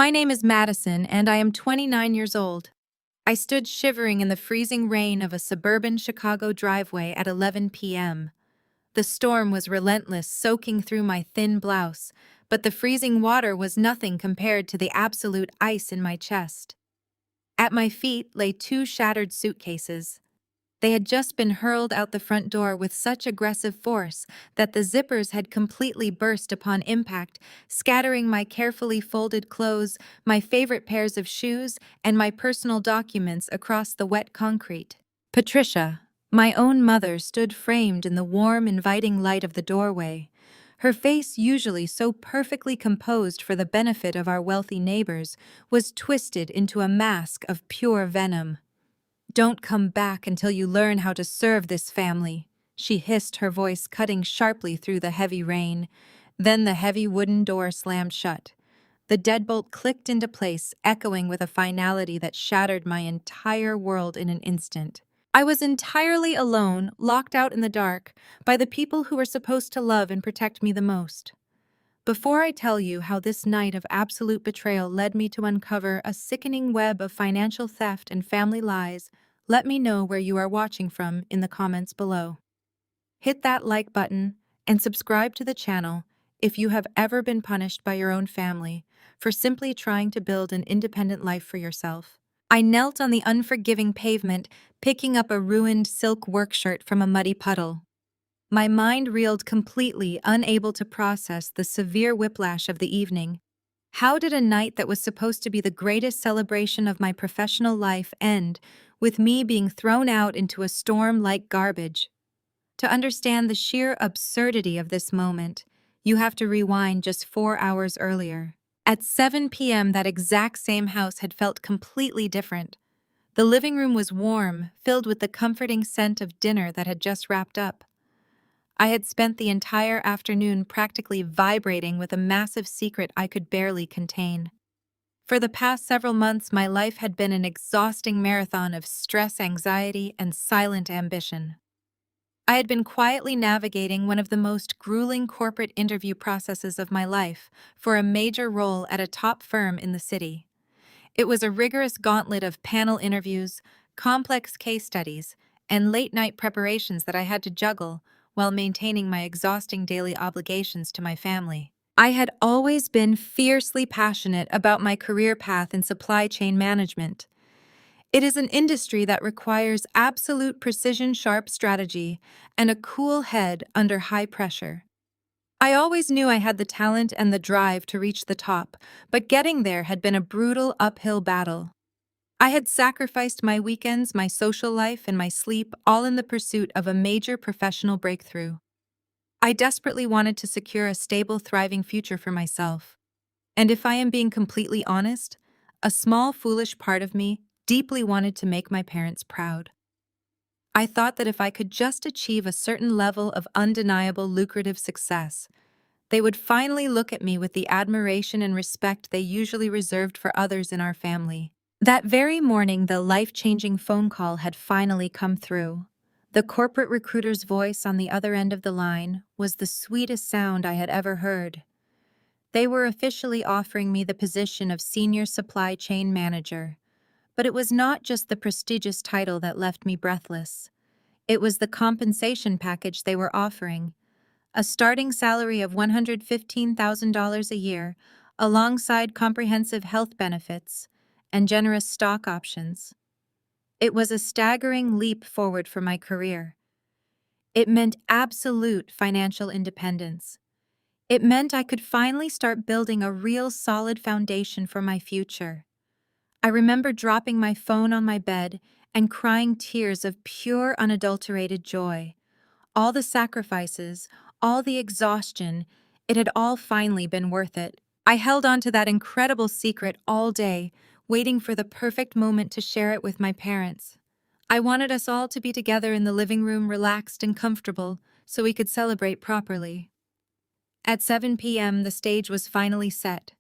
My name is Madison, and I am 29 years old. I stood shivering in the freezing rain of a suburban Chicago driveway at 11 p.m. The storm was relentless, soaking through my thin blouse, but the freezing water was nothing compared to the absolute ice in my chest. At my feet lay two shattered suitcases. They had just been hurled out the front door with such aggressive force that the zippers had completely burst upon impact, scattering my carefully folded clothes, my favorite pairs of shoes, and my personal documents across the wet concrete. Patricia, my own mother, stood framed in the warm, inviting light of the doorway. Her face, usually so perfectly composed for the benefit of our wealthy neighbors, was twisted into a mask of pure venom. "Don't come back until you learn how to serve this family," she hissed, her voice cutting sharply through the heavy rain. Then the heavy wooden door slammed shut. The deadbolt clicked into place, echoing with a finality that shattered my entire world in an instant. I was entirely alone, locked out in the dark, by the people who were supposed to love and protect me the most. Before I tell you how this night of absolute betrayal led me to uncover a sickening web of financial theft and family lies, let me know where you are watching from in the comments below. Hit that like button and subscribe to the channel if you have ever been punished by your own family for simply trying to build an independent life for yourself. I knelt on the unforgiving pavement, picking up a ruined silk work shirt from a muddy puddle. My mind reeled completely, unable to process the severe whiplash of the evening. How did a night that was supposed to be the greatest celebration of my professional life end with me being thrown out into a storm like garbage? To understand the sheer absurdity of this moment, you have to rewind just 4 hours earlier. At 7 p.m., that exact same house had felt completely different. The living room was warm, filled with the comforting scent of dinner that had just wrapped up. I had spent the entire afternoon practically vibrating with a massive secret I could barely contain. For the past several months, my life had been an exhausting marathon of stress, anxiety, and silent ambition. I had been quietly navigating one of the most grueling corporate interview processes of my life for a major role at a top firm in the city. It was a rigorous gauntlet of panel interviews, complex case studies, and late-night preparations that I had to juggle while maintaining my exhausting daily obligations to my family. I had always been fiercely passionate about my career path in supply chain management. It is an industry that requires absolute precision, sharp strategy, and a cool head under high pressure. I always knew I had the talent and the drive to reach the top, but getting there had been a brutal uphill battle. I had sacrificed my weekends, my social life, and my sleep, all in the pursuit of a major professional breakthrough. I desperately wanted to secure a stable, thriving future for myself. And if I am being completely honest, a small, foolish part of me deeply wanted to make my parents proud. I thought that if I could just achieve a certain level of undeniable, lucrative success, they would finally look at me with the admiration and respect they usually reserved for others in our family. That very morning, the life-changing phone call had finally come through. The corporate recruiter's voice on the other end of the line was the sweetest sound I had ever heard. They were officially offering me the position of Senior Supply Chain Manager. But it was not just the prestigious title that left me breathless. It was the compensation package they were offering. A starting salary of $115,000 a year, alongside comprehensive health benefits and generous stock options. It was a staggering leap forward for my career. It meant absolute financial independence. It meant I could finally start building a real solid foundation for my future. I remember dropping my phone on my bed and crying tears of pure, unadulterated joy. All the sacrifices, all the exhaustion, it had all finally been worth it. I held on to that incredible secret all day, waiting for the perfect moment to share it with my parents. I wanted us all to be together in the living room, relaxed and comfortable, so we could celebrate properly. At 7 p.m., the stage was finally set.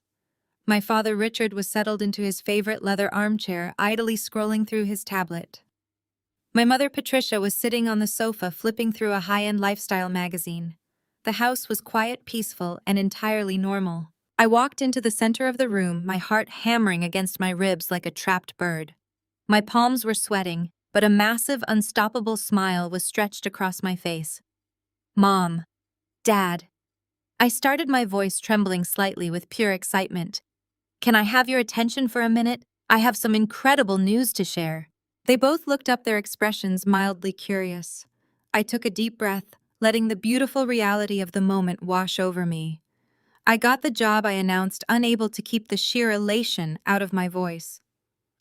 My father Richard was settled into his favorite leather armchair, idly scrolling through his tablet. My mother Patricia was sitting on the sofa, flipping through a high-end lifestyle magazine. The house was quiet, peaceful, and entirely normal. I walked into the center of the room, my heart hammering against my ribs like a trapped bird. My palms were sweating, but a massive, unstoppable smile was stretched across my face. Mom. Dad. I started, my voice trembling slightly with pure excitement. Can I have your attention for a minute? I have some incredible news to share. They both looked up, their expressions mildly curious. I took a deep breath, letting the beautiful reality of the moment wash over me. I got the job, I announced, unable to keep the sheer elation out of my voice.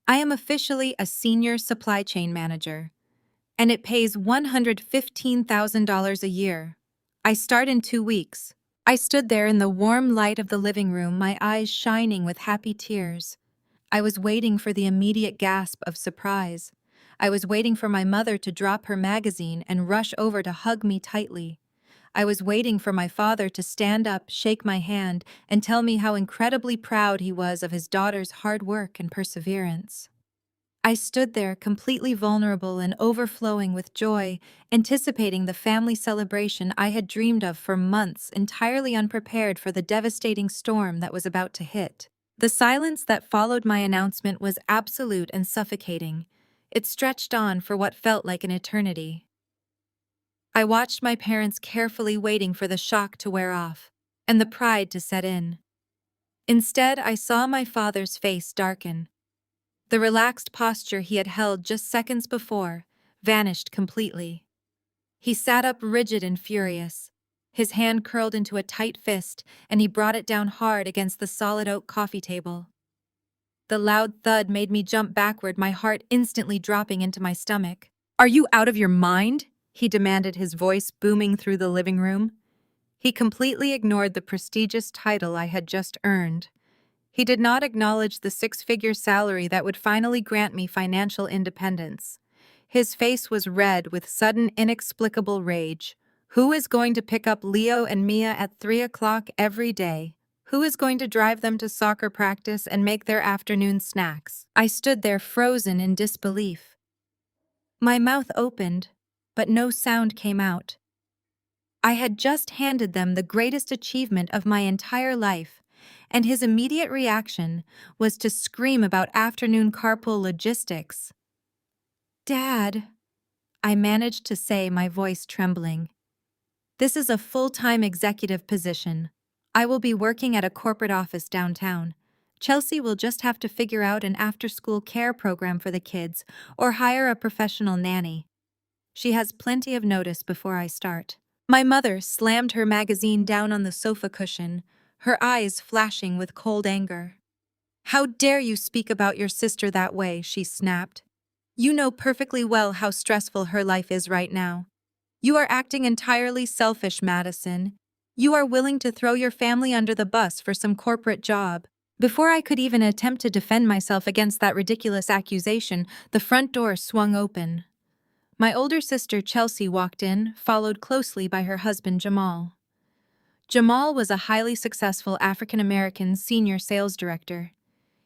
I am officially a senior supply chain manager, and it pays $115,000 a year. I start in 2 weeks. I stood there in the warm light of the living room, my eyes shining with happy tears. I was waiting for the immediate gasp of surprise. I was waiting for my mother to drop her magazine and rush over to hug me tightly. I was waiting for my father to stand up, shake my hand, and tell me how incredibly proud he was of his daughter's hard work and perseverance. I stood there, completely vulnerable and overflowing with joy, anticipating the family celebration I had dreamed of for months, entirely unprepared for the devastating storm that was about to hit. The silence that followed my announcement was absolute and suffocating. It stretched on for what felt like an eternity. I watched my parents carefully, waiting for the shock to wear off and the pride to set in. Instead, I saw my father's face darken. The relaxed posture he had held just seconds before vanished completely. He sat up, rigid and furious. His hand curled into a tight fist, and he brought it down hard against the solid oak coffee table. The loud thud made me jump backward, my heart instantly dropping into my stomach. "Are you out of your mind?" he demanded, his voice booming through the living room. He completely ignored the prestigious title I had just earned. He did not acknowledge the six-figure salary that would finally grant me financial independence. His face was red with sudden, inexplicable rage. Who is going to pick up Leo and Mia at 3 o'clock every day? Who is going to drive them to soccer practice and make their afternoon snacks? I stood there, frozen in disbelief. My mouth opened, but no sound came out. I had just handed them the greatest achievement of my entire life, and his immediate reaction was to scream about afternoon carpool logistics. "Dad," I managed to say, my voice trembling. "This is a full-time executive position. I will be working at a corporate office downtown. Chelsea will just have to figure out an after-school care program for the kids or hire a professional nanny. She has plenty of notice before I start." My mother slammed her magazine down on the sofa cushion, her eyes flashing with cold anger. "How dare you speak about your sister that way?" she snapped. "You know perfectly well how stressful her life is right now. You are acting entirely selfish, Madison. You are willing to throw your family under the bus for some corporate job." Before I could even attempt to defend myself against that ridiculous accusation, the front door swung open. My older sister Chelsea walked in, followed closely by her husband Jamal. Jamal was a highly successful African-American senior sales director.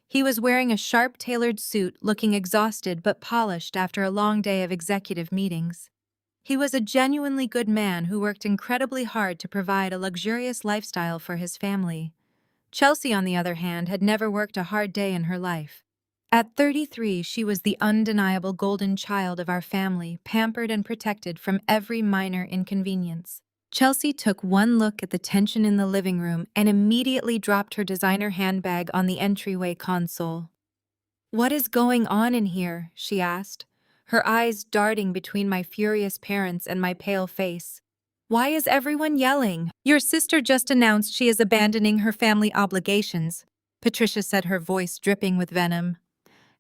He was wearing a sharp, tailored suit, looking exhausted but polished after a long day of executive meetings. He was a genuinely good man who worked incredibly hard to provide a luxurious lifestyle for his family. Chelsea, on the other hand, had never worked a hard day in her life. At 33, she was the undeniable golden child of our family, pampered and protected from every minor inconvenience. Chelsea took one look at the tension in the living room and immediately dropped her designer handbag on the entryway console. "What is going on in here?" she asked, her eyes darting between my furious parents and my pale face. "Why is everyone yelling?" "Your sister just announced she is abandoning her family obligations," Patricia said, her voice dripping with venom.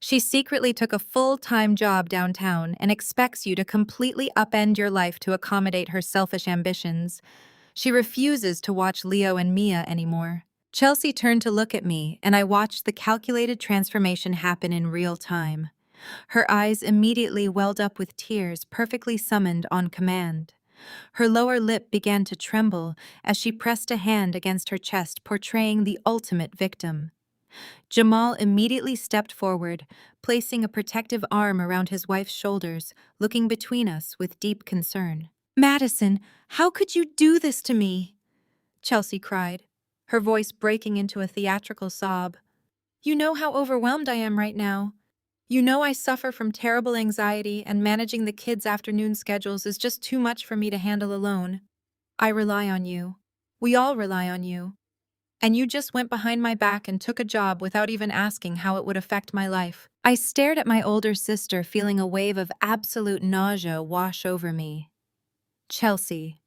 "She secretly took a full-time job downtown and expects you to completely upend your life to accommodate her selfish ambitions. She refuses to watch Leo and Mia anymore." Chelsea turned to look at me, and I watched the calculated transformation happen in real time. Her eyes immediately welled up with tears, perfectly summoned on command. Her lower lip began to tremble as she pressed a hand against her chest, portraying the ultimate victim. Jamal immediately stepped forward, placing a protective arm around his wife's shoulders, looking between us with deep concern. "Madison, how could you do this to me?" Chelsea cried. her voice breaking into a theatrical sob. You know how overwhelmed I am right now. You know I suffer from terrible anxiety, and managing the kids' afternoon schedules is just too much for me to handle alone. I rely on you. We all rely on you. And you just went behind my back and took a job without even asking how it would affect my life. I stared at my older sister, feeling a wave of absolute nausea wash over me. Chelsea,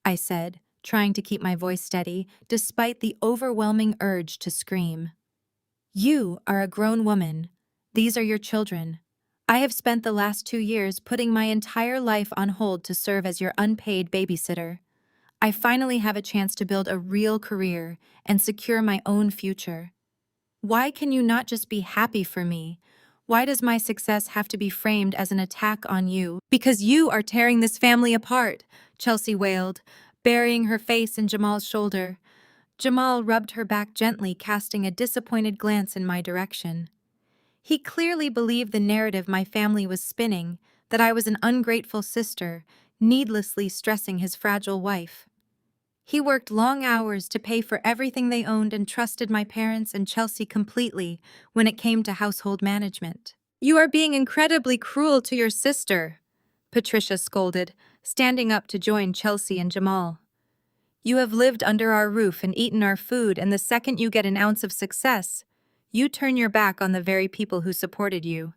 I said, trying to keep my voice steady, despite the overwhelming urge to scream. You are a grown woman. These are your children. I have spent the last 2 years putting my entire life on hold to serve as your unpaid babysitter. I finally have a chance to build a real career and secure my own future. Why can you not just be happy for me? Why does my success have to be framed as an attack on you? Because you are tearing this family apart, Chelsea wailed, burying her face in Jamal's shoulder. Jamal rubbed her back gently, casting a disappointed glance in my direction. He clearly believed the narrative my family was spinning, that I was an ungrateful sister, needlessly stressing his fragile wife. He worked long hours to pay for everything they owned and trusted my parents and Chelsea completely when it came to household management. You are being incredibly cruel to your sister, Patricia scolded, standing up to join Chelsea and Jamal. You have lived under our roof and eaten our food, and the second you get an ounce of success, you turn your back on the very people who supported you.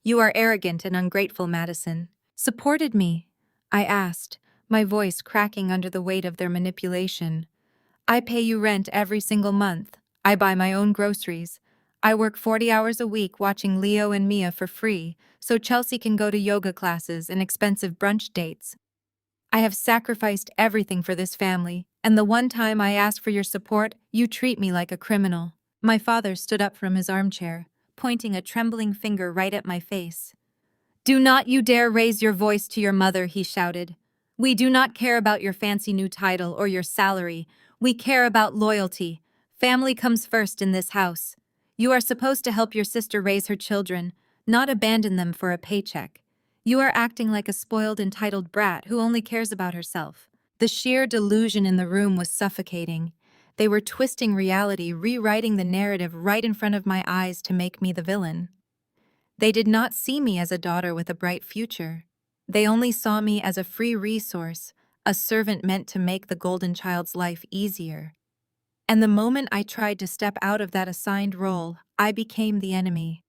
You are arrogant and ungrateful, Madison. Supported me? I asked, my voice cracking under the weight of their manipulation. I pay you rent every single month. I buy my own groceries. I work 40 hours a week watching Leo and Mia for free, so Chelsea can go to yoga classes and expensive brunch dates. I have sacrificed everything for this family, and the one time I ask for your support, you treat me like a criminal. My father stood up from his armchair, pointing a trembling finger right at my face. Do not you dare raise your voice to your mother, he shouted. We do not care about your fancy new title or your salary. We care about loyalty. Family comes first in this house. You are supposed to help your sister raise her children, not abandon them for a paycheck. You are acting like a spoiled, entitled brat who only cares about herself. The sheer delusion in the room was suffocating. They were twisting reality, rewriting the narrative right in front of my eyes to make me the villain. They did not see me as a daughter with a bright future. They only saw me as a free resource, a servant meant to make the golden child's life easier. And the moment I tried to step out of that assigned role, I became the enemy.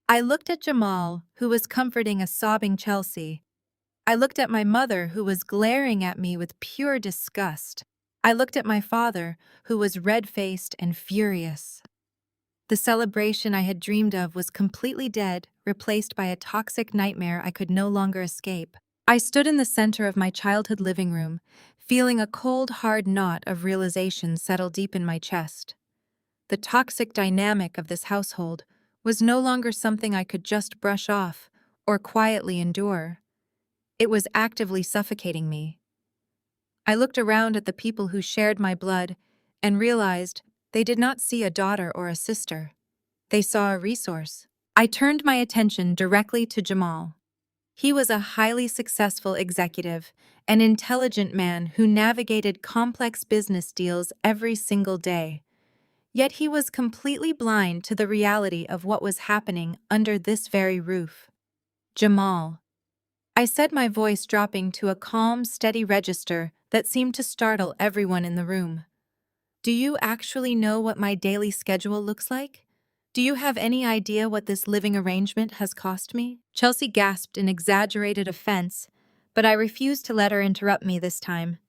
I looked at Jamal, who was comforting a sobbing Chelsea. I looked at my mother, who was glaring at me with pure disgust. I looked at my father, who was red-faced and furious. The celebration I had dreamed of was completely dead, replaced by a toxic nightmare I could no longer escape. I stood in the center of my childhood living room, feeling a cold, hard knot of realization settle deep in my chest. The toxic dynamic of this household was no longer something I could just brush off or quietly endure. It was actively suffocating me. I looked around at the people who shared my blood and realized they did not see a daughter or a sister. They saw a resource. I turned my attention directly to Jamal. He was a highly successful executive, an intelligent man who navigated complex business deals every single day. Yet he was completely blind to the reality of what was happening under this very roof. Jamal. I said, my voice dropping to a calm, steady register that seemed to startle everyone in the room. Do you actually know what my daily schedule looks like? Do you have any idea what this living arrangement has cost me? Chelsea gasped in exaggerated offense, but I refused to let her interrupt me this time.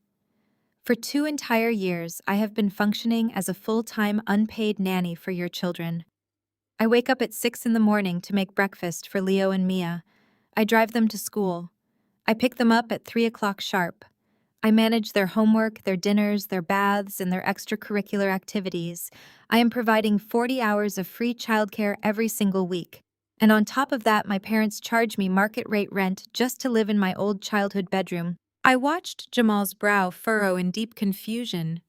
For 2 entire years, I have been functioning as a full-time unpaid nanny for your children. I wake up at 6 in the morning to make breakfast for Leo and Mia. I drive them to school. I pick them up at 3 o'clock sharp. I manage their homework, their dinners, their baths, and their extracurricular activities. I am providing 40 hours of free childcare every single week. And on top of that, my parents charge me market rate rent just to live in my old childhood bedroom. I watched Jamal's brow furrow in deep confusion.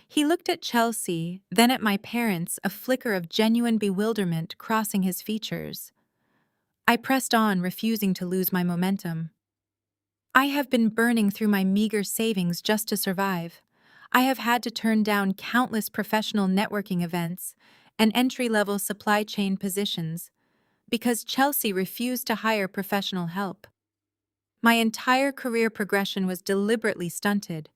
He looked at Chelsea, then at my parents, a flicker of genuine bewilderment crossing his features. I pressed on, refusing to lose my momentum. I have been burning through my meager savings just to survive. I have had to turn down countless professional networking events and entry-level supply chain positions because Chelsea refused to hire professional help. My entire career progression was deliberately stunted,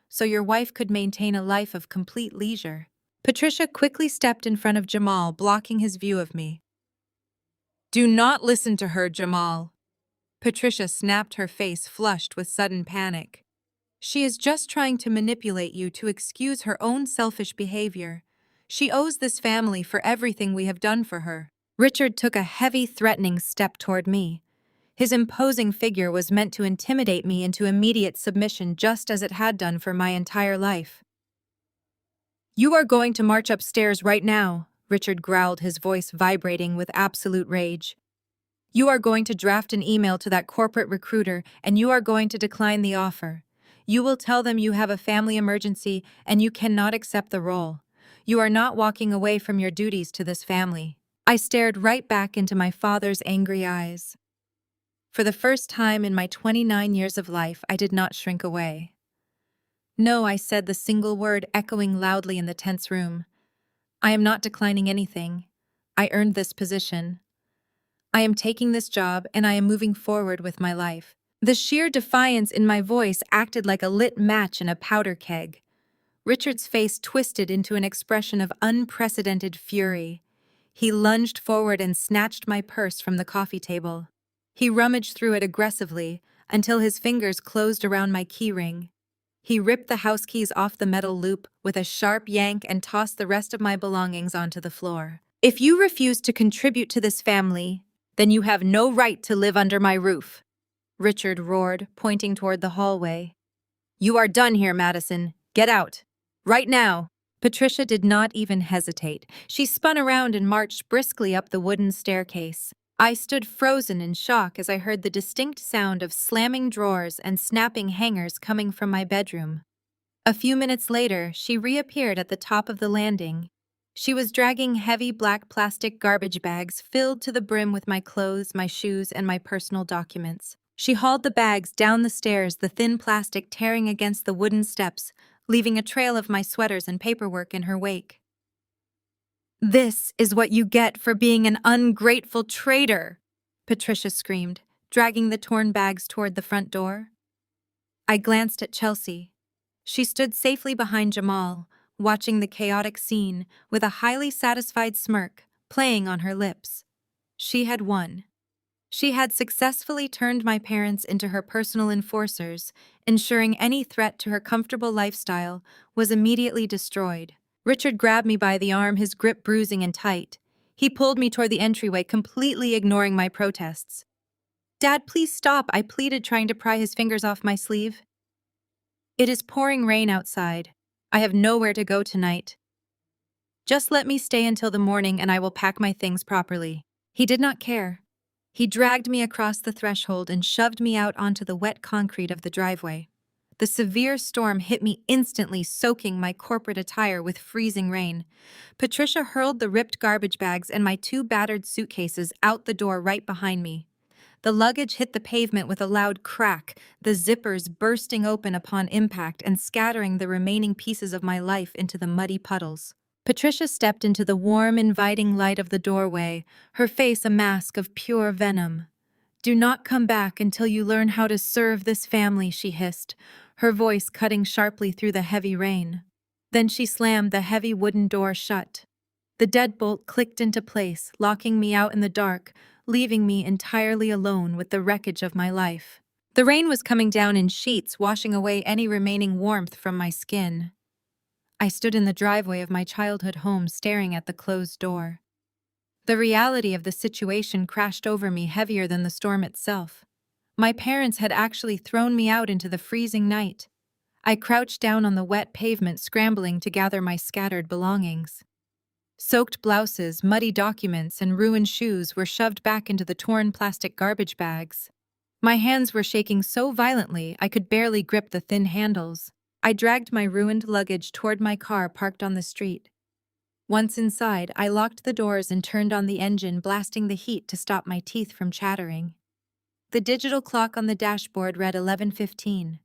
so your wife could maintain a life of complete leisure. Patricia quickly stepped in front of Jamal, blocking his view of me. Do not listen to her, Jamal. Patricia snapped, her face flushed with sudden panic. She is just trying to manipulate you to excuse her own selfish behavior. She owes this family for everything we have done for her. Richard took a heavy, threatening step toward me. His imposing figure was meant to intimidate me into immediate submission, just as it had done for my entire life. You are going to march upstairs right now, Richard growled, his voice vibrating with absolute rage. You are going to draft an email to that corporate recruiter, and you are going to decline the offer. You will tell them you have a family emergency and you cannot accept the role. You are not walking away from your duties to this family. I stared right back into my father's angry eyes. For the first time in my 29 years of life, I did not shrink away. No, I said, the single word echoing loudly in the tense room. I am not declining anything. I earned this position. I am taking this job and I am moving forward with my life. The sheer defiance in my voice acted like a lit match in a powder keg. Richard's face twisted into an expression of unprecedented fury. He lunged forward and snatched my purse from the coffee table. He rummaged through it aggressively until his fingers closed around my keyring. He ripped the house keys off the metal loop with a sharp yank and tossed the rest of my belongings onto the floor. If you refuse to contribute to this family, then you have no right to live under my roof, Richard roared, pointing toward the hallway. You are done here, Madison. Get out. Right now. Patricia did not even hesitate. She spun around and marched briskly up the wooden staircase. I stood frozen in shock as I heard the distinct sound of slamming drawers and snapping hangers coming from my bedroom. A few minutes later, she reappeared at the top of the landing. She was dragging heavy black plastic garbage bags filled to the brim with my clothes, my shoes, and my personal documents. She hauled the bags down the stairs, the thin plastic tearing against the wooden steps, leaving a trail of my sweaters and paperwork in her wake. This is what you get for being an ungrateful traitor, Patricia screamed, dragging the torn bags toward the front door. I glanced at Chelsea. She stood safely behind Jamal, watching the chaotic scene with a highly satisfied smirk playing on her lips. She had won. She had successfully turned my parents into her personal enforcers, ensuring any threat to her comfortable lifestyle was immediately destroyed. Richard grabbed me by the arm, his grip bruising and tight. He pulled me toward the entryway, completely ignoring my protests. Dad, please stop, I pleaded, trying to pry his fingers off my sleeve. It is pouring rain outside. I have nowhere to go tonight. Just let me stay until the morning and I will pack my things properly. He did not care. He dragged me across the threshold and shoved me out onto the wet concrete of the driveway. The severe storm hit me instantly, soaking my corporate attire with freezing rain. Patricia hurled the ripped garbage bags and my 2 battered suitcases out the door right behind me. The luggage hit the pavement with a loud crack, the zippers bursting open upon impact and scattering the remaining pieces of my life into the muddy puddles. Patricia stepped into the warm, inviting light of the doorway, her face a mask of pure venom. Do not come back until you learn how to serve this family, she hissed, her voice cutting sharply through the heavy rain. Then she slammed the heavy wooden door shut. The deadbolt clicked into place, locking me out in the dark, leaving me entirely alone with the wreckage of my life. The rain was coming down in sheets, washing away any remaining warmth from my skin. I stood in the driveway of my childhood home, staring at the closed door. The reality of the situation crashed over me heavier than the storm itself. My parents had actually thrown me out into the freezing night. I crouched down on the wet pavement, scrambling to gather my scattered belongings. Soaked blouses, muddy documents, and ruined shoes were shoved back into the torn plastic garbage bags. My hands were shaking so violently I could barely grip the thin handles. I dragged my ruined luggage toward my car parked on the street. Once inside, I locked the doors and turned on the engine, blasting the heat to stop my teeth from chattering. The digital clock on the dashboard read 11:15.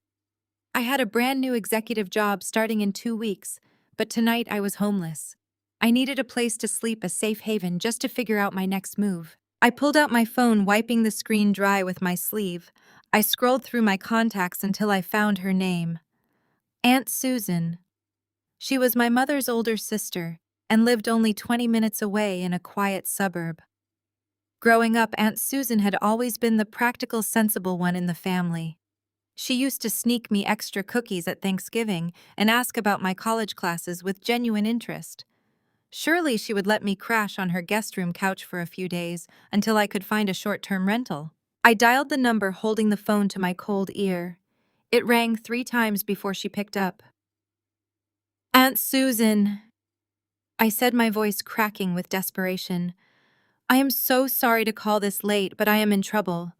I had a brand new executive job starting in 2 weeks, but tonight I was homeless. I needed a place to sleep, a safe haven, just to figure out my next move. I pulled out my phone, wiping the screen dry with my sleeve. I scrolled through my contacts until I found her name. Aunt Susan. She was my mother's older sister and lived only 20 minutes away in a quiet suburb. Growing up, Aunt Susan had always been the practical, sensible one in the family. She used to sneak me extra cookies at Thanksgiving and ask about my college classes with genuine interest. Surely she would let me crash on her guest room couch for a few days until I could find a short-term rental. I dialed the number, holding the phone to my cold ear. It rang 3 times before she picked up. Aunt Susan, I said, my voice cracking with desperation. I am so sorry to call this late, but I am in trouble.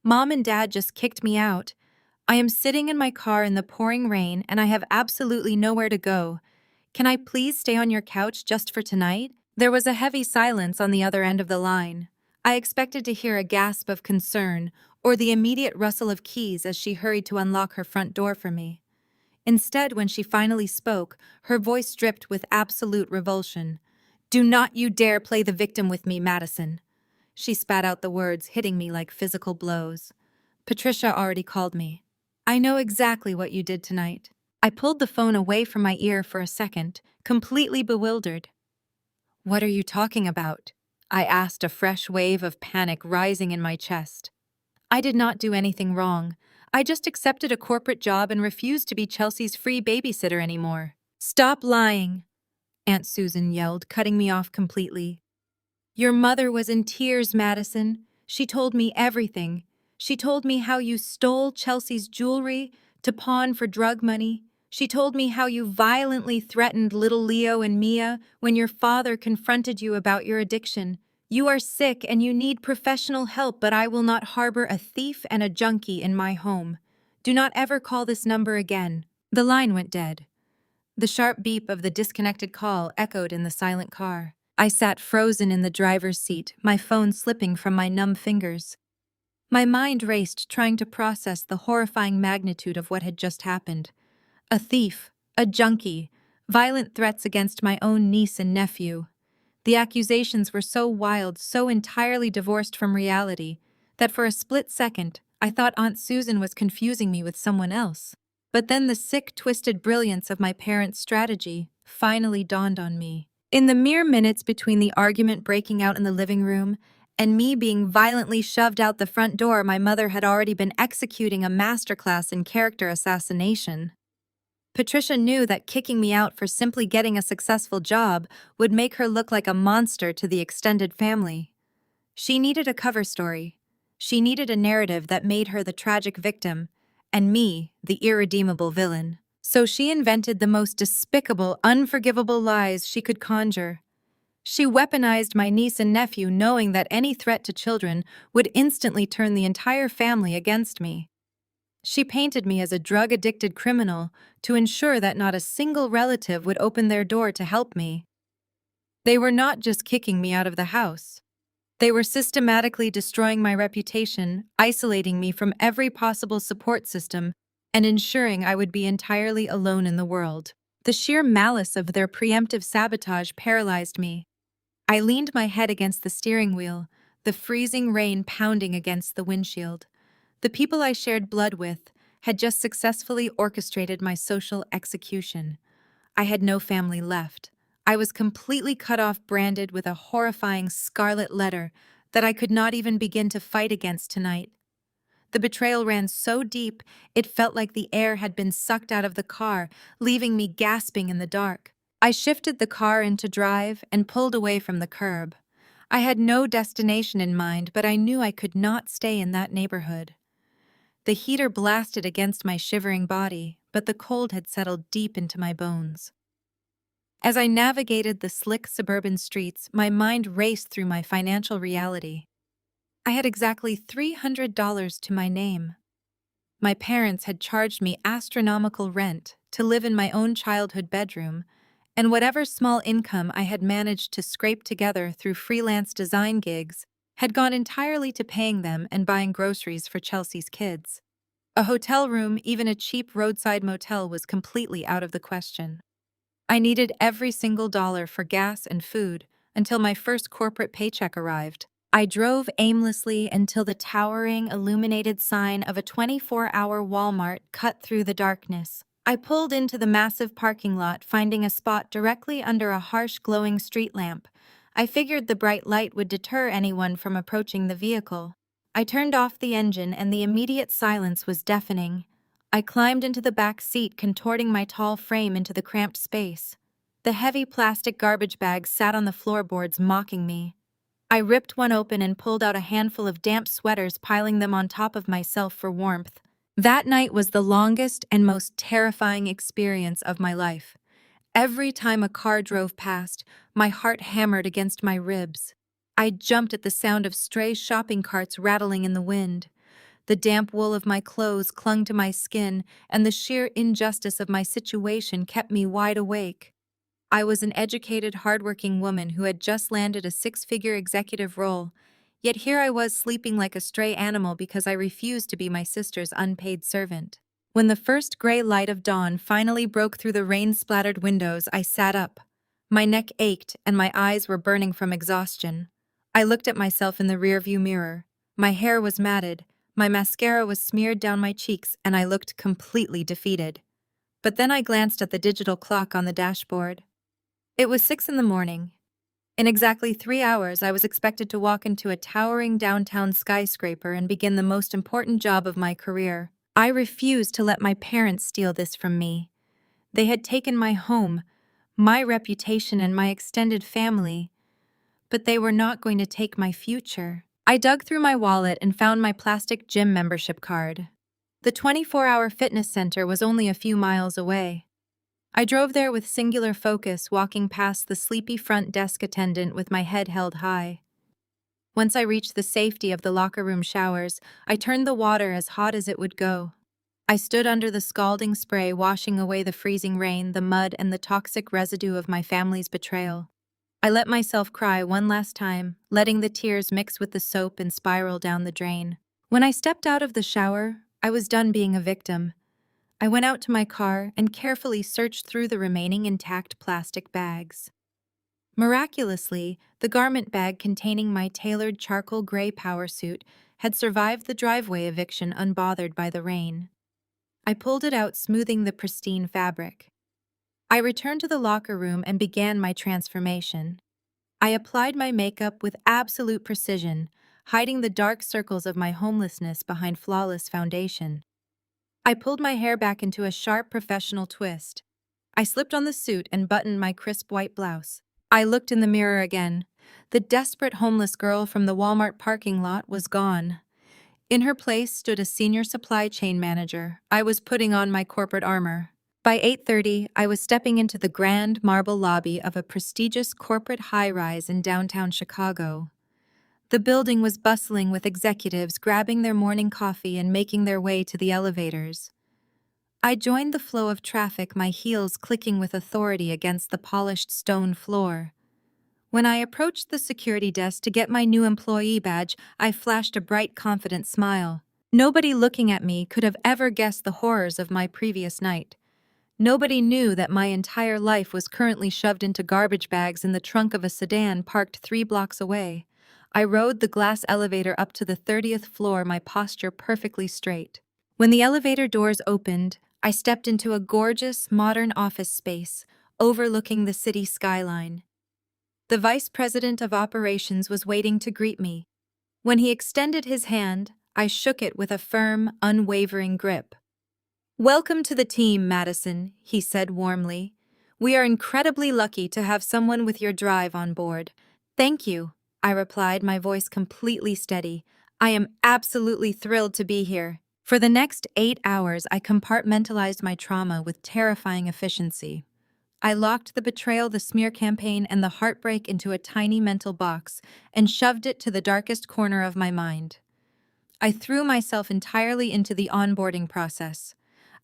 Mom and Dad just kicked me out. I am sitting in my car in the pouring rain and I have absolutely nowhere to go. Can I please stay on your couch just for tonight? There was a heavy silence on the other end of the line. I expected to hear a gasp of concern or the immediate rustle of keys as she hurried to unlock her front door for me. Instead, when she finally spoke, her voice dripped with absolute revulsion. "Do not you dare play the victim with me, Madison." She spat out the words, hitting me like physical blows. "Patricia already called me. I know exactly what you did tonight." I pulled the phone away from my ear for a second, completely bewildered. "What are you talking about?" I asked, a fresh wave of panic rising in my chest. "I did not do anything wrong. I just accepted a corporate job and refused to be Chelsea's free babysitter anymore." "Stop lying," Aunt Susan yelled, cutting me off completely. "Your mother was in tears, Madison. She told me everything. She told me how you stole Chelsea's jewelry to pawn for drug money. She told me how you violently threatened little Leo and Mia when your father confronted you about your addiction. You are sick and you need professional help, but I will not harbor a thief and a junkie in my home. Do not ever call this number again." The line went dead. The sharp beep of the disconnected call echoed in the silent car. I sat frozen in the driver's seat, my phone slipping from my numb fingers. My mind raced, trying to process the horrifying magnitude of what had just happened. A thief, a junkie, violent threats against my own niece and nephew. The accusations were so wild, so entirely divorced from reality, that for a split second, I thought Aunt Susan was confusing me with someone else. But then the sick, twisted brilliance of my parents' strategy finally dawned on me. In the mere minutes between the argument breaking out in the living room and me being violently shoved out the front door, my mother had already been executing a masterclass in character assassination. Patricia knew that kicking me out for simply getting a successful job would make her look like a monster to the extended family. She needed a cover story. She needed a narrative that made her the tragic victim, and me the irredeemable villain. So she invented the most despicable, unforgivable lies she could conjure. She weaponized my niece and nephew, knowing that any threat to children would instantly turn the entire family against me. She painted me as a drug-addicted criminal to ensure that not a single relative would open their door to help me. They were not just kicking me out of the house. They were systematically destroying my reputation, isolating me from every possible support system, and ensuring I would be entirely alone in the world. The sheer malice of their preemptive sabotage paralyzed me. I leaned my head against the steering wheel, the freezing rain pounding against the windshield. The people I shared blood with had just successfully orchestrated my social execution. I had no family left. I was completely cut off, branded with a horrifying scarlet letter that I could not even begin to fight against tonight. The betrayal ran so deep, it felt like the air had been sucked out of the car, leaving me gasping in the dark. I shifted the car into drive and pulled away from the curb. I had no destination in mind, but I knew I could not stay in that neighborhood. The heater blasted against my shivering body, but the cold had settled deep into my bones. As I navigated the slick suburban streets, my mind raced through my financial reality. I had exactly $300 to my name. My parents had charged me astronomical rent to live in my own childhood bedroom, and whatever small income I had managed to scrape together through freelance design gigs had gone entirely to paying them and buying groceries for Chelsea's kids. A hotel room, even a cheap roadside motel, was completely out of the question. I needed every single dollar for gas and food until my first corporate paycheck arrived. I drove aimlessly until the towering, illuminated sign of a 24-hour Walmart cut through the darkness. I pulled into the massive parking lot, finding a spot directly under a harsh, glowing street lamp. I figured the bright light would deter anyone from approaching the vehicle. I turned off the engine, and the immediate silence was deafening. I climbed into the back seat, contorting my tall frame into the cramped space. The heavy plastic garbage bags sat on the floorboards, mocking me. I ripped one open and pulled out a handful of damp sweaters, piling them on top of myself for warmth. That night was the longest and most terrifying experience of my life. Every time a car drove past, my heart hammered against my ribs. I jumped at the sound of stray shopping carts rattling in the wind. The damp wool of my clothes clung to my skin, and the sheer injustice of my situation kept me wide awake. I was an educated, hardworking woman who had just landed a six-figure executive role, yet here I was sleeping like a stray animal because I refused to be my sister's unpaid servant. When the first gray light of dawn finally broke through the rain-splattered windows, I sat up. My neck ached and my eyes were burning from exhaustion. I looked at myself in the rearview mirror. My hair was matted, my mascara was smeared down my cheeks, and I looked completely defeated. But then I glanced at the digital clock on the dashboard. It was 6 in the morning. In exactly 3 hours, I was expected to walk into a towering downtown skyscraper and begin the most important job of my career. I refused to let my parents steal this from me. They had taken my home, my reputation, and my extended family, but they were not going to take my future. I dug through my wallet and found my plastic gym membership card. The 24-hour fitness center was only a few miles away. I drove there with singular focus, walking past the sleepy front desk attendant with my head held high. Once I reached the safety of the locker room showers, I turned the water as hot as it would go. I stood under the scalding spray, washing away the freezing rain, the mud, and the toxic residue of my family's betrayal. I let myself cry one last time, letting the tears mix with the soap and spiral down the drain. When I stepped out of the shower, I was done being a victim. I went out to my car and carefully searched through the remaining intact plastic bags. Miraculously, the garment bag containing my tailored charcoal gray power suit had survived the driveway eviction unbothered by the rain. I pulled it out, smoothing the pristine fabric. I returned to the locker room and began my transformation. I applied my makeup with absolute precision, hiding the dark circles of my homelessness behind flawless foundation. I pulled my hair back into a sharp professional twist. I slipped on the suit and buttoned my crisp white blouse. I looked in the mirror again. The desperate homeless girl from the Walmart parking lot was gone. In her place stood a senior supply chain manager. I was putting on my corporate armor. By 8:30, I was stepping into the grand marble lobby of a prestigious corporate high-rise in downtown Chicago. The building was bustling with executives grabbing their morning coffee and making their way to the elevators. I joined the flow of traffic, my heels clicking with authority against the polished stone floor. When I approached the security desk to get my new employee badge, I flashed a bright, confident smile. Nobody looking at me could have ever guessed the horrors of my previous night. Nobody knew that my entire life was currently shoved into garbage bags in the trunk of a sedan parked 3 blocks away. I rode the glass elevator up to the 30th floor, my posture perfectly straight. When the elevator doors opened, I stepped into a gorgeous, modern office space overlooking the city skyline. The vice president of operations was waiting to greet me. When he extended his hand, I shook it with a firm, unwavering grip. "Welcome to the team, Madison," he said warmly. "We are incredibly lucky to have someone with your drive on board." "Thank you," I replied, my voice completely steady. "I am absolutely thrilled to be here." For the next 8 hours, I compartmentalized my trauma with terrifying efficiency. I locked the betrayal, the smear campaign, and the heartbreak into a tiny mental box and shoved it to the darkest corner of my mind. I threw myself entirely into the onboarding process.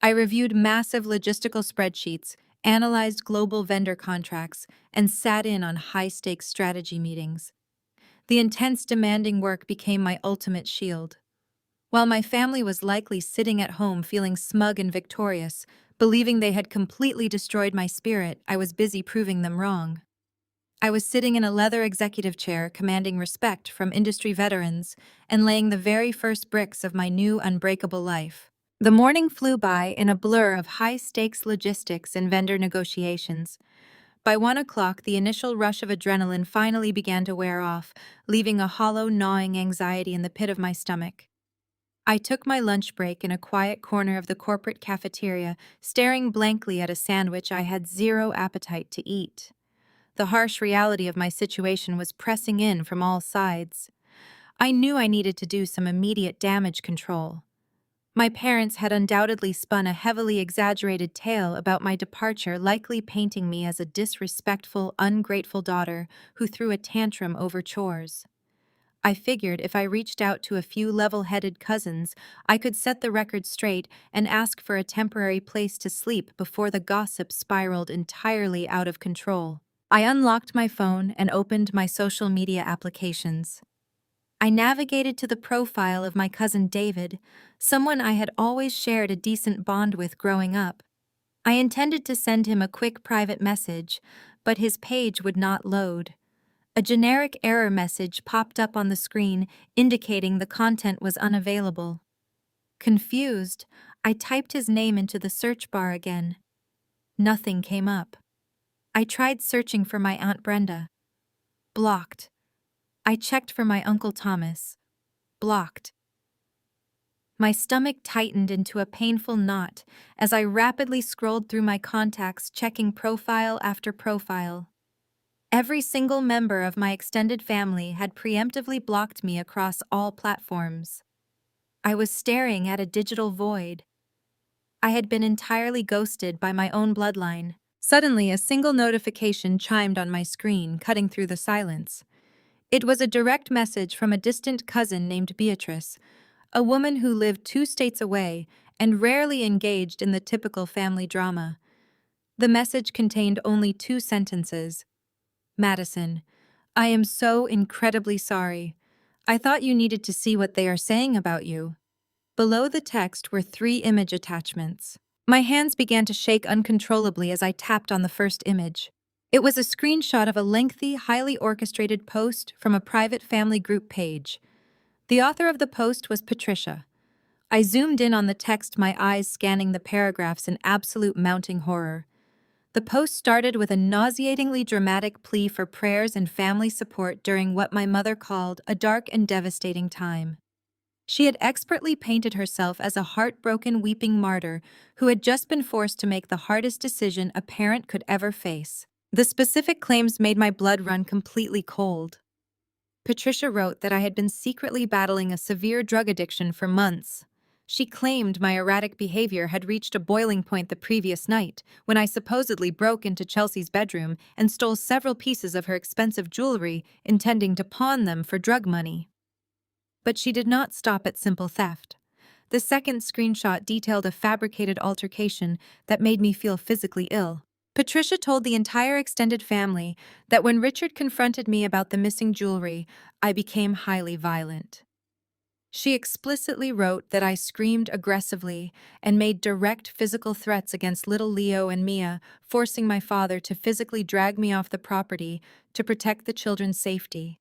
I reviewed massive logistical spreadsheets, analyzed global vendor contracts, and sat in on high-stakes strategy meetings. The intense, demanding work became my ultimate shield. while my family was likely sitting at home feeling smug and victorious, believing they had completely destroyed my spirit. I was busy proving them wrong. I was sitting in a leather executive chair commanding respect from industry veterans and laying the very first bricks of my new unbreakable life. The morning flew by in a blur of high-stakes logistics and vendor negotiations. By 1 o'clock, the initial rush of adrenaline finally began to wear off, leaving a hollow, gnawing anxiety in the pit of my stomach. I took my lunch break in a quiet corner of the corporate cafeteria, staring blankly at a sandwich I had zero appetite to eat. The harsh reality of my situation was pressing in from all sides. I knew I needed to do some immediate damage control. My parents had undoubtedly spun a heavily exaggerated tale about my departure, likely painting me as a disrespectful, ungrateful daughter who threw a tantrum over chores. I figured if I reached out to a few level-headed cousins, I could set the record straight and ask for a temporary place to sleep before the gossip spiraled entirely out of control. I unlocked my phone and opened my social media applications. I navigated to the profile of my cousin David, someone I had always shared a decent bond with growing up. I intended to send him a quick private message, but his page would not load. A generic error message popped up on the screen indicating the content was unavailable. Confused, I typed his name into the search bar again. Nothing came up. I tried searching for my Aunt Brenda. Blocked. I checked for my Uncle Thomas. Blocked. My stomach tightened into a painful knot as I rapidly scrolled through my contacts, checking profile after profile. Every single member of my extended family had preemptively blocked me across all platforms. I was staring at a digital void. I had been entirely ghosted by my own bloodline. Suddenly, a single notification chimed on my screen, cutting through the silence. It was a direct message from a distant cousin named Beatrice, a woman who lived 2 states away and rarely engaged in the typical family drama. The message contained only 2 sentences. Madison, I am so incredibly sorry. I thought you needed to see what they are saying about you. Below the text were 3 image attachments. My hands began to shake uncontrollably as I tapped on the first image. It was a screenshot of a lengthy, highly orchestrated post from a private family group page. The author of the post was Patricia. I zoomed in on the text, my eyes scanning the paragraphs in absolute mounting horror. The post started with a nauseatingly dramatic plea for prayers and family support during what my mother called a dark and devastating time. She had expertly painted herself as a heartbroken, weeping martyr who had just been forced to make the hardest decision a parent could ever face. The specific claims made my blood run completely cold. Patricia wrote that I had been secretly battling a severe drug addiction for months. She claimed my erratic behavior had reached a boiling point the previous night, when I supposedly broke into Chelsea's bedroom and stole several pieces of her expensive jewelry, intending to pawn them for drug money. But she did not stop at simple theft. The second screenshot detailed a fabricated altercation that made me feel physically ill. Patricia told the entire extended family that when Richard confronted me about the missing jewelry, I became highly violent. She explicitly wrote that I screamed aggressively and made direct physical threats against little Leo and Mia, forcing my father to physically drag me off the property to protect the children's safety.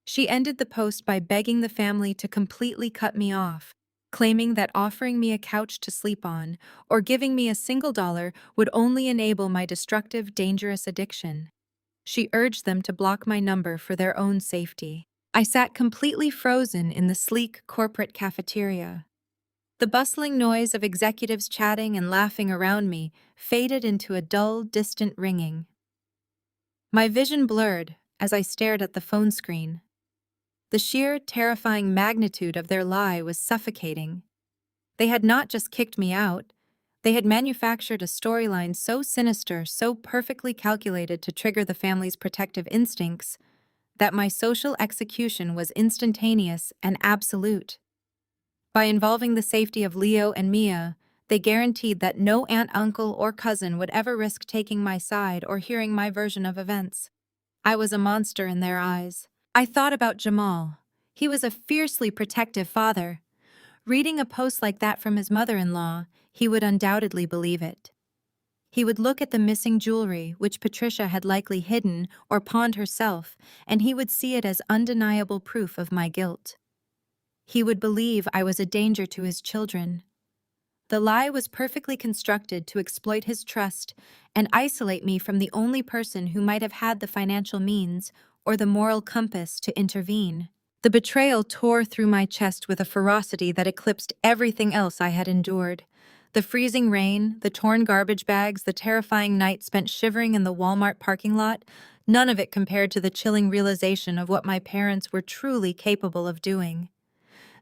She ended the post by begging the family to completely cut me off, claiming that offering me a couch to sleep on or giving me a single dollar would only enable my destructive, dangerous addiction. She urged them to block my number for their own safety. I sat completely frozen in the sleek corporate cafeteria. The bustling noise of executives chatting and laughing around me faded into a dull, distant ringing. My vision blurred as I stared at the phone screen. The sheer, terrifying magnitude of their lie was suffocating. They had not just kicked me out, they had manufactured a storyline so sinister, so perfectly calculated to trigger the family's protective instincts, that my social execution was instantaneous and absolute. By involving the safety of Leo and Mia, they guaranteed that no aunt, uncle, or cousin would ever risk taking my side or hearing my version of events. I was a monster in their eyes. I thought about Jamal. He was a fiercely protective father, Reading a post like that from his mother-in-law, he would undoubtedly believe it. He would look at the missing jewelry, which Patricia had likely hidden or pawned herself, and he would see it as undeniable proof of my guilt. He would believe I was a danger to his children. The lie was perfectly constructed to exploit his trust and isolate me from the only person who might have had the financial means or the moral compass to intervene. The betrayal tore through my chest with a ferocity that eclipsed everything else I had endured. The freezing rain, the torn garbage bags, the terrifying night spent shivering in the Walmart parking lot, none of it compared to the chilling realization of what my parents were truly capable of doing.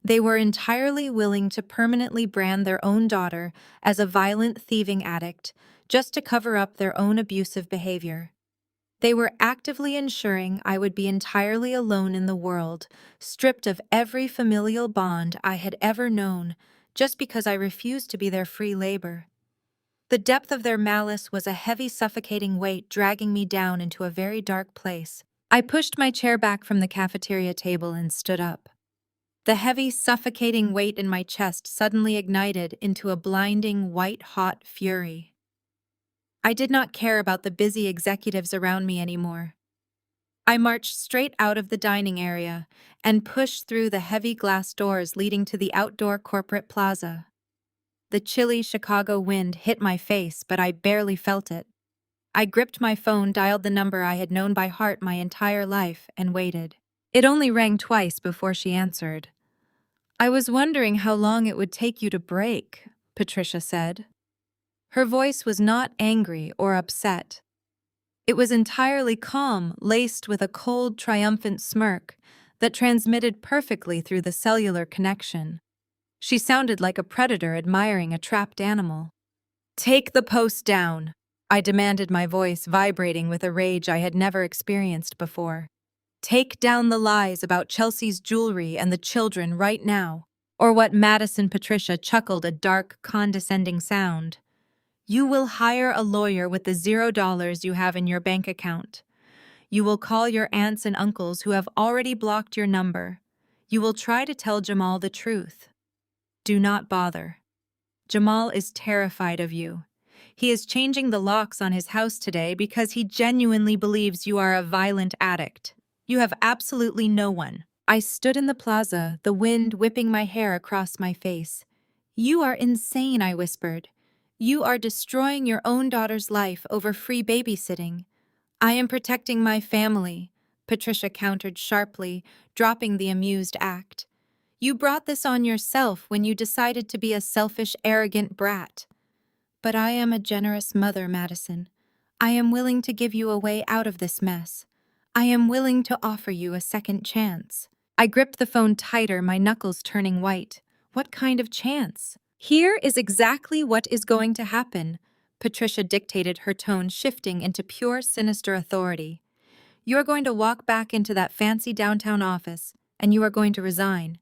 They were entirely willing to permanently brand their own daughter as a violent thieving addict just to cover up their own abusive behavior. They were actively ensuring I would be entirely alone in the world, stripped of every familial bond I had ever known, just because I refused to be their free labor. The depth of their malice was a heavy, suffocating weight dragging me down into a very dark place. I pushed my chair back from the cafeteria table and stood up. The heavy, suffocating weight in my chest suddenly ignited into a blinding, white-hot fury. I did not care about the busy executives around me anymore. I marched straight out of the dining area and pushed through the heavy glass doors leading to the outdoor corporate plaza. The chilly Chicago wind hit my face, but I barely felt it. I gripped my phone, dialed the number I had known by heart my entire life, and waited. It only rang twice before she answered. "I was wondering how long it would take you to break," Patricia said. Her voice was not angry or upset. It was entirely calm, laced with a cold, triumphant smirk that transmitted perfectly through the cellular connection. She sounded like a predator admiring a trapped animal. "Take the post down," I demanded, my voice vibrating with a rage I had never experienced before. "Take down the lies about Chelsea's jewelry and the children right now." Or what Madison Patricia chuckled a dark, condescending sound. "You will hire a lawyer with the $0 you have in your bank account. You will call your aunts and uncles who have already blocked your number. You will try to tell Jamal the truth. Do not bother. Jamal is terrified of you. He is changing the locks on his house today because he genuinely believes you are a violent addict. You have absolutely no one." I stood in the plaza, the wind whipping my hair across my face. "You are insane," I whispered. "You are destroying your own daughter's life over free babysitting." "I am protecting my family," Patricia countered sharply, dropping the amused act. "You brought this on yourself when you decided to be a selfish, arrogant brat." "But I am a generous mother, Madison. I am willing to give you a way out of this mess. I am willing to offer you a second chance." I gripped the phone tighter, my knuckles turning white. "What kind of chance?" "Here is exactly what is going to happen," Patricia dictated, her tone shifting into pure, sinister authority. "You are going to walk back into that fancy downtown office, and you are going to resign.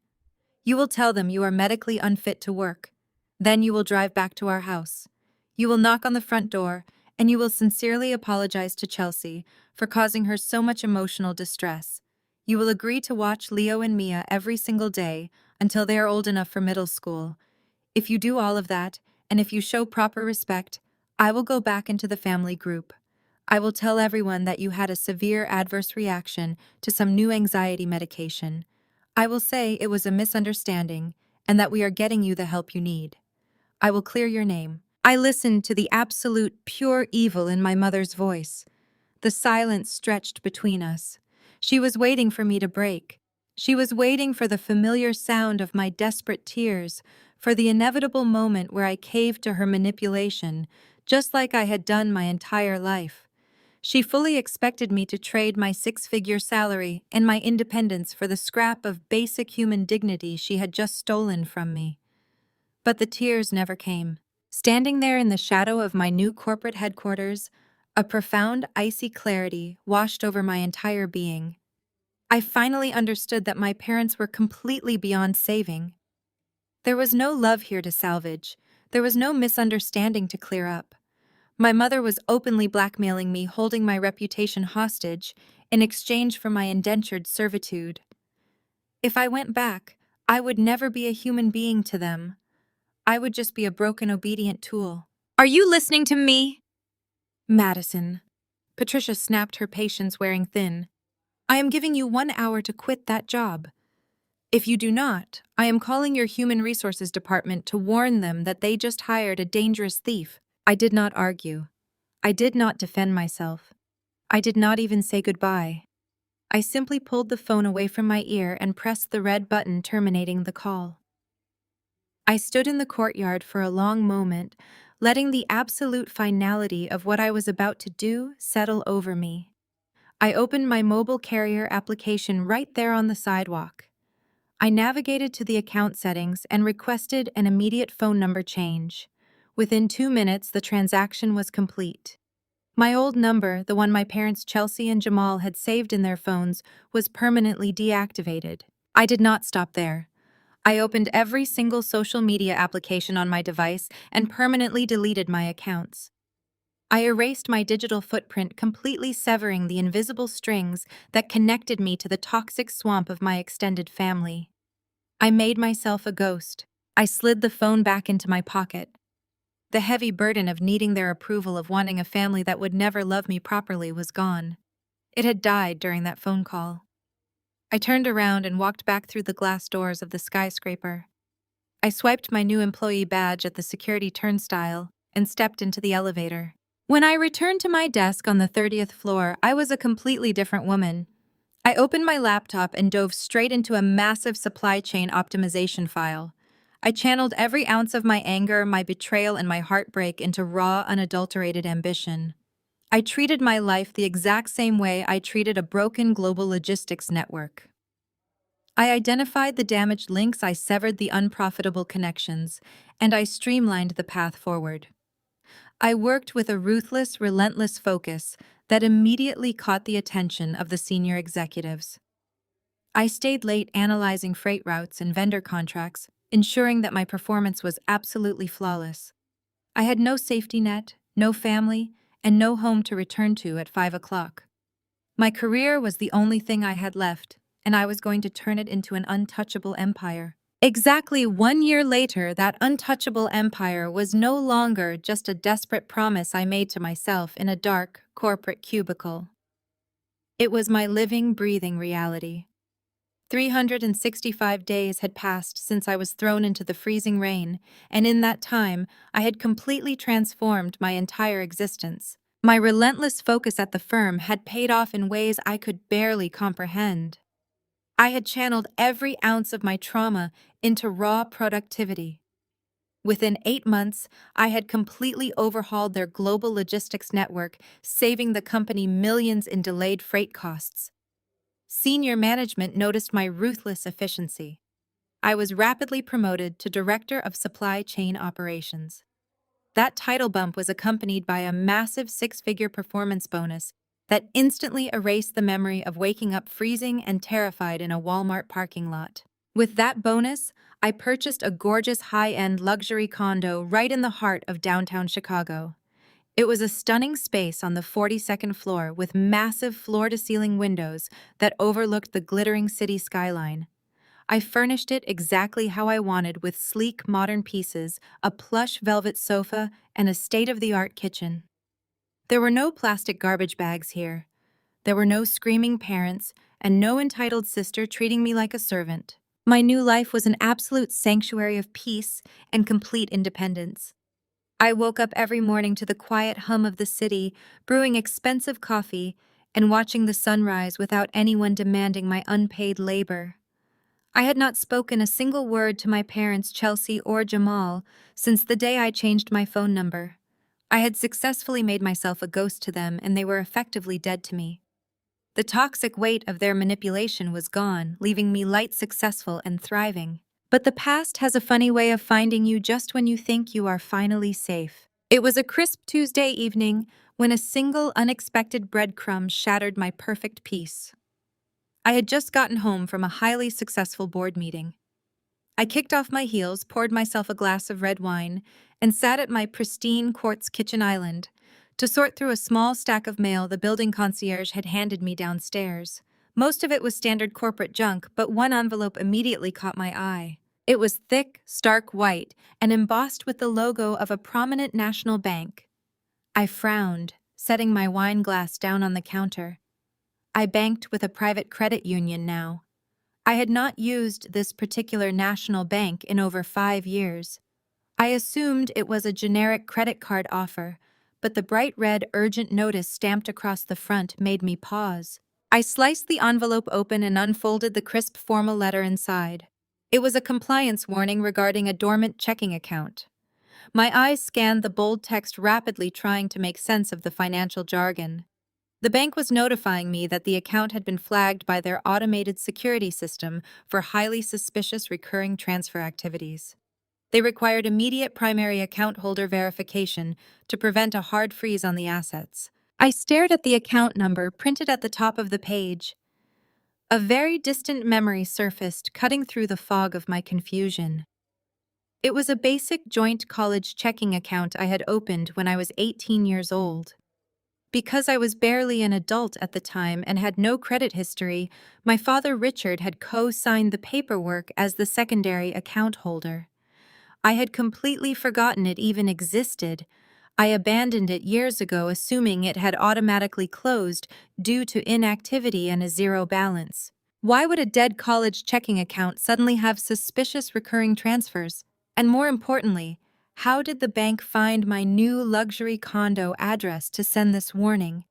You will tell them you are medically unfit to work. Then you will drive back to our house. You will knock on the front door, and you will sincerely apologize to Chelsea for causing her so much emotional distress. You will agree to watch Leo and Mia every single day until they are old enough for middle school. If you do all of that, and if you show proper respect, I will go back into the family group. I will tell everyone that you had a severe adverse reaction to some new anxiety medication. I will say it was a misunderstanding and that we are getting you the help you need. I will clear your name." I listened to the absolute pure evil in my mother's voice. The silence stretched between us. She was waiting for me to break. She was waiting for the familiar sound of my desperate tears, for the inevitable moment where I caved to her manipulation, just like I had done my entire life. She fully expected me to trade my six-figure salary and my independence for the scrap of basic human dignity she had just stolen from me. But the tears never came. Standing there in the shadow of my new corporate headquarters, a profound, icy clarity washed over my entire being. I finally understood that my parents were completely beyond saving. There was no love here to salvage. There was no misunderstanding to clear up. My mother was openly blackmailing me, holding my reputation hostage in exchange for my indentured servitude. If I went back, I would never be a human being to them. I would just be a broken, obedient tool. Are you listening to me? Madison. Patricia snapped, her patience wearing thin. I am giving you 1 hour to quit that job. If you do not, I am calling your human resources department to warn them that they just hired a dangerous thief. I did not argue. I did not defend myself. I did not even say goodbye. I simply pulled the phone away from my ear and pressed the red button terminating the call. I stood in the courtyard for a long moment, letting the absolute finality of what I was about to do settle over me. I opened my mobile carrier application right there on the sidewalk. I navigated to the account settings and requested an immediate phone number change. Within 2 minutes, the transaction was complete. My old number, the one my parents Chelsea and Jamal had saved in their phones, was permanently deactivated. I did not stop there. I opened every single social media application on my device and permanently deleted my accounts. I erased my digital footprint, completely severing the invisible strings that connected me to the toxic swamp of my extended family. I made myself a ghost. I slid the phone back into my pocket. The heavy burden of needing their approval, of wanting a family that would never love me properly, was gone. It had died during that phone call. I turned around and walked back through the glass doors of the skyscraper. I swiped my new employee badge at the security turnstile and stepped into the elevator. When I returned to my desk on the 30th floor, I was a completely different woman. I opened my laptop and dove straight into a massive supply chain optimization file. I channeled every ounce of my anger, my betrayal, and my heartbreak into raw, unadulterated ambition. I treated my life the exact same way I treated a broken global logistics network. I identified the damaged links, I severed the unprofitable connections, and I streamlined the path forward. I worked with a ruthless, relentless focus that immediately caught the attention of the senior executives. I stayed late analyzing freight routes and vendor contracts, ensuring that my performance was absolutely flawless. I had no safety net, no family, and no home to return to at 5 o'clock. My career was the only thing I had left, and I was going to turn it into an untouchable empire. Exactly 1 year later, that untouchable empire was no longer just a desperate promise I made to myself in a dark, corporate cubicle. It was my living, breathing reality. 365 days had passed since I was thrown into the freezing rain, and in that time, I had completely transformed my entire existence. My relentless focus at the firm had paid off in ways I could barely comprehend. I had channeled every ounce of my trauma into raw productivity. Within 8 months, I had completely overhauled their global logistics network, saving the company millions in delayed freight costs. Senior management noticed my ruthless efficiency. I was rapidly promoted to Director of Supply Chain Operations. That title bump was accompanied by a massive 6-figure performance bonus that instantly erased the memory of waking up freezing and terrified in a Walmart parking lot. With that bonus, I purchased a gorgeous high-end luxury condo right in the heart of downtown Chicago. It was a stunning space on the 42nd floor with massive floor-to-ceiling windows that overlooked the glittering city skyline. I furnished it exactly how I wanted, with sleek, modern pieces, a plush velvet sofa, and a state-of-the-art kitchen. There were no plastic garbage bags here. There were no screaming parents, and no entitled sister treating me like a servant. My new life was an absolute sanctuary of peace and complete independence. I woke up every morning to the quiet hum of the city, brewing expensive coffee, and watching the sunrise without anyone demanding my unpaid labor. I had not spoken a single word to my parents, Chelsea or Jamal, since the day I changed my phone number. I had successfully made myself a ghost to them, and they were effectively dead to me. The toxic weight of their manipulation was gone, leaving me light, successful, and thriving. But the past has a funny way of finding you just when you think you are finally safe. It was a crisp Tuesday evening when a single unexpected breadcrumb shattered my perfect peace. I had just gotten home from a highly successful board meeting. I kicked off my heels, poured myself a glass of red wine, and sat at my pristine quartz kitchen island to sort through a small stack of mail the building concierge had handed me downstairs. Most of it was standard corporate junk, but one envelope immediately caught my eye. It was thick, stark white, and embossed with the logo of a prominent national bank. I frowned, setting my wine glass down on the counter. I banked with a private credit union now. I had not used this particular national bank in over 5 years. I assumed it was a generic credit card offer, but the bright red urgent notice stamped across the front made me pause. I sliced the envelope open and unfolded the crisp formal letter inside. It was a compliance warning regarding a dormant checking account. My eyes scanned the bold text rapidly, trying to make sense of the financial jargon. The bank was notifying me that the account had been flagged by their automated security system for highly suspicious recurring transfer activities. They required immediate primary account holder verification to prevent a hard freeze on the assets. I stared at the account number printed at the top of the page. A very distant memory surfaced, cutting through the fog of my confusion. It was a basic joint college checking account I had opened when I was 18 years old. Because I was barely an adult at the time and had no credit history, my father Richard had co-signed the paperwork as the secondary account holder. I had completely forgotten it even existed. I abandoned it years ago, assuming it had automatically closed due to inactivity and a zero balance. Why would a dead college checking account suddenly have suspicious recurring transfers? And more importantly, how did the bank find my new luxury condo address to send this warning?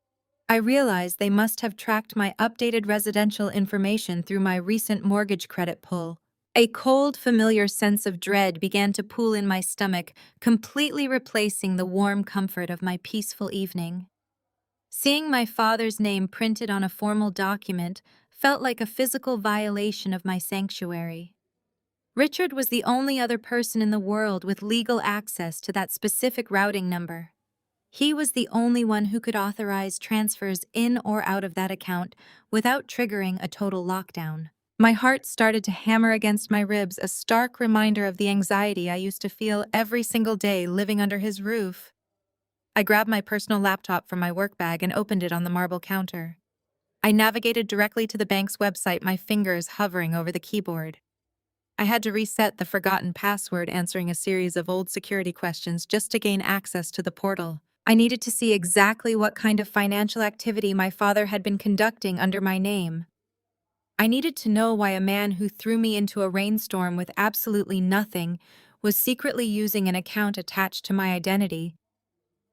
I realized they must have tracked my updated residential information through my recent mortgage credit pull. A cold, familiar sense of dread began to pool in my stomach, completely replacing the warm comfort of my peaceful evening. Seeing my father's name printed on a formal document felt like a physical violation of my sanctuary. Richard was the only other person in the world with legal access to that specific routing number. He was the only one who could authorize transfers in or out of that account without triggering a total lockdown. My heart started to hammer against my ribs, a stark reminder of the anxiety I used to feel every single day living under his roof. I grabbed my personal laptop from my work bag and opened it on the marble counter. I navigated directly to the bank's website, my fingers hovering over the keyboard. I had to reset the forgotten password, answering a series of old security questions just to gain access to the portal. I needed to see exactly what kind of financial activity my father had been conducting under my name. I needed to know why a man who threw me into a rainstorm with absolutely nothing was secretly using an account attached to my identity.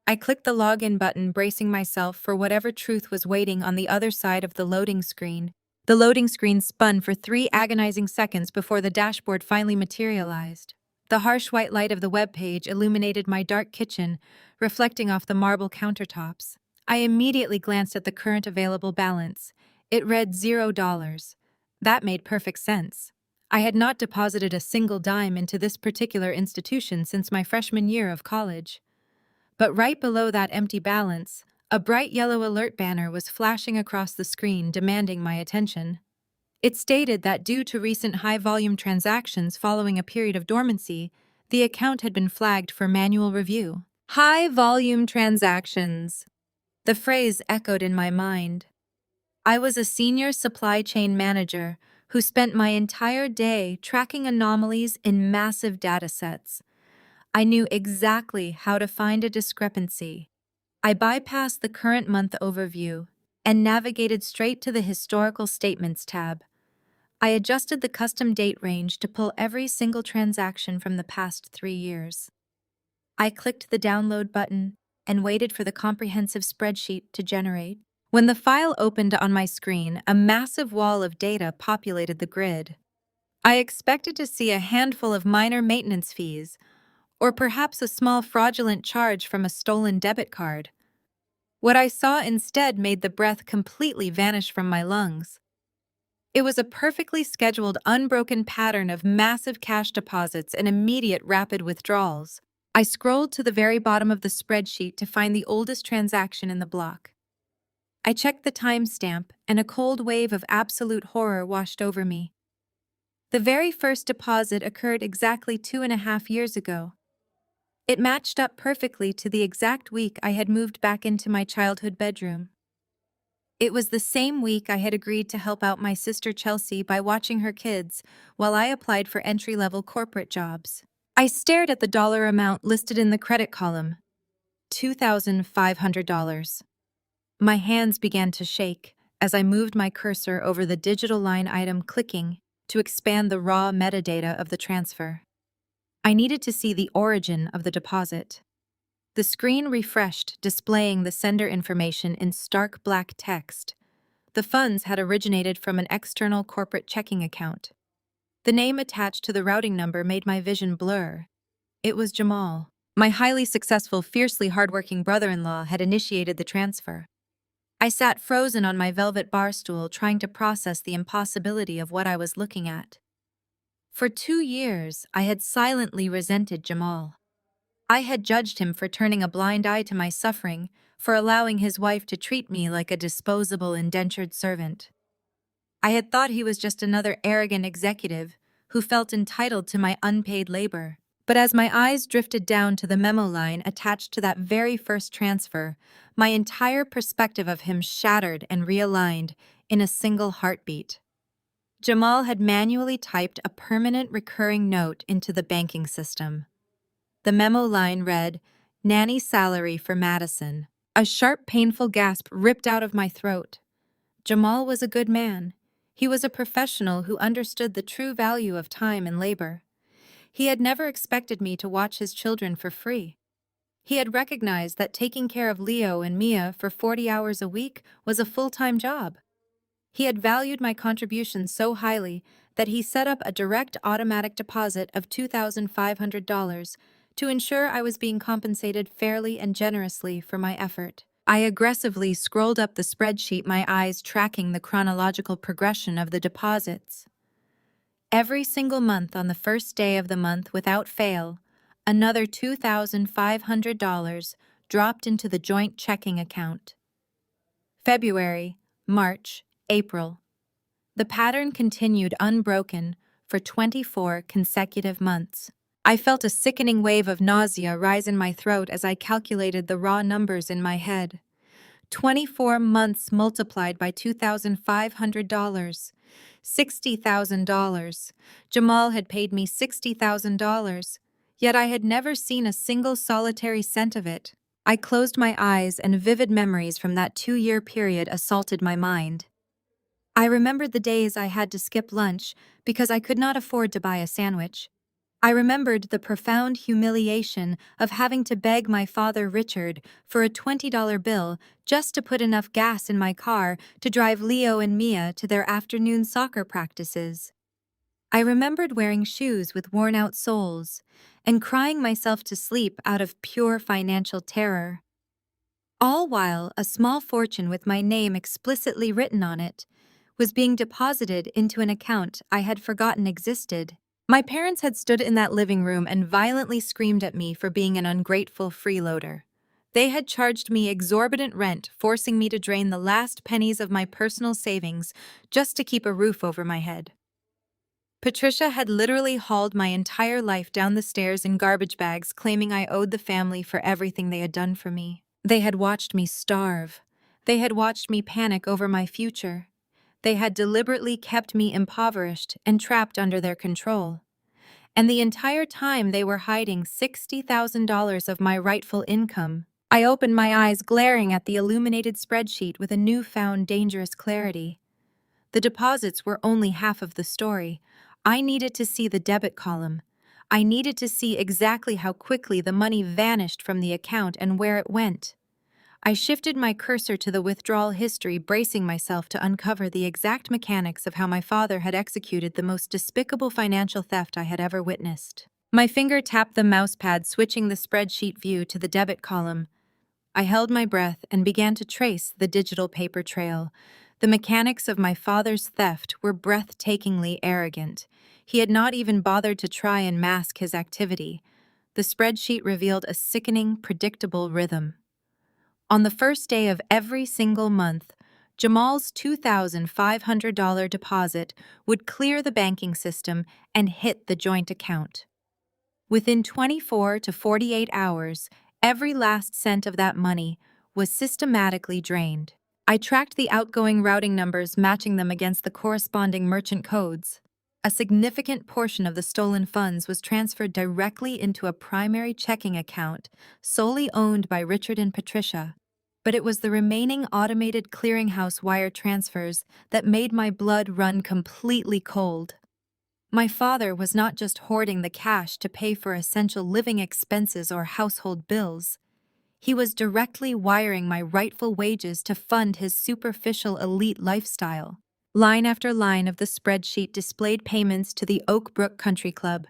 I clicked the login button, bracing myself for whatever truth was waiting on the other side of the loading screen. The loading screen spun for 3 agonizing seconds before the dashboard finally materialized. The harsh white light of the web page illuminated my dark kitchen, reflecting off the marble countertops. I immediately glanced at the current available balance. It read $0. That made perfect sense. I had not deposited a single dime into this particular institution since my freshman year of college. But right below that empty balance, a bright yellow alert banner was flashing across the screen, demanding my attention. It stated that due to recent high-volume transactions following a period of dormancy, the account had been flagged for manual review. High-volume transactions. The phrase echoed in my mind. I was a senior supply chain manager who spent my entire day tracking anomalies in massive datasets. I knew exactly how to find a discrepancy. I bypassed the current month overview and navigated straight to the historical statements tab. I adjusted the custom date range to pull every single transaction from the past 3 years. I clicked the download button and waited for the comprehensive spreadsheet to generate. When the file opened on my screen, a massive wall of data populated the grid. I expected to see a handful of minor maintenance fees, or perhaps a small fraudulent charge from a stolen debit card. What I saw instead made the breath completely vanish from my lungs. It was a perfectly scheduled, unbroken pattern of massive cash deposits and immediate rapid withdrawals. I scrolled to the very bottom of the spreadsheet to find the oldest transaction in the block. I checked the timestamp, and a cold wave of absolute horror washed over me. The very first deposit occurred exactly 2.5 years ago. It matched up perfectly to the exact week I had moved back into my childhood bedroom. It was the same week I had agreed to help out my sister Chelsea by watching her kids while I applied for entry-level corporate jobs. I stared at the dollar amount listed in the credit column, $2,500. My hands began to shake as I moved my cursor over the digital line item, clicking to expand the raw metadata of the transfer. I needed to see the origin of the deposit. The screen refreshed, displaying the sender information in stark black text. The funds had originated from an external corporate checking account. The name attached to the routing number made my vision blur. It was Jamal. My highly successful, fiercely hardworking brother-in-law had initiated the transfer. I sat frozen on my velvet bar stool, trying to process the impossibility of what I was looking at. For 2 years, I had silently resented Jamal. I had judged him for turning a blind eye to my suffering, for allowing his wife to treat me like a disposable, indentured servant. I had thought he was just another arrogant executive who felt entitled to my unpaid labor. But as my eyes drifted down to the memo line attached to that very first transfer, my entire perspective of him shattered and realigned in a single heartbeat. Jamal had manually typed a permanent recurring note into the banking system. The memo line read, "Nanny salary for Madison." A sharp, painful gasp ripped out of my throat. Jamal was a good man. He was a professional who understood the true value of time and labor. He had never expected me to watch his children for free. He had recognized that taking care of Leo and Mia for 40 hours a week was a full-time job. He had valued my contributions so highly that he set up a direct automatic deposit of $2,500 to ensure I was being compensated fairly and generously for my effort. I aggressively scrolled up the spreadsheet, my eyes tracking the chronological progression of the deposits. Every single month, on the first day of the month without fail, another $2,500 dropped into the joint checking account. February, March, April. The pattern continued unbroken for 24 consecutive months. I felt a sickening wave of nausea rise in my throat as I calculated the raw numbers in my head. 24 months multiplied by $2,500. $60,000. Jamal had paid me $60,000, yet I had never seen a single solitary cent of it. I closed my eyes, and vivid memories from that 2-year period assaulted my mind. I remembered the days I had to skip lunch because I could not afford to buy a sandwich. I remembered the profound humiliation of having to beg my father Richard for a $20 bill just to put enough gas in my car to drive Leo and Mia to their afternoon soccer practices. I remembered wearing shoes with worn-out soles and crying myself to sleep out of pure financial terror. All while a small fortune with my name explicitly written on it was being deposited into an account I had forgotten existed. My parents had stood in that living room and violently screamed at me for being an ungrateful freeloader. They had charged me exorbitant rent, forcing me to drain the last pennies of my personal savings just to keep a roof over my head. Patricia had literally hauled my entire life down the stairs in garbage bags, claiming I owed the family for everything they had done for me. They had watched me starve. They had watched me panic over my future. They had deliberately kept me impoverished and trapped under their control. And the entire time they were hiding $60,000 of my rightful income. I opened my eyes, glaring at the illuminated spreadsheet with a newfound dangerous clarity. The deposits were only half of the story. I needed to see the debit column. I needed to see exactly how quickly the money vanished from the account and where it went. I shifted my cursor to the withdrawal history, bracing myself to uncover the exact mechanics of how my father had executed the most despicable financial theft I had ever witnessed. My finger tapped the mousepad, switching the spreadsheet view to the debit column. I held my breath and began to trace the digital paper trail. The mechanics of my father's theft were breathtakingly arrogant. He had not even bothered to try and mask his activity. The spreadsheet revealed a sickening, predictable rhythm. On the first day of every single month, Jamal's $2,500 deposit would clear the banking system and hit the joint account. Within 24 to 48 hours, every last cent of that money was systematically drained. I tracked the outgoing routing numbers, matching them against the corresponding merchant codes. A significant portion of the stolen funds was transferred directly into a primary checking account solely owned by Richard and Patricia. But it was the remaining automated clearinghouse wire transfers that made my blood run completely cold. My father was not just hoarding the cash to pay for essential living expenses or household bills. He was directly wiring my rightful wages to fund his superficial elite lifestyle. Line after line of the spreadsheet displayed payments to the Oak Brook Country Club.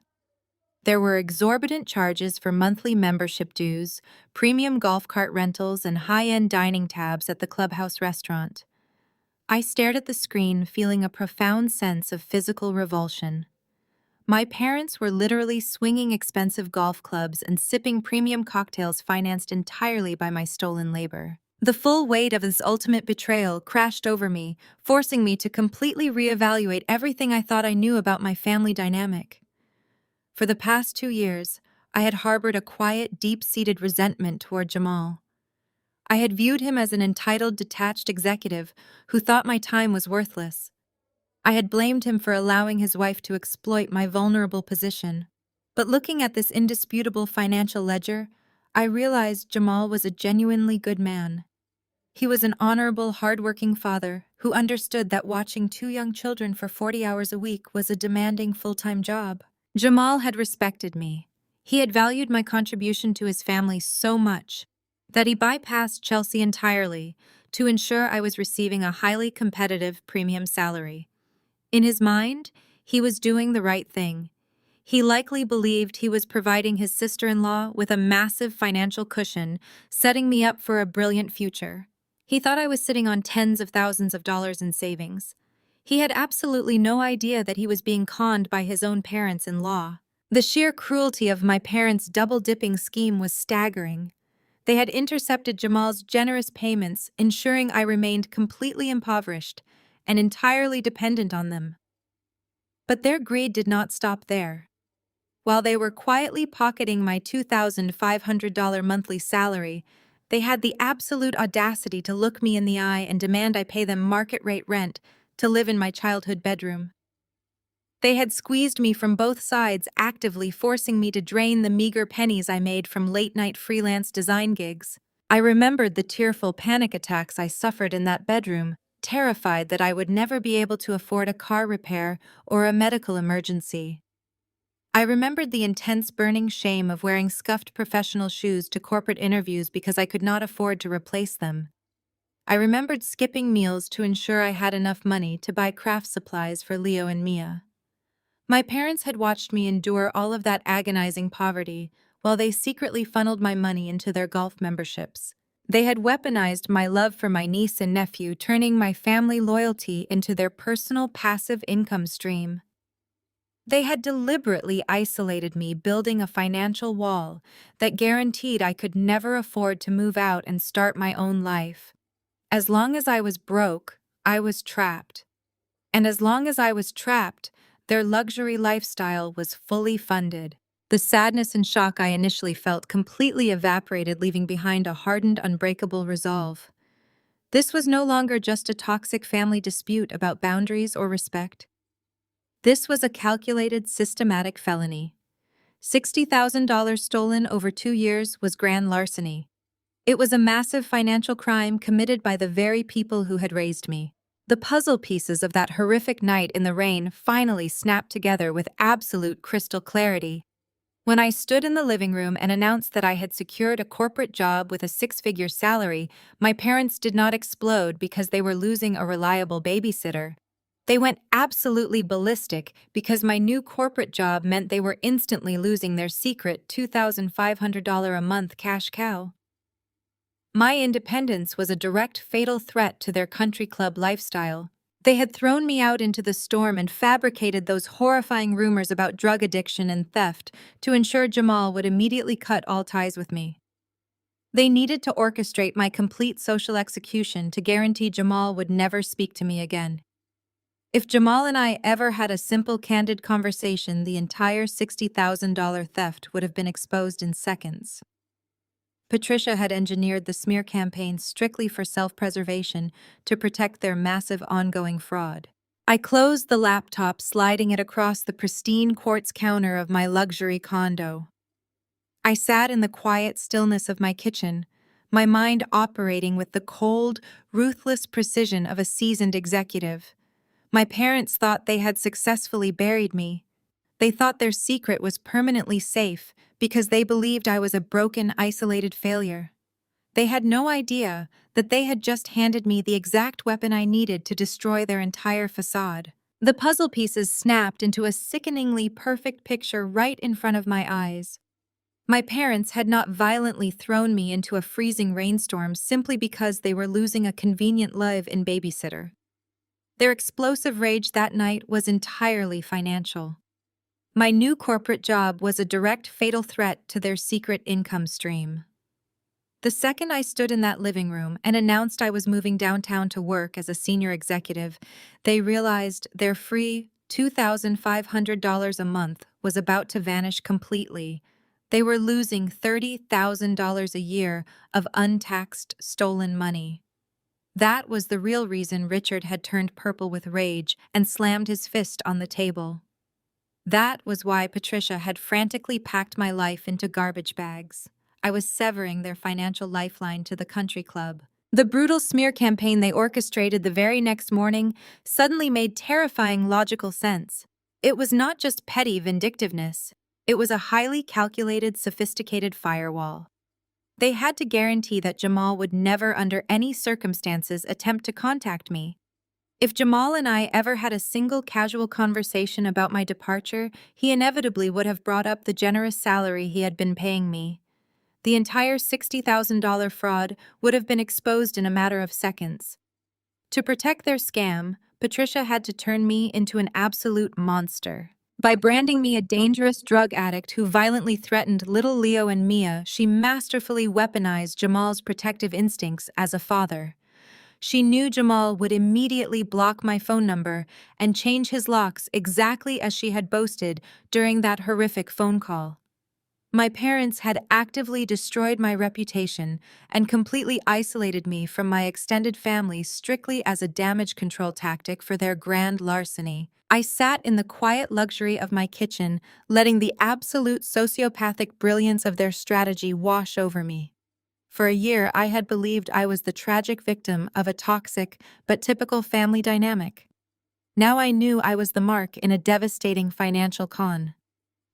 There were exorbitant charges for monthly membership dues, premium golf cart rentals, and high-end dining tabs at the clubhouse restaurant. I stared at the screen, feeling a profound sense of physical revulsion. My parents were literally swinging expensive golf clubs and sipping premium cocktails financed entirely by my stolen labor. The full weight of this ultimate betrayal crashed over me, forcing me to completely reevaluate everything I thought I knew about my family dynamic. For the past 2 years, I had harbored a quiet, deep-seated resentment toward Jamal. I had viewed him as an entitled, detached executive who thought my time was worthless. I had blamed him for allowing his wife to exploit my vulnerable position. But looking at this indisputable financial ledger, I realized Jamal was a genuinely good man. He was an honorable, hardworking father who understood that watching 2 young children for 40 hours a week was a demanding full-time job. Jamal had respected me. He had valued my contribution to his family so much that he bypassed Chelsea entirely to ensure I was receiving a highly competitive premium salary. In his mind, he was doing the right thing. He likely believed he was providing his sister-in-law with a massive financial cushion, setting me up for a brilliant future. He thought I was sitting on tens of thousands of dollars in savings. He had absolutely no idea that he was being conned by his own parents-in-law. The sheer cruelty of my parents' double-dipping scheme was staggering. They had intercepted Jamal's generous payments, ensuring I remained completely impoverished and entirely dependent on them. But their greed did not stop there. While they were quietly pocketing my $2,500 monthly salary, they had the absolute audacity to look me in the eye and demand I pay them market-rate rent to live in my childhood bedroom. They had squeezed me from both sides, actively forcing me to drain the meager pennies I made from late-night freelance design gigs. I remembered the tearful panic attacks I suffered in that bedroom, terrified that I would never be able to afford a car repair or a medical emergency. I remembered the intense burning shame of wearing scuffed professional shoes to corporate interviews because I could not afford to replace them. I remembered skipping meals to ensure I had enough money to buy craft supplies for Leo and Mia. My parents had watched me endure all of that agonizing poverty while they secretly funneled my money into their golf memberships. They had weaponized my love for my niece and nephew, turning my family loyalty into their personal passive income stream. They had deliberately isolated me, building a financial wall that guaranteed I could never afford to move out and start my own life. As long as I was broke, I was trapped. And as long as I was trapped, their luxury lifestyle was fully funded. The sadness and shock I initially felt completely evaporated, leaving behind a hardened, unbreakable resolve. This was no longer just a toxic family dispute about boundaries or respect. This was a calculated, systematic felony. $60,000 stolen over 2 years was grand larceny. It was a massive financial crime committed by the very people who had raised me. The puzzle pieces of that horrific night in the rain finally snapped together with absolute crystal clarity. When I stood in the living room and announced that I had secured a corporate job with a 6-figure salary, my parents did not explode because they were losing a reliable babysitter. They went absolutely ballistic because my new corporate job meant they were instantly losing their secret $2,500 a month cash cow. My independence was a direct, fatal threat to their country club lifestyle. They had thrown me out into the storm and fabricated those horrifying rumors about drug addiction and theft to ensure Jamal would immediately cut all ties with me. They needed to orchestrate my complete social execution to guarantee Jamal would never speak to me again. If Jamal and I ever had a simple, candid conversation, the entire $60,000 theft would have been exposed in seconds. Patricia had engineered the smear campaign strictly for self-preservation to protect their massive ongoing fraud. I closed the laptop, sliding it across the pristine quartz counter of my luxury condo. I sat in the quiet stillness of my kitchen, my mind operating with the cold, ruthless precision of a seasoned executive. My parents thought they had successfully buried me. They thought their secret was permanently safe because they believed I was a broken, isolated failure. They had no idea that they had just handed me the exact weapon I needed to destroy their entire facade. The puzzle pieces snapped into a sickeningly perfect picture right in front of my eyes. My parents had not violently thrown me into a freezing rainstorm simply because they were losing a convenient live-in babysitter. Their explosive rage that night was entirely financial. My new corporate job was a direct fatal threat to their secret income stream. The second I stood in that living room and announced I was moving downtown to work as a senior executive, they realized their free $2,500 a month was about to vanish completely. They were losing $30,000 a year of untaxed, stolen money. That was the real reason Richard had turned purple with rage and slammed his fist on the table. That was why Patricia had frantically packed my life into garbage bags. I was severing their financial lifeline to the country club. The brutal smear campaign they orchestrated the very next morning suddenly made terrifying logical sense. It was not just petty vindictiveness. It was a highly calculated, sophisticated firewall. They had to guarantee that Jamal would never under any circumstances attempt to contact me. If Jamal and I ever had a single casual conversation about my departure, he inevitably would have brought up the generous salary he had been paying me. The entire $60,000 fraud would have been exposed in a matter of seconds. To protect their scam, Patricia had to turn me into an absolute monster. By branding me a dangerous drug addict who violently threatened little Leo and Mia, she masterfully weaponized Jamal's protective instincts as a father. She knew Jamal would immediately block my phone number and change his locks exactly as she had boasted during that horrific phone call. My parents had actively destroyed my reputation and completely isolated me from my extended family strictly as a damage control tactic for their grand larceny. I sat in the quiet luxury of my kitchen, letting the absolute sociopathic brilliance of their strategy wash over me. For a year, I had believed I was the tragic victim of a toxic but typical family dynamic. Now I knew I was the mark in a devastating financial con.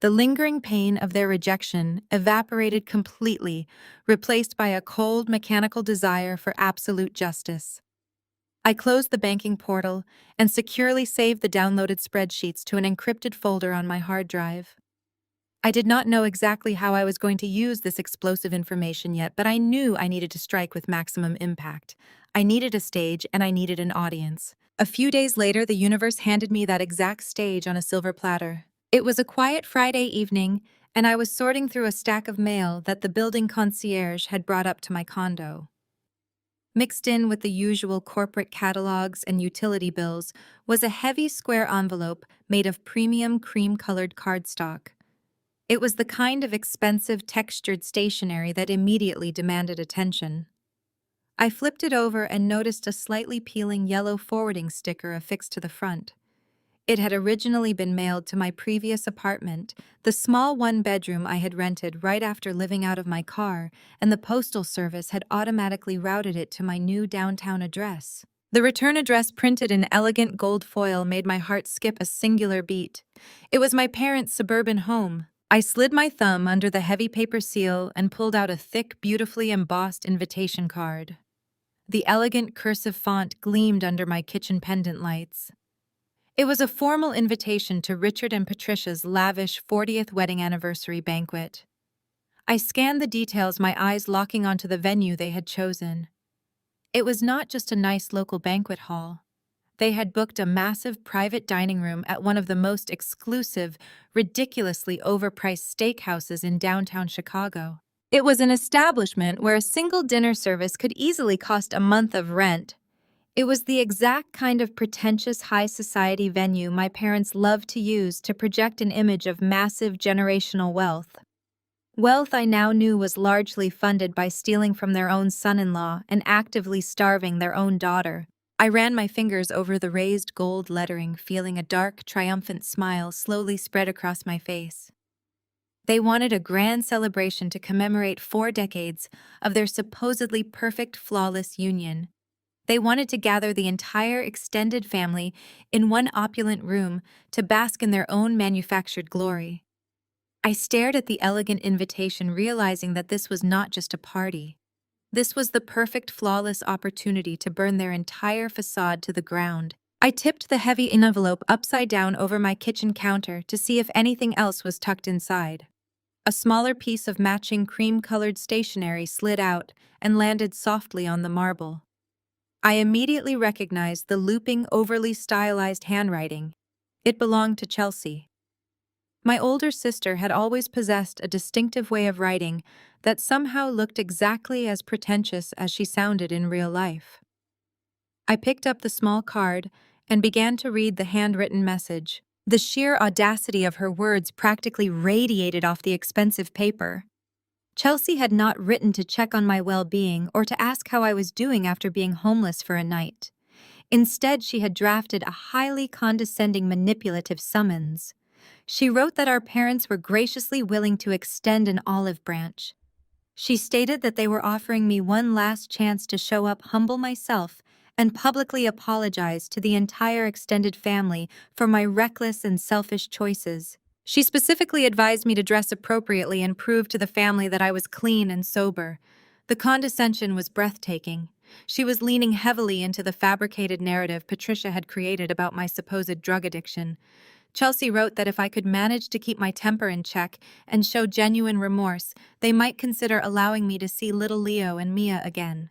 The lingering pain of their rejection evaporated completely, replaced by a cold, mechanical desire for absolute justice. I closed the banking portal and securely saved the downloaded spreadsheets to an encrypted folder on my hard drive. I did not know exactly how I was going to use this explosive information yet, but I knew I needed to strike with maximum impact. I needed a stage and I needed an audience. A few days later, the universe handed me that exact stage on a silver platter. It was a quiet Friday evening, and I was sorting through a stack of mail that the building concierge had brought up to my condo. Mixed in with the usual corporate catalogs and utility bills was a heavy square envelope made of premium cream-colored cardstock. It was the kind of expensive textured stationery that immediately demanded attention. I flipped it over and noticed a slightly peeling yellow forwarding sticker affixed to the front. It had originally been mailed to my previous apartment, the small one-bedroom I had rented right after living out of my car, and the postal service had automatically routed it to my new downtown address. The return address printed in elegant gold foil made my heart skip a singular beat. It was my parents' suburban home. I slid my thumb under the heavy paper seal and pulled out a thick, beautifully embossed invitation card. The elegant cursive font gleamed under my kitchen pendant lights. It was a formal invitation to Richard and Patricia's lavish 40th wedding anniversary banquet. I scanned the details, my eyes locking onto the venue they had chosen. It was not just a nice local banquet hall. They had booked a massive private dining room at one of the most exclusive, ridiculously overpriced steakhouses in downtown Chicago. It was an establishment where a single dinner service could easily cost a month of rent. It was the exact kind of pretentious high society venue my parents loved to use to project an image of massive generational wealth. Wealth I now knew was largely funded by stealing from their own son-in-law and actively starving their own daughter. I ran my fingers over the raised gold lettering, feeling a dark, triumphant smile slowly spread across my face. They wanted a grand celebration to commemorate 4 decades of their supposedly perfect, flawless union. They wanted to gather the entire extended family in one opulent room to bask in their own manufactured glory. I stared at the elegant invitation, realizing that this was not just a party. This was the perfect, flawless opportunity to burn their entire facade to the ground. I tipped the heavy envelope upside down over my kitchen counter to see if anything else was tucked inside. A smaller piece of matching cream-colored stationery slid out and landed softly on the marble. I immediately recognized the looping, overly stylized handwriting. It belonged to Chelsea. My older sister had always possessed a distinctive way of writing that somehow looked exactly as pretentious as she sounded in real life. I picked up the small card and began to read the handwritten message. The sheer audacity of her words practically radiated off the expensive paper. Chelsea had not written to check on my well-being or to ask how I was doing after being homeless for a night. Instead, she had drafted a highly condescending, manipulative summons. She wrote that our parents were graciously willing to extend an olive branch. She stated that they were offering me one last chance to show up, humble myself, and publicly apologize to the entire extended family for my reckless and selfish choices. She specifically advised me to dress appropriately and prove to the family that I was clean and sober. The condescension was breathtaking. She was leaning heavily into the fabricated narrative Patricia had created about my supposed drug addiction. Chelsea wrote that if I could manage to keep my temper in check and show genuine remorse, they might consider allowing me to see little Leo and Mia again.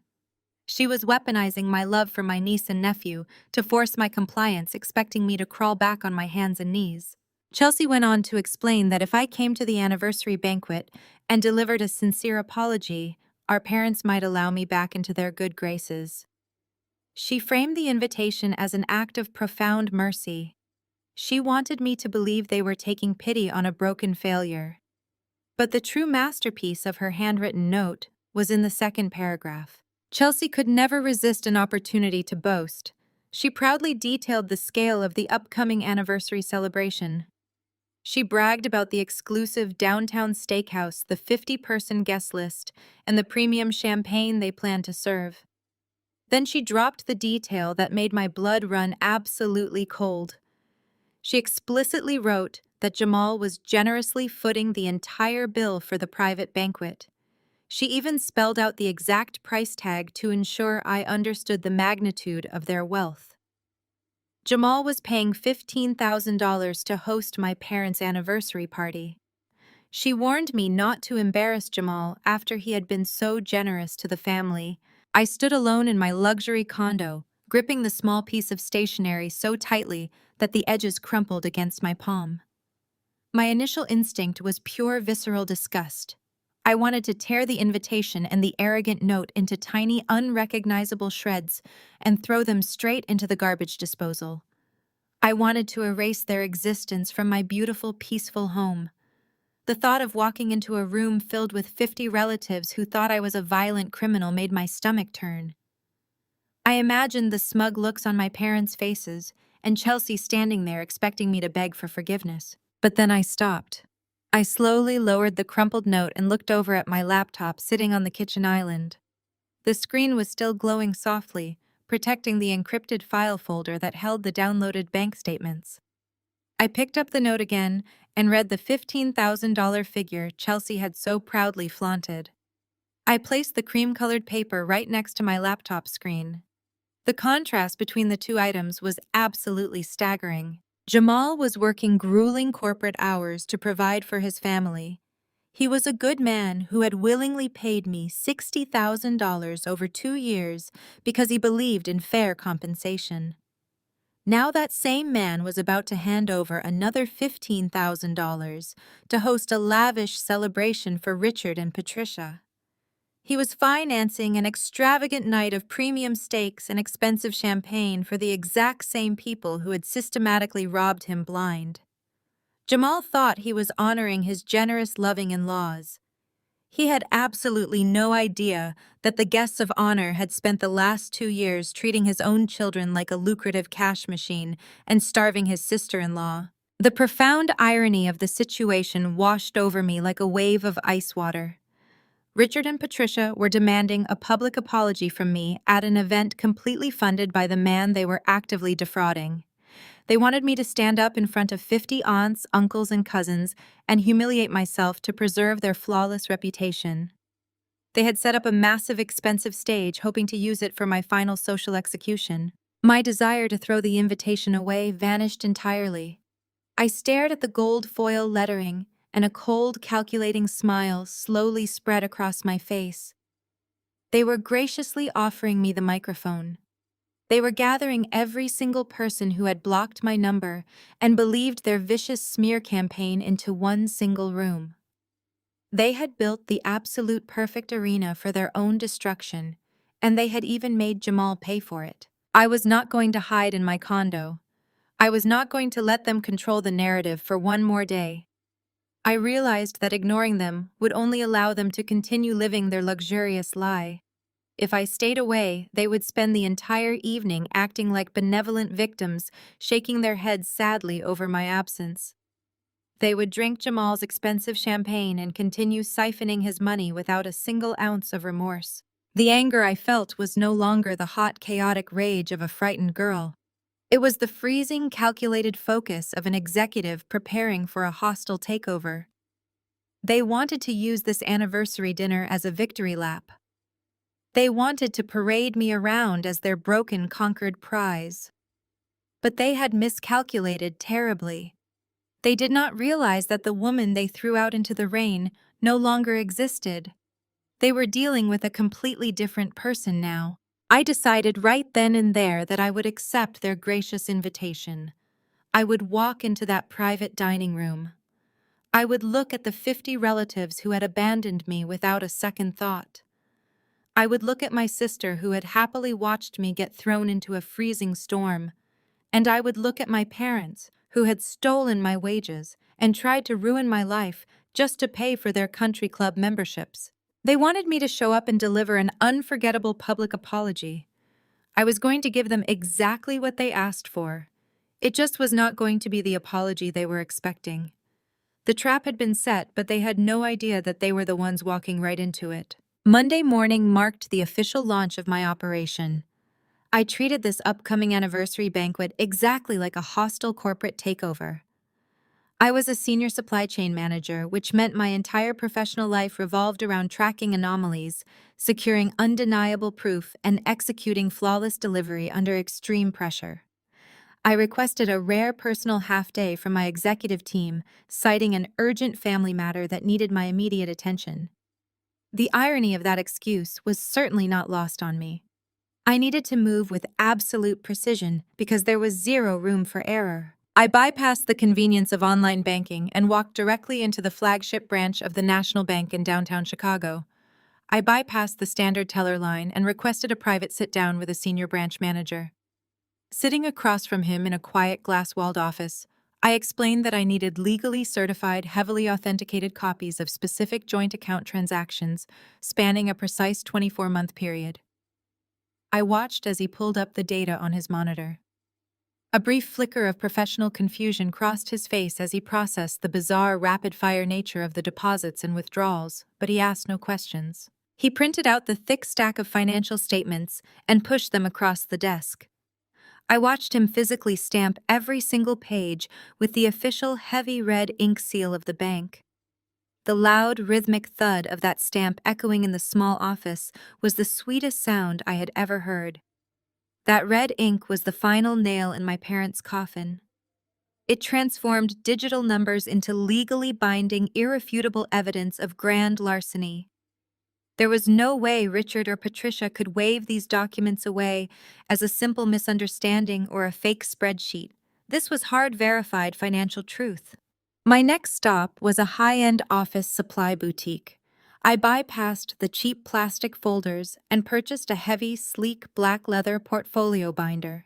She was weaponizing my love for my niece and nephew to force my compliance, expecting me to crawl back on my hands and knees. Chelsea went on to explain that if I came to the anniversary banquet and delivered a sincere apology, our parents might allow me back into their good graces. She framed the invitation as an act of profound mercy. She wanted me to believe they were taking pity on a broken failure. But the true masterpiece of her handwritten note was in the second paragraph. Chelsea could never resist an opportunity to boast. She proudly detailed the scale of the upcoming anniversary celebration. She bragged about the exclusive downtown steakhouse, the 50-person guest list, and the premium champagne they planned to serve. Then she dropped the detail that made my blood run absolutely cold. She explicitly wrote that Jamal was generously footing the entire bill for the private banquet. She even spelled out the exact price tag to ensure I understood the magnitude of their wealth. Jamal was paying $15,000 to host my parents' anniversary party. She warned me not to embarrass Jamal after he had been so generous to the family. I stood alone in my luxury condo, gripping the small piece of stationery so tightly that the edges crumpled against my palm. My initial instinct was pure visceral disgust. I wanted to tear the invitation and the arrogant note into tiny, unrecognizable shreds and throw them straight into the garbage disposal. I wanted to erase their existence from my beautiful, peaceful home. The thought of walking into a room filled with 50 relatives who thought I was a violent criminal made my stomach turn. I imagined the smug looks on my parents' faces and Chelsea standing there expecting me to beg for forgiveness. But then I stopped. I slowly lowered the crumpled note and looked over at my laptop sitting on the kitchen island. The screen was still glowing softly, protecting the encrypted file folder that held the downloaded bank statements. I picked up the note again and read the $15,000 figure Chelsea had so proudly flaunted. I placed the cream-colored paper right next to my laptop screen. The contrast between the two items was absolutely staggering. Jamal was working grueling corporate hours to provide for his family. He was a good man who had willingly paid me $60,000 over 2 years because he believed in fair compensation. Now that same man was about to hand over another $15,000 to host a lavish celebration for Richard and Patricia. He was financing an extravagant night of premium steaks and expensive champagne for the exact same people who had systematically robbed him blind. Jamal thought he was honoring his generous, loving in-laws. He had absolutely no idea that the guests of honor had spent the last 2 years treating his own children like a lucrative cash machine and starving his sister-in-law. The profound irony of the situation washed over me like a wave of ice water. Richard and Patricia were demanding a public apology from me at an event completely funded by the man they were actively defrauding. They wanted me to stand up in front of 50 aunts, uncles, and cousins and humiliate myself to preserve their flawless reputation. They had set up a massive, expensive stage, hoping to use it for my final social execution. My desire to throw the invitation away vanished entirely. I stared at the gold foil lettering, and a cold, calculating smile slowly spread across my face. They were graciously offering me the microphone. They were gathering every single person who had blocked my number and believed their vicious smear campaign into one single room. They had built the absolute perfect arena for their own destruction, and they had even made Jamal pay for it. I was not going to hide in my condo. I was not going to let them control the narrative for one more day. I realized that ignoring them would only allow them to continue living their luxurious lie. If I stayed away, they would spend the entire evening acting like benevolent victims, shaking their heads sadly over my absence. They would drink Jamal's expensive champagne and continue siphoning his money without a single ounce of remorse. The anger I felt was no longer the hot, chaotic rage of a frightened girl. It was the freezing, calculated focus of an executive preparing for a hostile takeover. They wanted to use this anniversary dinner as a victory lap. They wanted to parade me around as their broken, conquered prize. But they had miscalculated terribly. They did not realize that the woman they threw out into the rain no longer existed. They were dealing with a completely different person now. I decided right then and there that I would accept their gracious invitation. I would walk into that private dining room. I would look at the 50 relatives who had abandoned me without a second thought. I would look at my sister who had happily watched me get thrown into a freezing storm. And I would look at my parents who had stolen my wages and tried to ruin my life just to pay for their country club memberships. They wanted me to show up and deliver an unforgettable public apology. I was going to give them exactly what they asked for. It just was not going to be the apology they were expecting. The trap had been set, but they had no idea that they were the ones walking right into it. Monday morning marked the official launch of my operation. I treated this upcoming anniversary banquet exactly like a hostile corporate takeover. I was a senior supply chain manager, which meant my entire professional life revolved around tracking anomalies, securing undeniable proof, and executing flawless delivery under extreme pressure. I requested a rare personal half-day from my executive team, citing an urgent family matter that needed my immediate attention. The irony of that excuse was certainly not lost on me. I needed to move with absolute precision because there was zero room for error. I bypassed the convenience of online banking and walked directly into the flagship branch of the National Bank in downtown Chicago. I bypassed the standard teller line and requested a private sit-down with a senior branch manager. Sitting across from him in a quiet glass-walled office, I explained that I needed legally certified, heavily authenticated copies of specific joint account transactions spanning a precise 24-month period. I watched as he pulled up the data on his monitor. A brief flicker of professional confusion crossed his face as he processed the bizarre, rapid-fire nature of the deposits and withdrawals, but he asked no questions. He printed out the thick stack of financial statements and pushed them across the desk. I watched him physically stamp every single page with the official heavy red ink seal of the bank. The loud, rhythmic thud of that stamp echoing in the small office was the sweetest sound I had ever heard. That red ink was the final nail in my parents' coffin. It transformed digital numbers into legally binding, irrefutable evidence of grand larceny. There was no way Richard or Patricia could wave these documents away as a simple misunderstanding or a fake spreadsheet. This was hard-verified financial truth. My next stop was a high-end office supply boutique. I bypassed the cheap plastic folders and purchased a heavy, sleek black leather portfolio binder.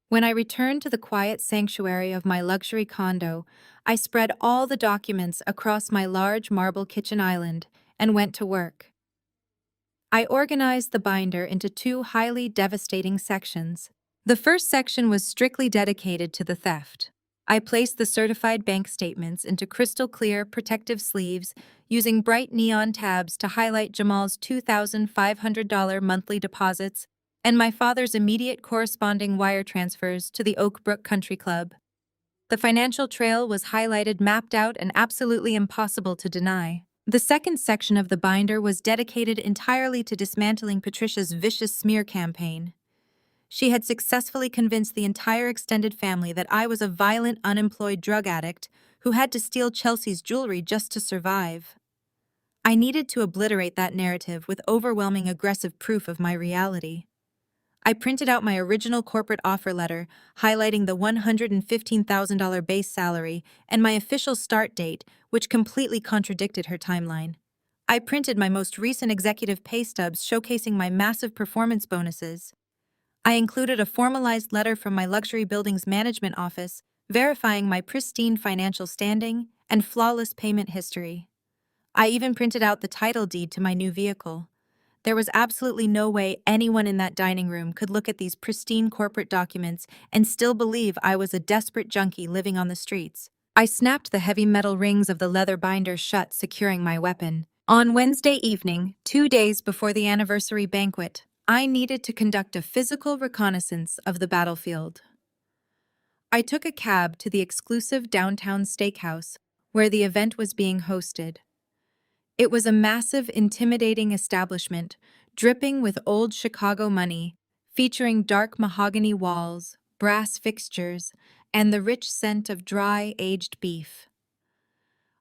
When I returned to the quiet sanctuary of my luxury condo, I spread all the documents across my large marble kitchen island and went to work. I organized the binder into two highly devastating sections. The first section was strictly dedicated to the theft. I placed the certified bank statements into crystal clear, protective sleeves, using bright neon tabs to highlight Jamal's $2,500 monthly deposits and my father's immediate corresponding wire transfers to the Oak Brook Country Club. The financial trail was highlighted, mapped out, and absolutely impossible to deny. The second section of the binder was dedicated entirely to dismantling Patricia's vicious smear campaign. She had successfully convinced the entire extended family that I was a violent, unemployed drug addict who had to steal Chelsea's jewelry just to survive. I needed to obliterate that narrative with overwhelming aggressive proof of my reality. I printed out my original corporate offer letter, highlighting the $115,000 base salary and my official start date, which completely contradicted her timeline. I printed my most recent executive pay stubs showcasing my massive performance bonuses. I included a formalized letter from my luxury building's management office, verifying my pristine financial standing and flawless payment history. I even printed out the title deed to my new vehicle. There was absolutely no way anyone in that dining room could look at these pristine corporate documents and still believe I was a desperate junkie living on the streets. I snapped the heavy metal rings of the leather binder shut, securing my weapon. On Wednesday evening, 2 days before the anniversary banquet, I needed to conduct a physical reconnaissance of the battlefield. I took a cab to the exclusive downtown steakhouse where the event was being hosted. It was a massive, intimidating establishment, dripping with old Chicago money, featuring dark mahogany walls, brass fixtures, and the rich scent of dry, aged beef.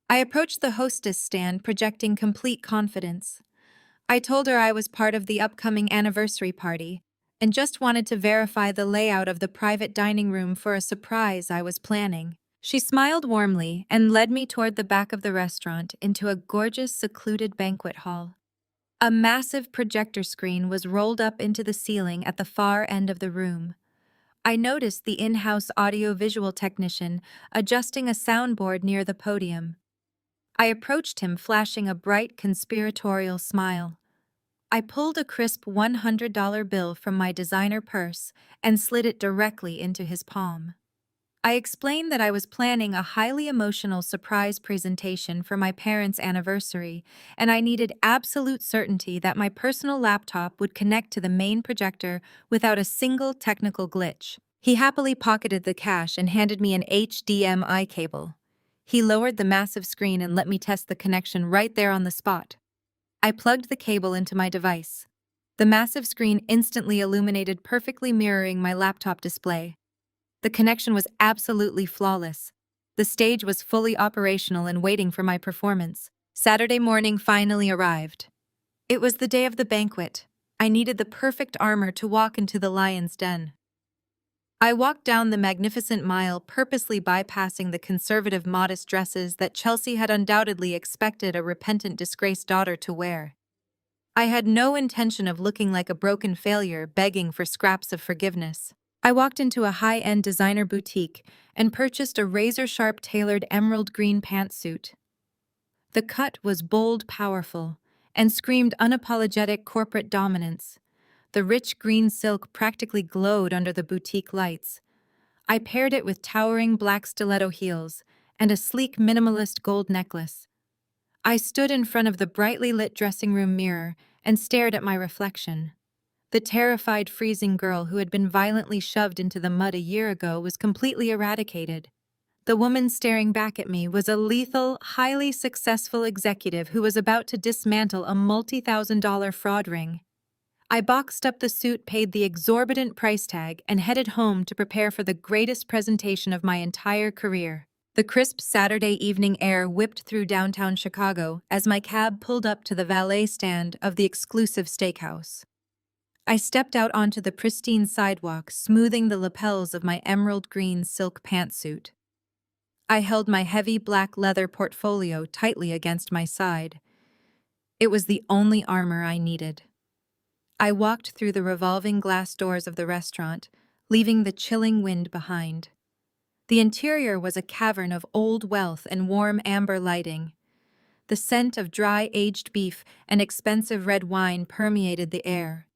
I approached the hostess stand, projecting complete confidence. I told her I was part of the upcoming anniversary party and just wanted to verify the layout of the private dining room for a surprise I was planning. She smiled warmly and led me toward the back of the restaurant into a gorgeous, secluded banquet hall. A massive projector screen was rolled up into the ceiling at the far end of the room. I noticed the in-house audio-visual technician adjusting a soundboard near the podium. I approached him, flashing a bright, conspiratorial smile. I pulled a crisp $100 bill from my designer purse and slid it directly into his palm. I explained that I was planning a highly emotional surprise presentation for my parents' anniversary, and I needed absolute certainty that my personal laptop would connect to the main projector without a single technical glitch. He happily pocketed the cash and handed me an HDMI cable. He lowered the massive screen and let me test the connection right there on the spot. I plugged the cable into my device. The massive screen instantly illuminated, perfectly mirroring my laptop display. The connection was absolutely flawless. The stage was fully operational and waiting for my performance. Saturday morning finally arrived. It was the day of the banquet. I needed the perfect armor to walk into the lion's den. I walked down the magnificent mile, purposely bypassing the conservative, modest dresses that Chelsea had undoubtedly expected a repentant, disgraced daughter to wear. I had no intention of looking like a broken failure begging for scraps of forgiveness. I walked into a high-end designer boutique and purchased a razor-sharp tailored emerald green pantsuit. The cut was bold, powerful, and screamed unapologetic corporate dominance. The rich green silk practically glowed under the boutique lights. I paired it with towering black stiletto heels and a sleek minimalist gold necklace. I stood in front of the brightly lit dressing room mirror and stared at my reflection. The terrified, freezing girl who had been violently shoved into the mud a year ago was completely eradicated. The woman staring back at me was a lethal, highly successful executive who was about to dismantle a multi-thousand-dollar fraud ring. I boxed up the suit, paid the exorbitant price tag, and headed home to prepare for the greatest presentation of my entire career. The crisp Saturday evening air whipped through downtown Chicago as my cab pulled up to the valet stand of the exclusive steakhouse. I stepped out onto the pristine sidewalk, smoothing the lapels of my emerald green silk pantsuit. I held my heavy black leather portfolio tightly against my side. It was the only armor I needed. I walked through the revolving glass doors of the restaurant, leaving the chilling wind behind. The interior was a cavern of old wealth and warm amber lighting. The scent of dry, aged beef and expensive red wine permeated the air.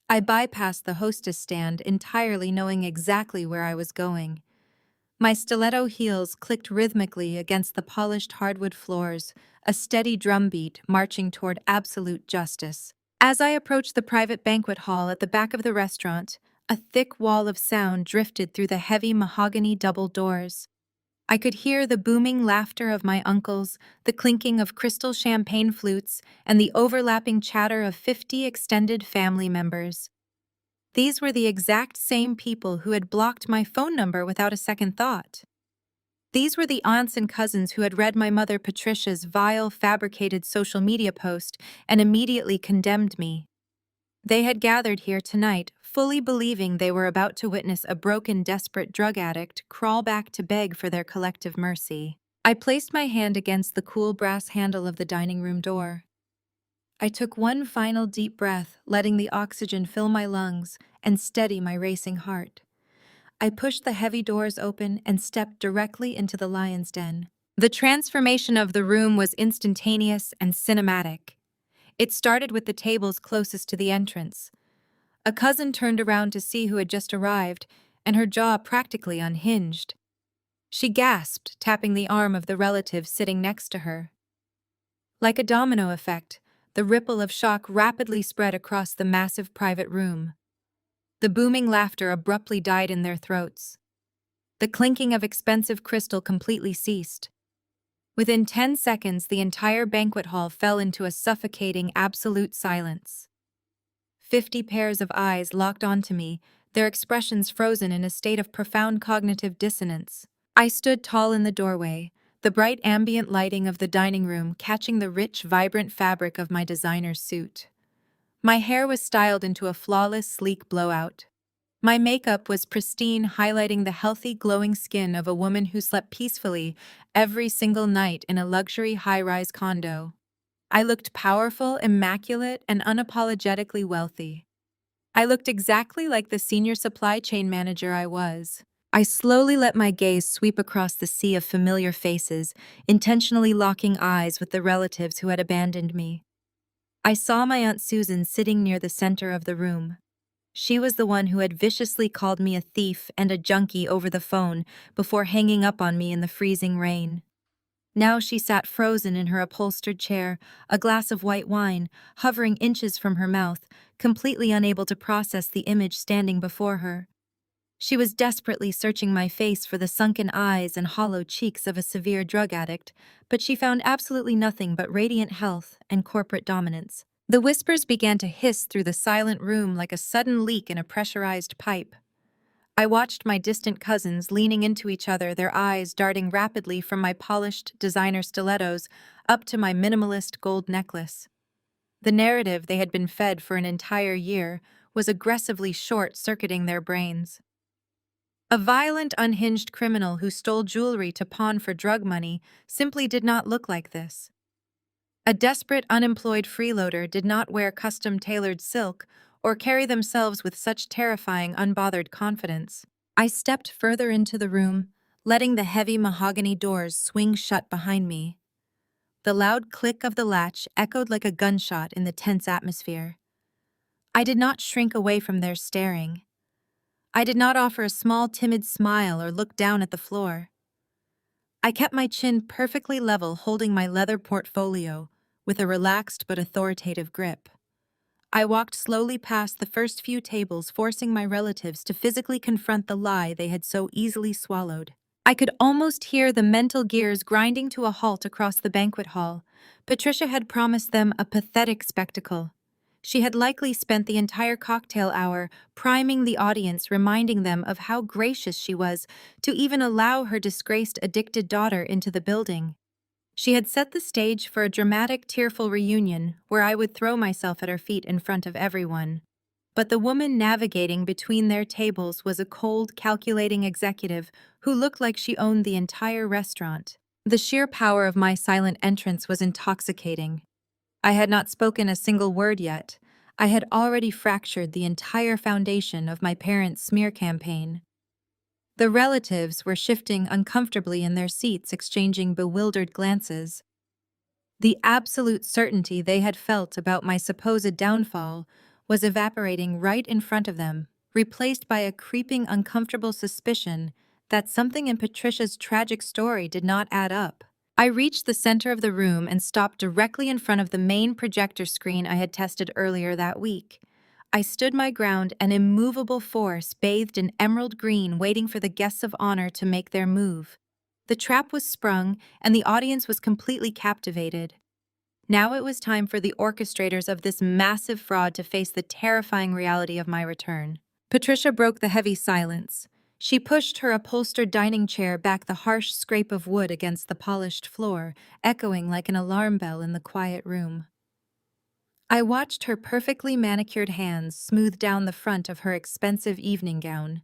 I bypassed the hostess stand entirely, knowing exactly where I was going. My stiletto heels clicked rhythmically against the polished hardwood floors, a steady drumbeat marching toward absolute justice. As I approached the private banquet hall at the back of the restaurant, a thick wall of sound drifted through the heavy mahogany double doors. I could hear the booming laughter of my uncles, the clinking of crystal champagne flutes, and the overlapping chatter of 50 extended family members. These were the exact same people who had blocked my phone number without a second thought. These were the aunts and cousins who had read my mother Patricia's vile, fabricated social media post and immediately condemned me. They had gathered here tonight, fully believing they were about to witness a broken, desperate drug addict crawl back to beg for their collective mercy. I placed my hand against the cool brass handle of the dining room door. I took one final deep breath, letting the oxygen fill my lungs and steady my racing heart. I pushed the heavy doors open and stepped directly into the lion's den. The transformation of the room was instantaneous and cinematic. It started with the tables closest to the entrance. A cousin turned around to see who had just arrived, and her jaw practically unhinged. She gasped, tapping the arm of the relative sitting next to her. Like a domino effect, the ripple of shock rapidly spread across the massive private room. The booming laughter abruptly died in their throats. The clinking of expensive crystal completely ceased. Within 10 seconds, the entire banquet hall fell into a suffocating, absolute silence. 50 pairs of eyes locked onto me, their expressions frozen in a state of profound cognitive dissonance. I stood tall in the doorway, the bright ambient lighting of the dining room catching the rich, vibrant fabric of my designer suit. My hair was styled into a flawless, sleek blowout. My makeup was pristine, highlighting the healthy, glowing skin of a woman who slept peacefully every single night in a luxury high-rise condo. I looked powerful, immaculate, and unapologetically wealthy. I looked exactly like the senior supply chain manager I was. I slowly let my gaze sweep across the sea of familiar faces, intentionally locking eyes with the relatives who had abandoned me. I saw my Aunt Susan sitting near the center of the room. She was the one who had viciously called me a thief and a junkie over the phone before hanging up on me in the freezing rain. Now she sat frozen in her upholstered chair, a glass of white wine hovering inches from her mouth, completely unable to process the image standing before her. She was desperately searching my face for the sunken eyes and hollow cheeks of a severe drug addict, but she found absolutely nothing but radiant health and corporate dominance. The whispers began to hiss through the silent room like a sudden leak in a pressurized pipe. I watched my distant cousins leaning into each other, their eyes darting rapidly from my polished designer stilettos up to my minimalist gold necklace. The narrative they had been fed for an entire year was aggressively short-circuiting their brains. A violent, unhinged criminal who stole jewelry to pawn for drug money simply did not look like this. A desperate, unemployed freeloader did not wear custom-tailored silk or carry themselves with such terrifying, unbothered confidence. I stepped further into the room, letting the heavy mahogany doors swing shut behind me. The loud click of the latch echoed like a gunshot in the tense atmosphere. I did not shrink away from their staring. I did not offer a small, timid smile or look down at the floor. I kept my chin perfectly level, holding my leather portfolio with a relaxed but authoritative grip. I walked slowly past the first few tables, forcing my relatives to physically confront the lie they had so easily swallowed. I could almost hear the mental gears grinding to a halt across the banquet hall. Patricia had promised them a pathetic spectacle. She had likely spent the entire cocktail hour priming the audience, reminding them of how gracious she was to even allow her disgraced, addicted daughter into the building. She had set the stage for a dramatic, tearful reunion where I would throw myself at her feet in front of everyone. But the woman navigating between their tables was a cold, calculating executive who looked like she owned the entire restaurant. The sheer power of my silent entrance was intoxicating. I had not spoken a single word yet. I had already fractured the entire foundation of my parents' smear campaign. The relatives were shifting uncomfortably in their seats, exchanging bewildered glances. The absolute certainty they had felt about my supposed downfall was evaporating right in front of them, replaced by a creeping, uncomfortable suspicion that something in Patricia's tragic story did not add up. I reached the center of the room and stopped directly in front of the main projector screen I had tested earlier that week. I stood my ground, an immovable force bathed in emerald green, waiting for the guests of honor to make their move. The trap was sprung, and the audience was completely captivated. Now it was time for the orchestrators of this massive fraud to face the terrifying reality of my return. Patricia broke the heavy silence. She pushed her upholstered dining chair back, the harsh scrape of wood against the polished floor, echoing like an alarm bell in the quiet room. I watched her perfectly manicured hands smooth down the front of her expensive evening gown.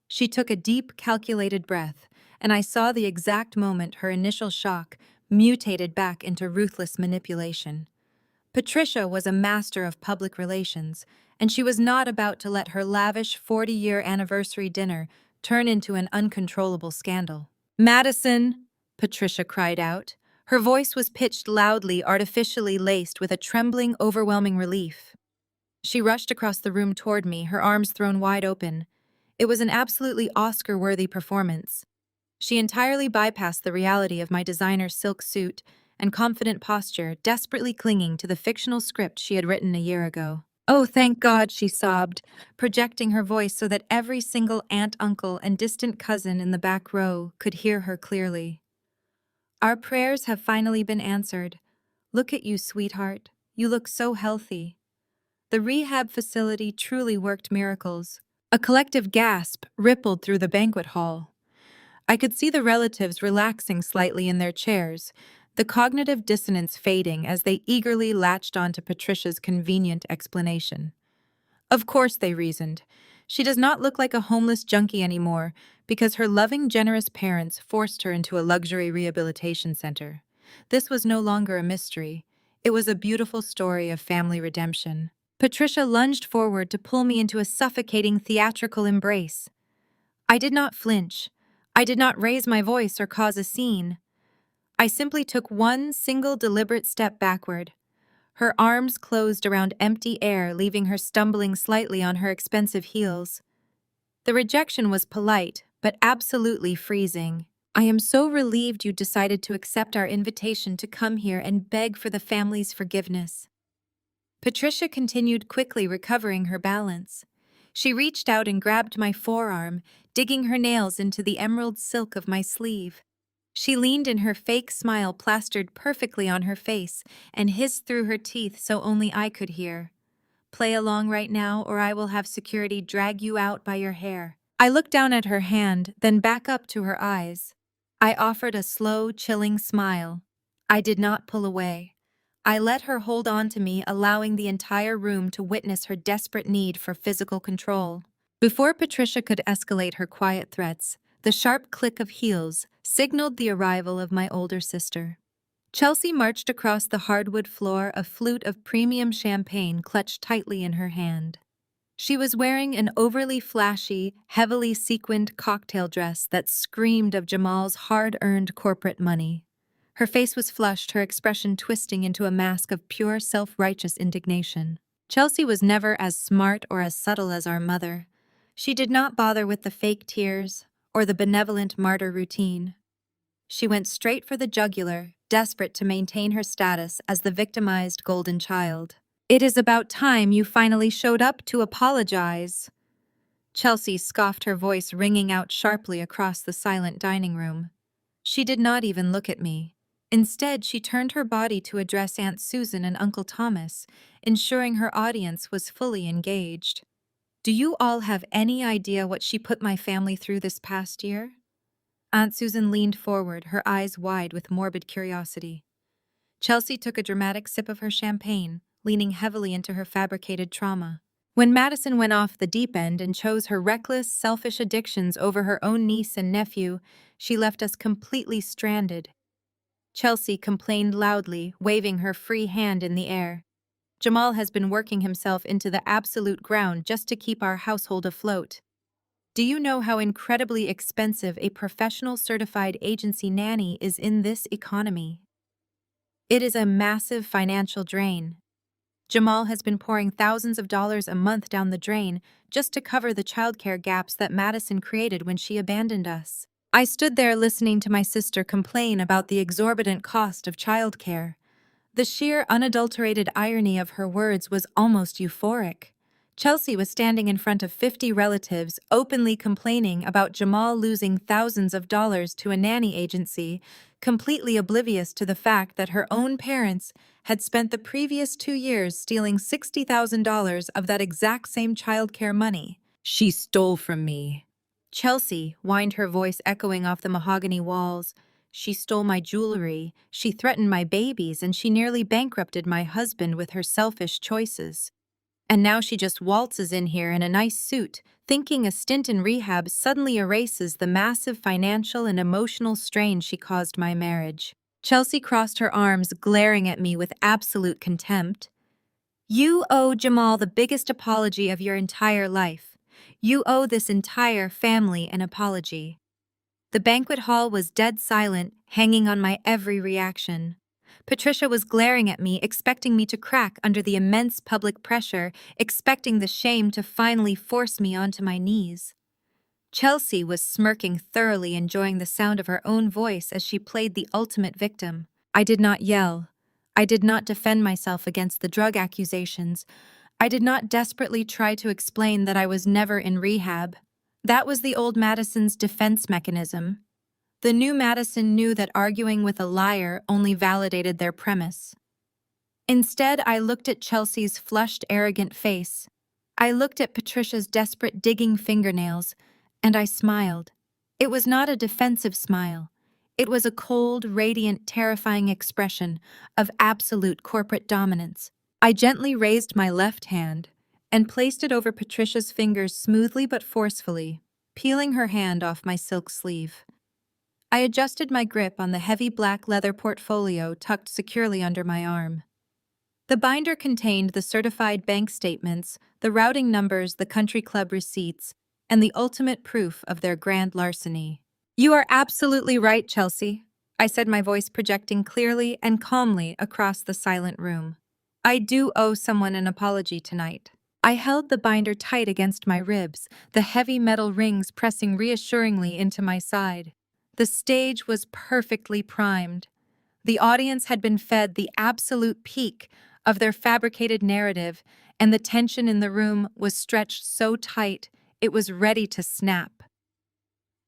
She took a deep, calculated breath, and I saw the exact moment her initial shock mutated back into ruthless manipulation. Patricia was a master of public relations, and she was not about to let her lavish 40-year anniversary dinner turn into an uncontrollable scandal. "Madison!" Patricia cried out. Her voice was pitched loudly, artificially laced with a trembling, overwhelming relief. She rushed across the room toward me, her arms thrown wide open. It was an absolutely Oscar-worthy performance. She entirely bypassed the reality of my designer silk suit and confident posture, desperately clinging to the fictional script she had written a year ago. "Oh, thank God," she sobbed, projecting her voice so that every single aunt, uncle, and distant cousin in the back row could hear her clearly. "Our prayers have finally been answered. Look at you, sweetheart. You look so healthy." The rehab facility truly worked miracles. A collective gasp rippled through the banquet hall. I could see the relatives relaxing slightly in their chairs, the cognitive dissonance fading as they eagerly latched onto Patricia's convenient explanation. Of course, they reasoned. She does not look like a homeless junkie anymore because her loving, generous parents forced her into a luxury rehabilitation center. This was no longer a mystery. It was a beautiful story of family redemption. Patricia lunged forward to pull me into a suffocating theatrical embrace. I did not flinch. I did not raise my voice or cause a scene. I simply took one single deliberate step backward. Her arms closed around empty air, leaving her stumbling slightly on her expensive heels. The rejection was polite, but absolutely freezing. "I am so relieved you decided to accept our invitation to come here and beg for the family's forgiveness." Patricia continued, quickly recovering her balance. She reached out and grabbed my forearm, digging her nails into the emerald silk of my sleeve. She leaned in, her fake smile plastered perfectly on her face, and hissed through her teeth so only I could hear. "Play along right now, or I will have security drag you out by your hair." I looked down at her hand, then back up to her eyes. I offered a slow, chilling smile. I did not pull away. I let her hold on to me, allowing the entire room to witness her desperate need for physical control. Before Patricia could escalate her quiet threats, the sharp click of heels signaled the arrival of my older sister. Chelsea marched across the hardwood floor, a flute of premium champagne clutched tightly in her hand. She was wearing an overly flashy, heavily sequined cocktail dress that screamed of Jamal's hard-earned corporate money. Her face was flushed, her expression twisting into a mask of pure self-righteous indignation. Chelsea was never as smart or as subtle as our mother. She did not bother with the fake tears or the benevolent martyr routine. She went straight for the jugular, desperate to maintain her status as the victimized golden child. "It is about time you finally showed up to apologize." Chelsea scoffed, her voice ringing out sharply across the silent dining room. She did not even look at me. Instead, she turned her body to address Aunt Susan and Uncle Thomas, ensuring her audience was fully engaged. "Do you all have any idea what she put my family through this past year?" Aunt Susan leaned forward, her eyes wide with morbid curiosity. Chelsea took a dramatic sip of her champagne, leaning heavily into her fabricated trauma. "When Madison went off the deep end and chose her reckless, selfish addictions over her own niece and nephew, she left us completely stranded." Chelsea complained loudly, waving her free hand in the air. "Jamal has been working himself into the absolute ground just to keep our household afloat. Do you know how incredibly expensive a professional certified agency nanny is in this economy? It is a massive financial drain. Jamal has been pouring thousands of dollars a month down the drain just to cover the childcare gaps that Madison created when she abandoned us. I stood there listening to my sister complain about the exorbitant cost of childcare. The sheer, unadulterated irony of her words was almost euphoric. Chelsea was standing in front of 50 relatives, openly complaining about Jamal losing thousands of dollars to a nanny agency, completely oblivious to the fact that her own parents had spent the previous 2 years stealing $60,000 of that exact same childcare money. She stole from me. Chelsea whined, her voice echoing off the mahogany walls. She stole my jewelry, she threatened my babies, and she nearly bankrupted my husband with her selfish choices. And now she just waltzes in here in a nice suit, thinking a stint in rehab suddenly erases the massive financial and emotional strain she caused my marriage. Chelsea crossed her arms, glaring at me with absolute contempt. You owe Jamal the biggest apology of your entire life. You owe this entire family an apology. The banquet hall was dead silent, hanging on my every reaction. Patricia was glaring at me, expecting me to crack under the immense public pressure, expecting the shame to finally force me onto my knees. Chelsea was smirking, thoroughly enjoying the sound of her own voice as she played the ultimate victim. I did not yell. I did not defend myself against the drug accusations. I did not desperately try to explain that I was never in rehab. That was the old Madison's defense mechanism. The new Madison knew that arguing with a liar only validated their premise. Instead, I looked at Chelsea's flushed, arrogant face. I looked at Patricia's desperate, digging fingernails, and I smiled. It was not a defensive smile. It was a cold, radiant, terrifying expression of absolute corporate dominance. I gently raised my left hand and placed it over Patricia's fingers smoothly but forcefully, peeling her hand off my silk sleeve. I adjusted my grip on the heavy black leather portfolio tucked securely under my arm. The binder contained the certified bank statements, the routing numbers, the country club receipts, and the ultimate proof of their grand larceny. You are absolutely right, Chelsea, I said, my voice projecting clearly and calmly across the silent room. I do owe someone an apology tonight. I held the binder tight against my ribs, the heavy metal rings pressing reassuringly into my side. The stage was perfectly primed. The audience had been fed the absolute peak of their fabricated narrative, and the tension in the room was stretched so tight it was ready to snap.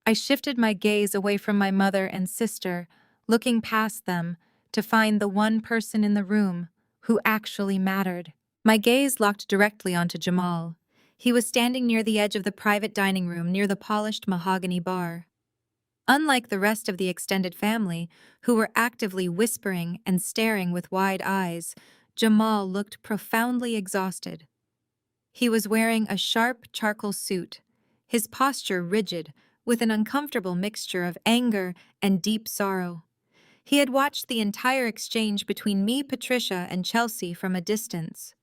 I shifted my gaze away from my mother and sister, looking past them to find the one person in the room who actually mattered. My gaze locked directly onto Jamal. He was standing near the edge of the private dining room near the polished mahogany bar. Unlike the rest of the extended family, who were actively whispering and staring with wide eyes, Jamal looked profoundly exhausted. He was wearing a sharp charcoal suit, his posture rigid, with an uncomfortable mixture of anger and deep sorrow. He had watched the entire exchange between me, Patricia, and Chelsea from a distance.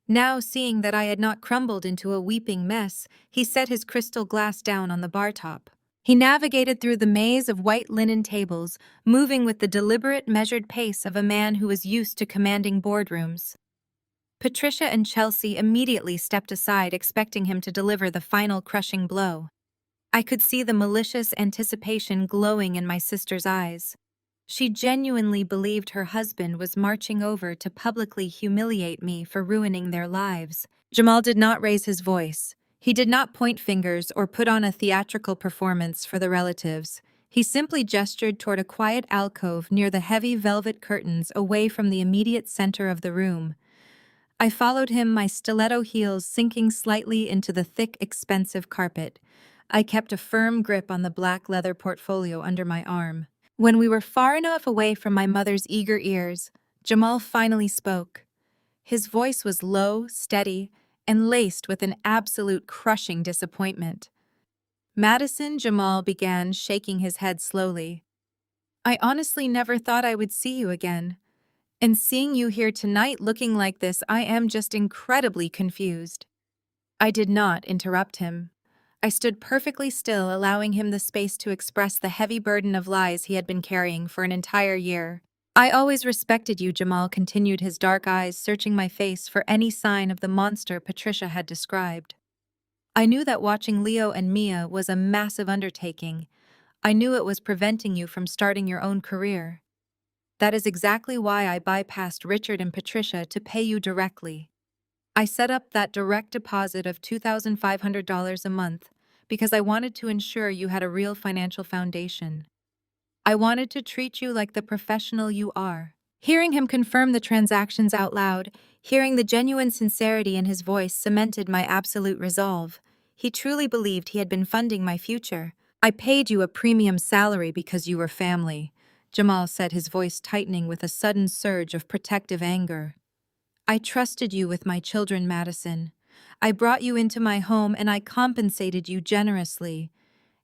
Now, seeing that I had not crumbled into a weeping mess, he set his crystal glass down on the bar top. He navigated through the maze of white linen tables, moving with the deliberate, measured pace of a man who was used to commanding boardrooms. Patricia and Chelsea immediately stepped aside, expecting him to deliver the final crushing blow. I could see the malicious anticipation glowing in my sister's eyes. She genuinely believed her husband was marching over to publicly humiliate me for ruining their lives. Jamal did not raise his voice. He did not point fingers or put on a theatrical performance for the relatives. He simply gestured toward a quiet alcove near the heavy velvet curtains away from the immediate center of the room. I followed him, my stiletto heels sinking slightly into the thick, expensive carpet. I kept a firm grip on the black leather portfolio under my arm. When we were far enough away from my mother's eager ears, Jamal finally spoke. His voice was low, steady, and laced with an absolute crushing disappointment. Madison, Jamal began, shaking his head slowly. I honestly never thought I would see you again. And seeing you here tonight looking like this, I am just incredibly confused. I did not interrupt him. I stood perfectly still, allowing him the space to express the heavy burden of lies he had been carrying for an entire year. I always respected you, Jamal continued, his dark eyes searching my face for any sign of the monster Patricia had described. I knew that watching Leo and Mia was a massive undertaking. I knew it was preventing you from starting your own career. That is exactly why I bypassed Richard and Patricia to pay you directly. I set up that direct deposit of $2,500 a month because I wanted to ensure you had a real financial foundation. I wanted to treat you like the professional you are. Hearing him confirm the transactions out loud, hearing the genuine sincerity in his voice cemented my absolute resolve. He truly believed he had been funding my future. I paid you a premium salary because you were family, Jamal said, his voice tightening with a sudden surge of protective anger. I trusted you with my children, Madison. I brought you into my home and I compensated you generously.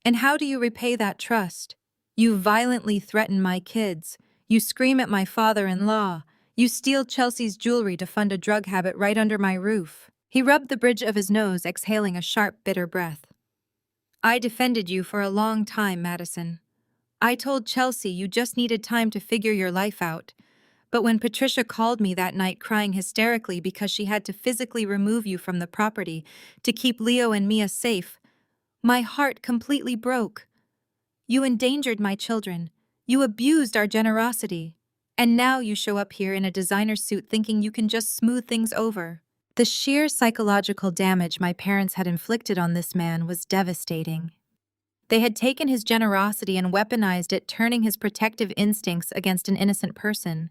And how do you repay that trust? You violently threaten my kids. You scream at my father-in-law. You steal Chelsea's jewelry to fund a drug habit right under my roof. He rubbed the bridge of his nose, exhaling a sharp, bitter breath. I defended you for a long time, Madison. I told Chelsea you just needed time to figure your life out. But when Patricia called me that night crying hysterically because she had to physically remove you from the property to keep Leo and Mia safe, my heart completely broke. You endangered my children. You abused our generosity. And now you show up here in a designer suit thinking you can just smooth things over. The sheer psychological damage my parents had inflicted on this man was devastating. They had taken his generosity and weaponized it, turning his protective instincts against an innocent person.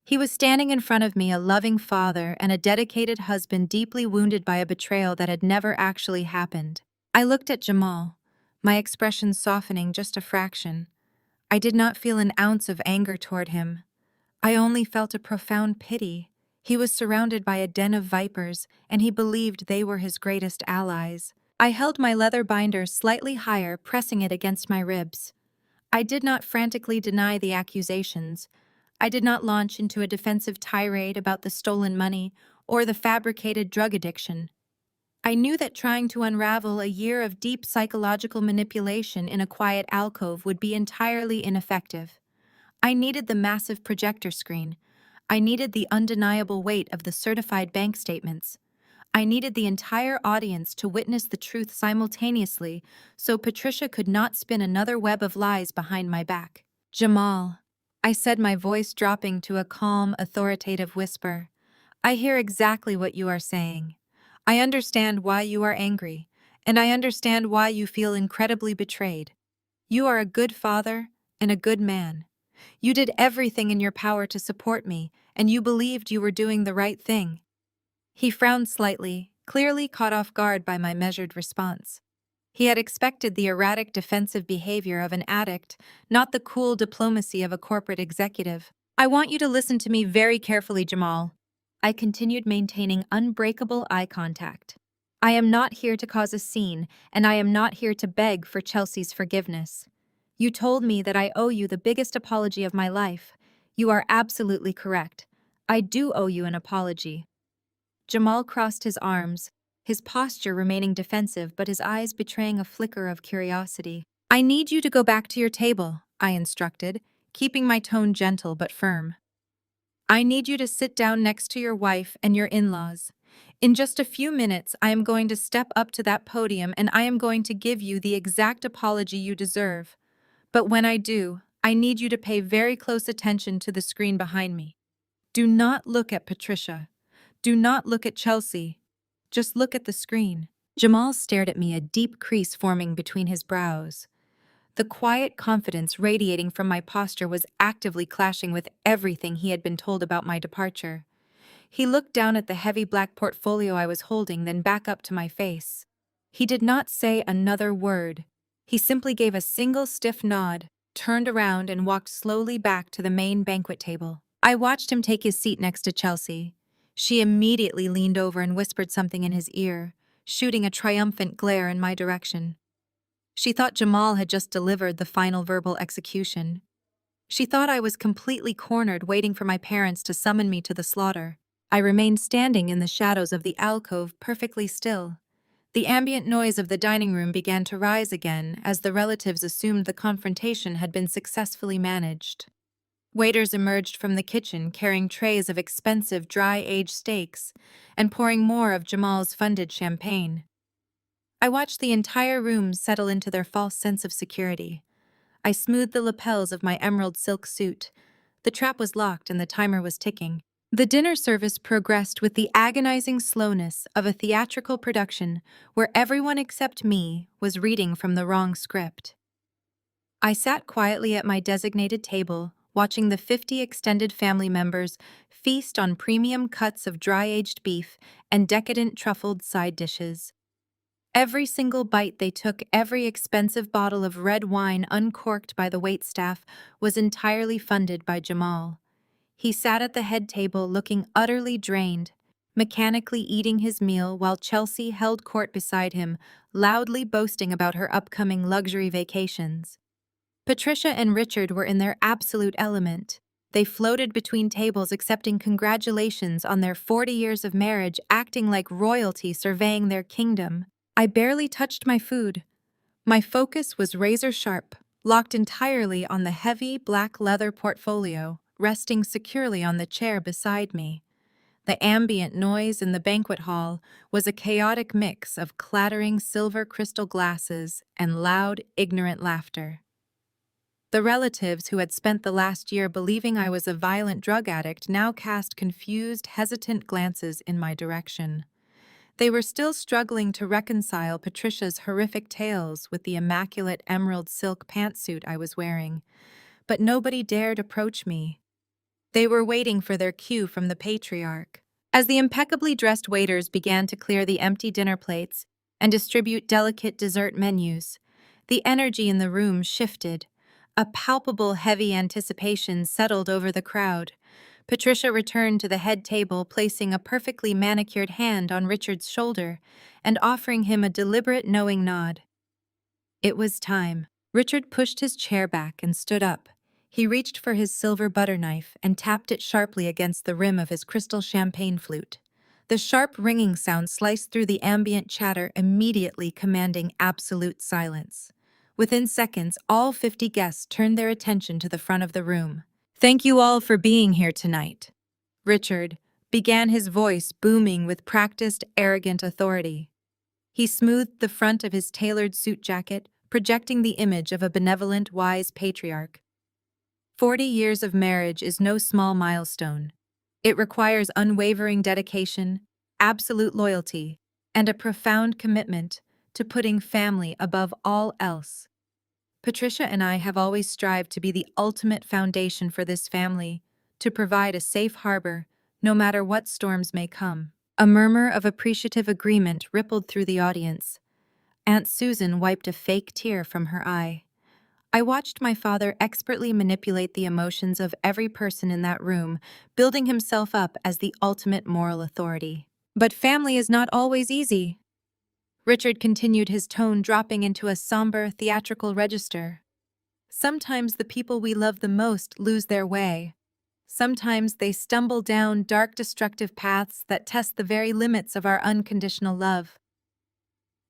He was standing in front of me, a loving father and a dedicated husband, deeply wounded by a betrayal that had never actually happened. I looked at Jamal, my expression softening just a fraction. I did not feel an ounce of anger toward him. I only felt a profound pity. He was surrounded by a den of vipers, and he believed they were his greatest allies. I held my leather binder slightly higher, pressing it against my ribs. I did not frantically deny the accusations. I did not launch into a defensive tirade about the stolen money or the fabricated drug addiction. I knew that trying to unravel a year of deep psychological manipulation in a quiet alcove would be entirely ineffective. I needed the massive projector screen. I needed the undeniable weight of the certified bank statements. I needed the entire audience to witness the truth simultaneously so Patricia could not spin another web of lies behind my back. Jamal, I said, my voice dropping to a calm, authoritative whisper. I hear exactly what you are saying. I understand why you are angry, and I understand why you feel incredibly betrayed. You are a good father and a good man. You did everything in your power to support me, and you believed you were doing the right thing. He frowned slightly, clearly caught off guard by my measured response. He had expected the erratic defensive behavior of an addict, not the cool diplomacy of a corporate executive. I want you to listen to me very carefully, Jamal. I continued, maintaining unbreakable eye contact. I am not here to cause a scene, and I am not here to beg for Chelsea's forgiveness. You told me that I owe you the biggest apology of my life. You are absolutely correct. I do owe you an apology. Jamal crossed his arms, his posture remaining defensive but his eyes betraying a flicker of curiosity. I need you to go back to your table, I instructed, keeping my tone gentle but firm. I need you to sit down next to your wife and your in-laws. In just a few minutes, I am going to step up to that podium and I am going to give you the exact apology you deserve. But when I do, I need you to pay very close attention to the screen behind me. Do not look at Patricia. Do not look at Chelsea. Just look at the screen. Jamal stared at me, a deep crease forming between his brows. The quiet confidence radiating from my posture was actively clashing with everything he had been told about my departure. He looked down at the heavy black portfolio I was holding, then back up to my face. He did not say another word. He simply gave a single stiff nod, turned around and walked slowly back to the main banquet table. I watched him take his seat next to Chelsea. She immediately leaned over and whispered something in his ear, shooting a triumphant glare in my direction. She thought Jamal had just delivered the final verbal execution. She thought I was completely cornered, waiting for my parents to summon me to the slaughter. I remained standing in the shadows of the alcove, perfectly still. The ambient noise of the dining room began to rise again as the relatives assumed the confrontation had been successfully managed. Waiters emerged from the kitchen carrying trays of expensive dry-aged steaks and pouring more of Jamal's funded champagne. I watched the entire room settle into their false sense of security. I smoothed the lapels of my emerald silk suit. The trap was locked and the timer was ticking. The dinner service progressed with the agonizing slowness of a theatrical production where everyone except me was reading from the wrong script. I sat quietly at my designated table, watching the 50 extended family members feast on premium cuts of dry-aged beef and decadent truffled side dishes. Every single bite they took, every expensive bottle of red wine uncorked by the waitstaff, was entirely funded by Jamal. He sat at the head table looking utterly drained, mechanically eating his meal while Chelsea held court beside him, loudly boasting about her upcoming luxury vacations. Patricia and Richard were in their absolute element. They floated between tables accepting congratulations on their 40 years of marriage, acting like royalty surveying their kingdom. I barely touched my food. My focus was razor-sharp, locked entirely on the heavy black leather portfolio, resting securely on the chair beside me. The ambient noise in the banquet hall was a chaotic mix of clattering silver crystal glasses and loud, ignorant laughter. The relatives who had spent the last year believing I was a violent drug addict now cast confused, hesitant glances in my direction. They were still struggling to reconcile Patricia's horrific tales with the immaculate emerald silk pantsuit I was wearing, but nobody dared approach me. They were waiting for their cue from the patriarch. As the impeccably dressed waiters began to clear the empty dinner plates and distribute delicate dessert menus, the energy in the room shifted. A palpable, heavy anticipation settled over the crowd. Patricia returned to the head table, placing a perfectly manicured hand on Richard's shoulder and offering him a deliberate, knowing nod. It was time. Richard pushed his chair back and stood up. He reached for his silver butter knife and tapped it sharply against the rim of his crystal champagne flute. The sharp ringing sound sliced through the ambient chatter, immediately commanding absolute silence. Within seconds, all 50 guests turned their attention to the front of the room. "Thank you all for being here tonight," Richard began, his voice booming with practiced, arrogant authority. He smoothed the front of his tailored suit jacket, projecting the image of a benevolent, wise patriarch. 40 years of marriage is no small milestone. It requires unwavering dedication, absolute loyalty, and a profound commitment to putting family above all else. Patricia and I have always strived to be the ultimate foundation for this family, to provide a safe harbor, no matter what storms may come. A murmur of appreciative agreement rippled through the audience. Aunt Susan wiped a fake tear from her eye. I watched my father expertly manipulate the emotions of every person in that room, building himself up as the ultimate moral authority. But family is not always easy. Richard continued, his tone dropping into a somber, theatrical register. Sometimes the people we love the most lose their way. Sometimes they stumble down dark, destructive paths that test the very limits of our unconditional love.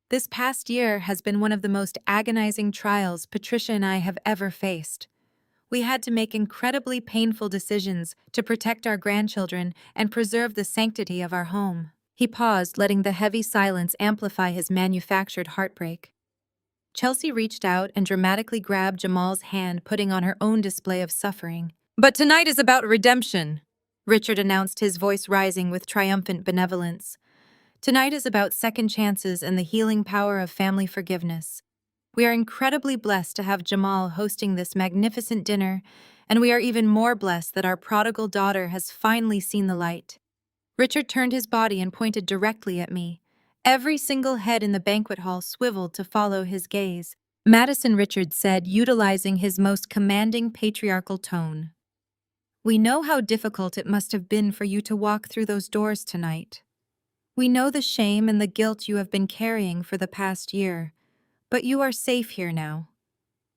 This past year has been one of the most agonizing trials Patricia and I have ever faced. We had to make incredibly painful decisions to protect our grandchildren and preserve the sanctity of our home. He paused, letting the heavy silence amplify his manufactured heartbreak. Chelsea reached out and dramatically grabbed Jamal's hand, putting on her own display of suffering. "But tonight is about redemption," Richard announced, his voice rising with triumphant benevolence. "Tonight is about second chances and the healing power of family forgiveness. We are incredibly blessed to have Jamal hosting this magnificent dinner, and we are even more blessed that our prodigal daughter has finally seen the light." Richard turned his body and pointed directly at me. Every single head in the banquet hall swiveled to follow his gaze. "Madison," Richard said, utilizing his most commanding patriarchal tone, "we know how difficult it must have been for you to walk through those doors tonight. We know the shame and the guilt you have been carrying for the past year, but you are safe here now.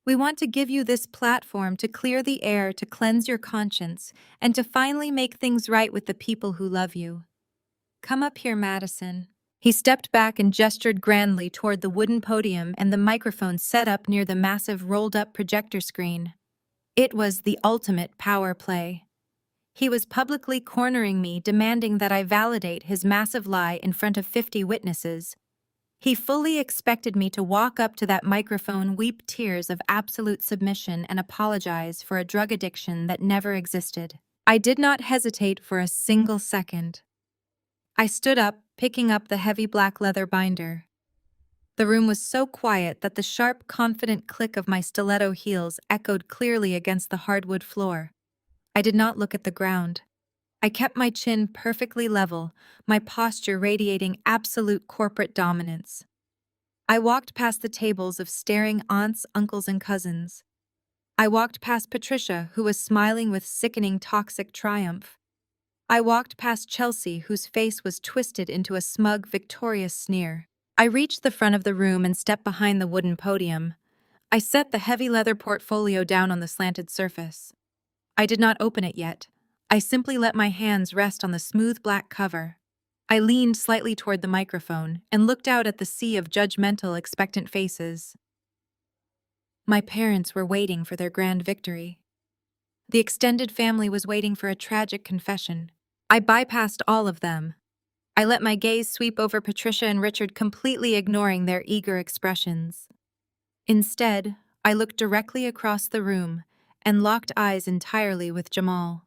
We want to give you this platform to clear the air, to cleanse your conscience, and to finally make things right with the people who love you. Come up here, Madison." He stepped back and gestured grandly toward the wooden podium and the microphone set up near the massive rolled-up projector screen. It was the ultimate power play. He was publicly cornering me, demanding that I validate his massive lie in front of 50 witnesses. He fully expected me to walk up to that microphone, weep tears of absolute submission, and apologize for a drug addiction that never existed. I did not hesitate for a single second. I stood up, picking up the heavy black leather binder. The room was so quiet that the sharp, confident click of my stiletto heels echoed clearly against the hardwood floor. I did not look at the ground. I kept my chin perfectly level, my posture radiating absolute corporate dominance. I walked past the tables of staring aunts, uncles, and cousins. I walked past Patricia, who was smiling with sickening, toxic triumph. I walked past Chelsea, whose face was twisted into a smug, victorious sneer. I reached the front of the room and stepped behind the wooden podium. I set the heavy leather portfolio down on the slanted surface. I did not open it yet. I simply let my hands rest on the smooth black cover. I leaned slightly toward the microphone and looked out at the sea of judgmental, expectant faces. My parents were waiting for their grand victory. The extended family was waiting for a tragic confession. I bypassed all of them. I let my gaze sweep over Patricia and Richard, completely ignoring their eager expressions. Instead, I looked directly across the room and locked eyes entirely with Jamal.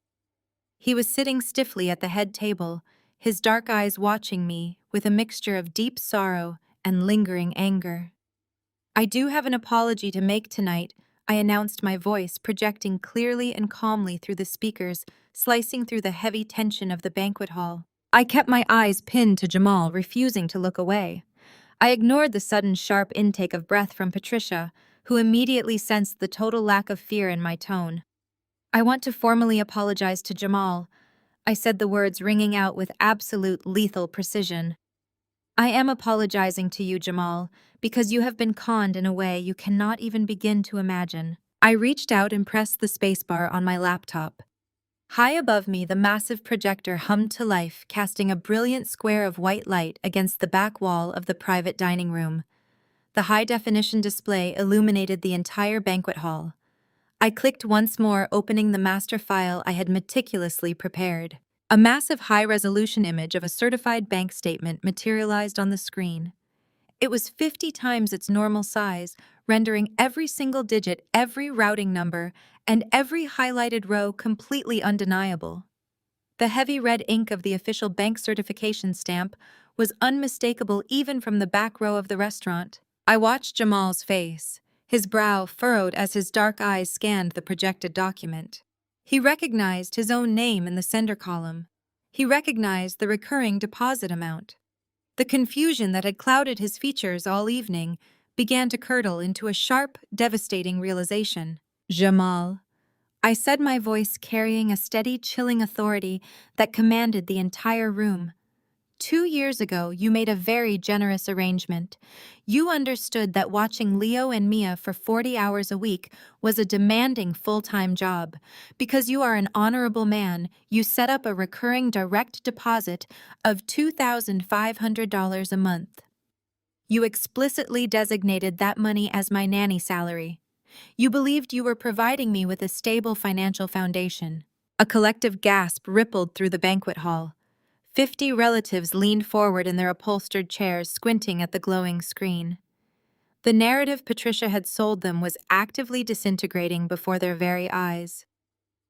He was sitting stiffly at the head table, his dark eyes watching me with a mixture of deep sorrow and lingering anger. "I do have an apology to make tonight," I announced, my voice projecting clearly and calmly through the speakers, slicing through the heavy tension of the banquet hall. I kept my eyes pinned to Jamal, refusing to look away. I ignored the sudden sharp intake of breath from Patricia, who immediately sensed the total lack of fear in my tone. "I want to formally apologize to Jamal," I said, the words ringing out with absolute lethal precision. "I am apologizing to you, Jamal, because you have been conned in a way you cannot even begin to imagine." I reached out and pressed the spacebar on my laptop. High above me, the massive projector hummed to life, casting a brilliant square of white light against the back wall of the private dining room. The high-definition display illuminated the entire banquet hall. I clicked once more, opening the master file I had meticulously prepared. A massive high-resolution image of a certified bank statement materialized on the screen. It was 50 times its normal size, rendering every single digit, every routing number, and every highlighted row completely undeniable. The heavy red ink of the official bank certification stamp was unmistakable even from the back row of the restaurant. I watched Jamal's face, his brow furrowed as his dark eyes scanned the projected document. He recognized his own name in the sender column. He recognized the recurring deposit amount. The confusion that had clouded his features all evening began to curdle into a sharp, devastating realization. "Jamal," I said, my voice carrying a steady, chilling authority that commanded the entire room. "2 years ago, you made a very generous arrangement. You understood that watching Leo and Mia for 40 hours a week was a demanding full-time job. Because you are an honorable man, you set up a recurring direct deposit of $2,500 a month. You explicitly designated that money as my nanny salary. You believed you were providing me with a stable financial foundation." A collective gasp rippled through the banquet hall. 50 relatives leaned forward in their upholstered chairs, squinting at the glowing screen. The narrative Patricia had sold them was actively disintegrating before their very eyes.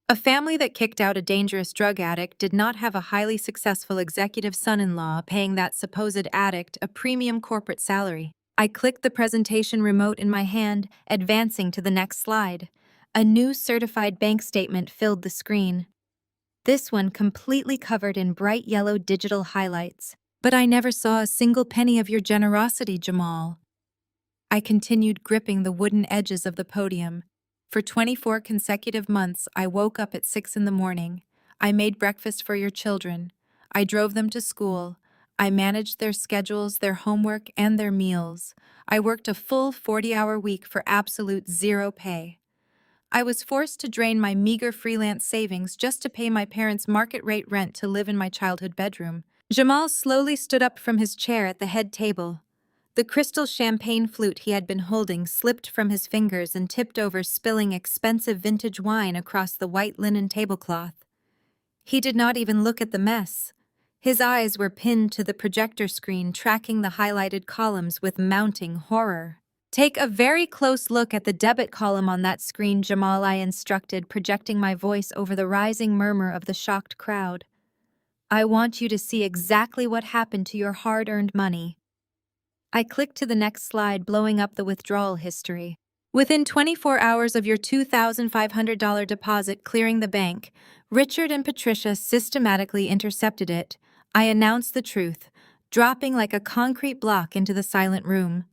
A family that kicked out a dangerous drug addict did not have a highly successful executive son-in-law paying that supposed addict a premium corporate salary. I clicked the presentation remote in my hand, advancing to the next slide. A new certified bank statement filled the screen. This one completely covered in bright yellow digital highlights. "But I never saw a single penny of your generosity, Jamal." I continued, gripping the wooden edges of the podium. "For 24 consecutive months, I woke up at 6 in the morning. I made breakfast for your children. I drove them to school. I managed their schedules, their homework, and their meals. I worked a full 40-hour week for absolute zero pay. I was forced to drain my meager freelance savings just to pay my parents' market-rate rent to live in my childhood bedroom." Jamal slowly stood up from his chair at the head table. The crystal champagne flute he had been holding slipped from his fingers and tipped over, spilling expensive vintage wine across the white linen tablecloth. He did not even look at the mess. His eyes were pinned to the projector screen, tracking the highlighted columns with mounting horror. "Take a very close look at the debit column on that screen, Jamal," I instructed, projecting my voice over the rising murmur of the shocked crowd. "I want you to see exactly what happened to your hard-earned money." I clicked to the next slide, blowing up the withdrawal history. Within 24 hours of your $2,500 deposit clearing the bank, Richard and Patricia systematically intercepted it. I announced the truth, dropping like a concrete block into the silent room.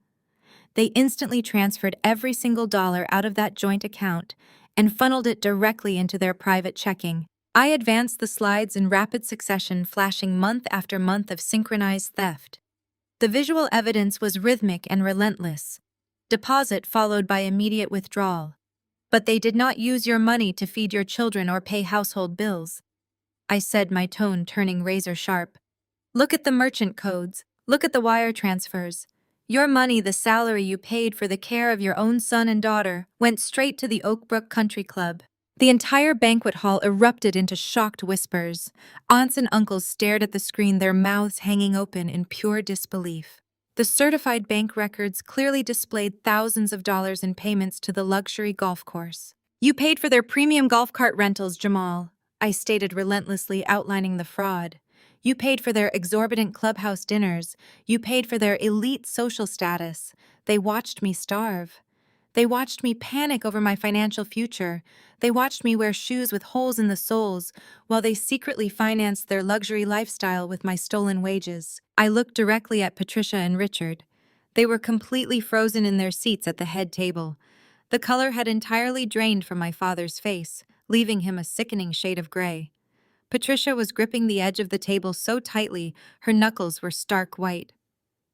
They instantly transferred every single dollar out of that joint account and funneled it directly into their private checking. I advanced the slides in rapid succession, flashing month after month of synchronized theft. The visual evidence was rhythmic and relentless. Deposit followed by immediate withdrawal. "But they did not use your money to feed your children or pay household bills," I said, my tone turning razor sharp. "Look at the merchant codes. Look at the wire transfers. Your money, the salary you paid for the care of your own son and daughter, went straight to the Oakbrook Country Club." The entire banquet hall erupted into shocked whispers. Aunts and uncles stared at the screen, their mouths hanging open in pure disbelief. The certified bank records clearly displayed thousands of dollars in payments to the luxury golf course. "You paid for their premium golf cart rentals, Jamal," I stated relentlessly, outlining the fraud. "You paid for their exorbitant clubhouse dinners. You paid for their elite social status. They watched me starve. They watched me panic over my financial future. They watched me wear shoes with holes in the soles, while they secretly financed their luxury lifestyle with my stolen wages." I looked directly at Patricia and Richard. They were completely frozen in their seats at the head table. The color had entirely drained from my father's face, leaving him a sickening shade of gray. Patricia was gripping the edge of the table so tightly, her knuckles were stark white.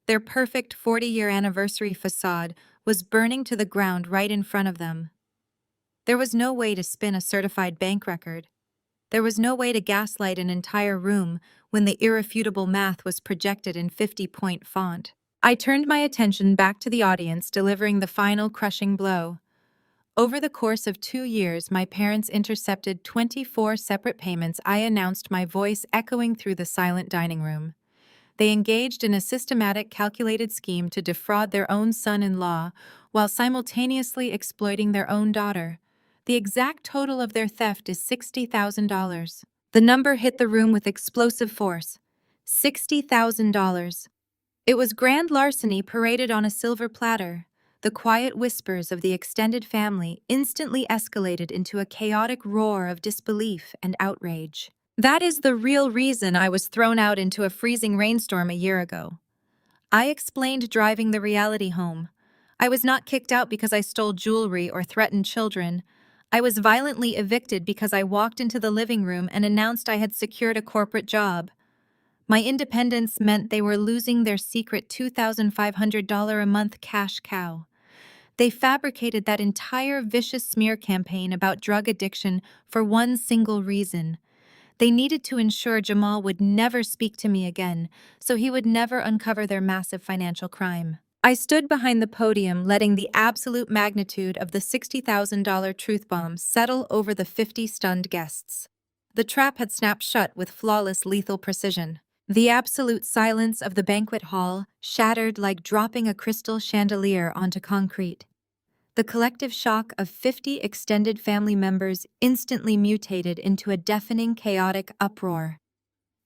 Their perfect 40-year anniversary facade was burning to the ground right in front of them. There was no way to spin a certified bank record. There was no way to gaslight an entire room when the irrefutable math was projected in 50-point font. I turned my attention back to the audience, delivering the final crushing blow. Over the course of 2 years, my parents intercepted 24 separate payments. I announced, my voice echoing through the silent dining room. They engaged in a systematic, calculated scheme to defraud their own son-in-law while simultaneously exploiting their own daughter. The exact total of their theft is $60,000. The number hit the room with explosive force. $60,000. It was grand larceny paraded on a silver platter. The quiet whispers of the extended family instantly escalated into a chaotic roar of disbelief and outrage. "That is the real reason I was thrown out into a freezing rainstorm a year ago," I explained, driving the reality home. "I was not kicked out because I stole jewelry or threatened children. I was violently evicted because I walked into the living room and announced I had secured a corporate job. My independence meant they were losing their secret $2,500 a month cash cow. They fabricated that entire vicious smear campaign about drug addiction for one single reason. They needed to ensure Jamal would never speak to me again, so he would never uncover their massive financial crime." I stood behind the podium, letting the absolute magnitude of the $60,000 truth bomb settle over the 50 stunned guests. The trap had snapped shut with flawless, lethal precision. The absolute silence of the banquet hall shattered like dropping a crystal chandelier onto concrete. The collective shock of 50 extended family members instantly mutated into a deafening, chaotic uproar.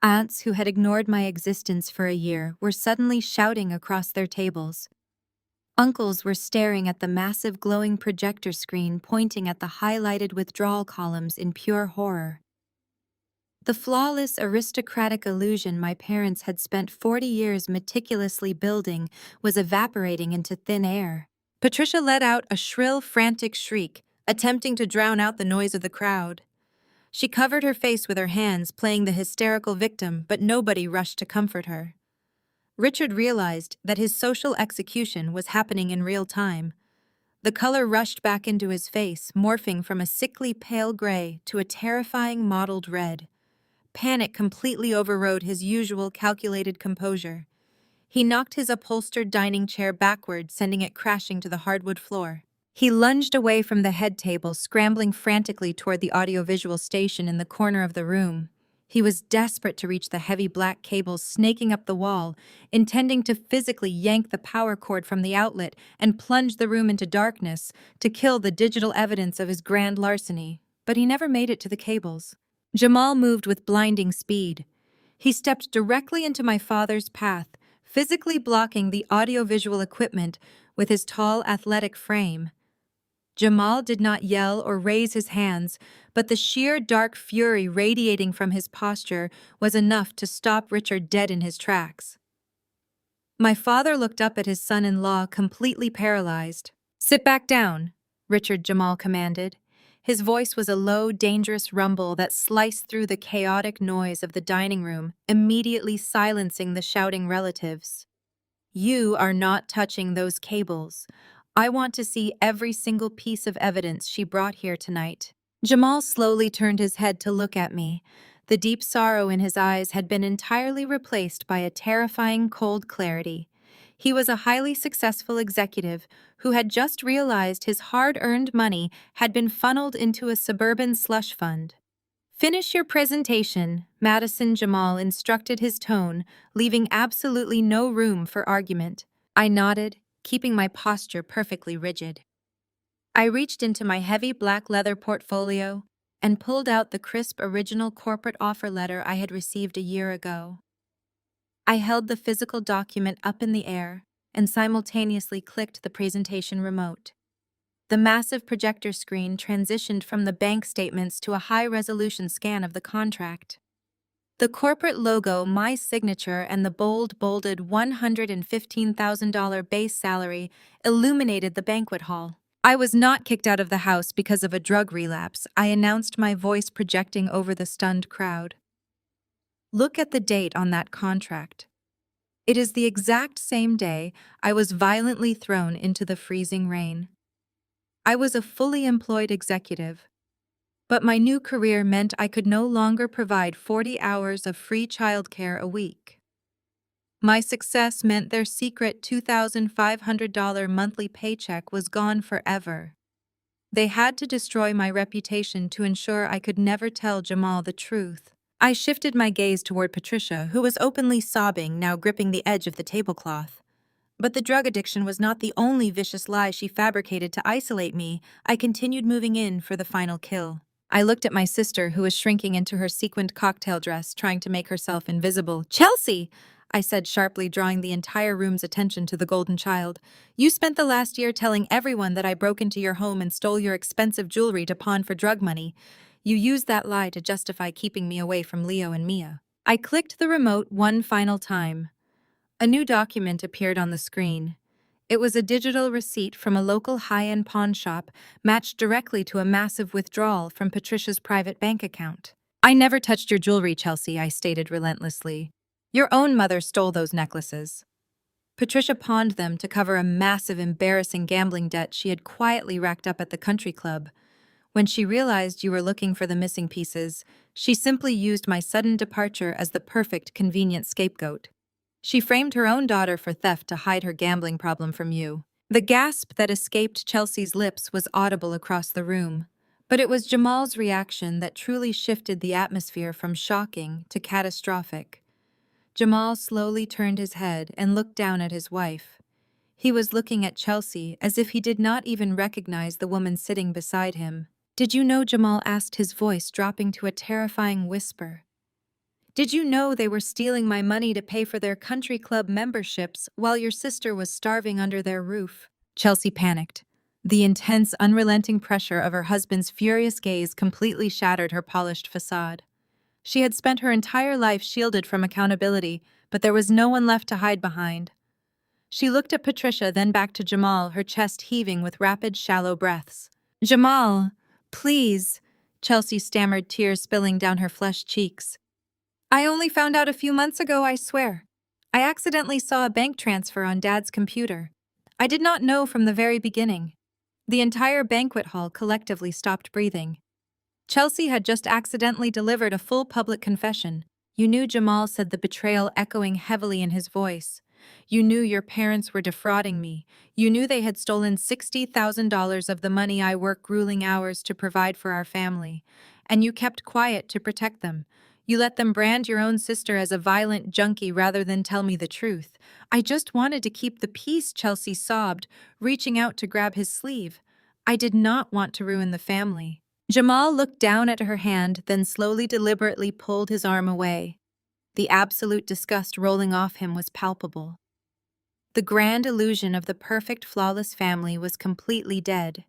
Aunts who had ignored my existence for a year were suddenly shouting across their tables. Uncles were staring at the massive glowing projector screen, pointing at the highlighted withdrawal columns in pure horror. The flawless, aristocratic illusion my parents had spent 40 years meticulously building was evaporating into thin air. Patricia let out a shrill, frantic shriek, attempting to drown out the noise of the crowd. She covered her face with her hands, playing the hysterical victim, but nobody rushed to comfort her. Richard realized that his social execution was happening in real time. The color rushed back into his face, morphing from a sickly pale gray to a terrifying mottled red. Panic completely overrode his usual calculated composure. He knocked his upholstered dining chair backward, sending it crashing to the hardwood floor. He lunged away from the head table, scrambling frantically toward the audiovisual station in the corner of the room. He was desperate to reach the heavy black cables snaking up the wall, intending to physically yank the power cord from the outlet and plunge the room into darkness to kill the digital evidence of his grand larceny. But he never made it to the cables. Jamal moved with blinding speed. He stepped directly into my father's path, physically blocking the audiovisual equipment with his tall, athletic frame. Jamal did not yell or raise his hands, but the sheer dark fury radiating from his posture was enough to stop Richard dead in his tracks. My father looked up at his son-in-law, completely paralyzed. "Sit back down," Richard Jamal commanded. His voice was a low, dangerous rumble that sliced through the chaotic noise of the dining room, immediately silencing the shouting relatives. "You are not touching those cables. I want to see every single piece of evidence she brought here tonight." Jamal slowly turned his head to look at me. The deep sorrow in his eyes had been entirely replaced by a terrifying cold clarity. He was a highly successful executive who had just realized his hard-earned money had been funneled into a suburban slush fund. "Finish your presentation," Madison Jamal instructed, his tone leaving absolutely no room for argument. I nodded, keeping my posture perfectly rigid. I reached into my heavy black leather portfolio and pulled out the crisp original corporate offer letter I had received a year ago. I held the physical document up in the air and simultaneously clicked the presentation remote. The massive projector screen transitioned from the bank statements to a high-resolution scan of the contract. The corporate logo, my signature, and the bolded $115,000 base salary illuminated the banquet hall. I was not kicked out of the house because of a drug relapse, I announced, my voice projecting over the stunned crowd. Look at the date on that contract. It is the exact same day I was violently thrown into the freezing rain. I was a fully employed executive, but my new career meant I could no longer provide 40 hours of free childcare a week. My success meant their secret $2,500 monthly paycheck was gone forever. They had to destroy my reputation to ensure I could never tell Jamal the truth. I shifted my gaze toward Patricia, who was openly sobbing, now gripping the edge of the tablecloth. But the drug addiction was not the only vicious lie she fabricated to isolate me. I continued moving in for the final kill. I looked at my sister, who was shrinking into her sequined cocktail dress, trying to make herself invisible. "Chelsea!" I said sharply, drawing the entire room's attention to the golden child. "You spent the last year telling everyone that I broke into your home and stole your expensive jewelry to pawn for drug money. You used that lie to justify keeping me away from Leo and Mia." I clicked the remote one final time. A new document appeared on the screen. It was a digital receipt from a local high-end pawn shop, matched directly to a massive withdrawal from Patricia's private bank account. "I never touched your jewelry, Chelsea," I stated relentlessly. "Your own mother stole those necklaces." Patricia pawned them to cover a massive, embarrassing gambling debt she had quietly racked up at the country club. When she realized you were looking for the missing pieces, she simply used my sudden departure as the perfect, convenient scapegoat. She framed her own daughter for theft to hide her gambling problem from you. The gasp that escaped Chelsea's lips was audible across the room, but it was Jamal's reaction that truly shifted the atmosphere from shocking to catastrophic. Jamal slowly turned his head and looked down at his wife. He was looking at Chelsea as if he did not even recognize the woman sitting beside him. "Did you know," Jamal asked, his voice dropping to a terrifying whisper, "did you know they were stealing my money to pay for their country club memberships while your sister was starving under their roof?" Chelsea panicked. The intense, unrelenting pressure of her husband's furious gaze completely shattered her polished facade. She had spent her entire life shielded from accountability, but there was no one left to hide behind. She looked at Patricia, then back to Jamal, her chest heaving with rapid, shallow breaths. "Jamal, please," Chelsea stammered, tears spilling down her flushed cheeks. "I only found out a few months ago, I swear. I accidentally saw a bank transfer on Dad's computer. I did not know from the very beginning." The entire banquet hall collectively stopped breathing. Chelsea had just accidentally delivered a full public confession. "You knew," Jamal said, the betrayal echoing heavily in his voice. You knew your parents were defrauding me. You knew they had stolen $60,000 of the money I work grueling hours to provide for our family. And you kept quiet to protect them. You let them brand your own sister as a violent junkie rather than tell me the truth. I just wanted to keep the peace, Chelsea sobbed, reaching out to grab his sleeve. I did not want to ruin the family. Jamal looked down at her hand, then slowly, deliberately pulled his arm away. The absolute disgust rolling off him was palpable. The grand illusion of the perfect, flawless family was completely dead.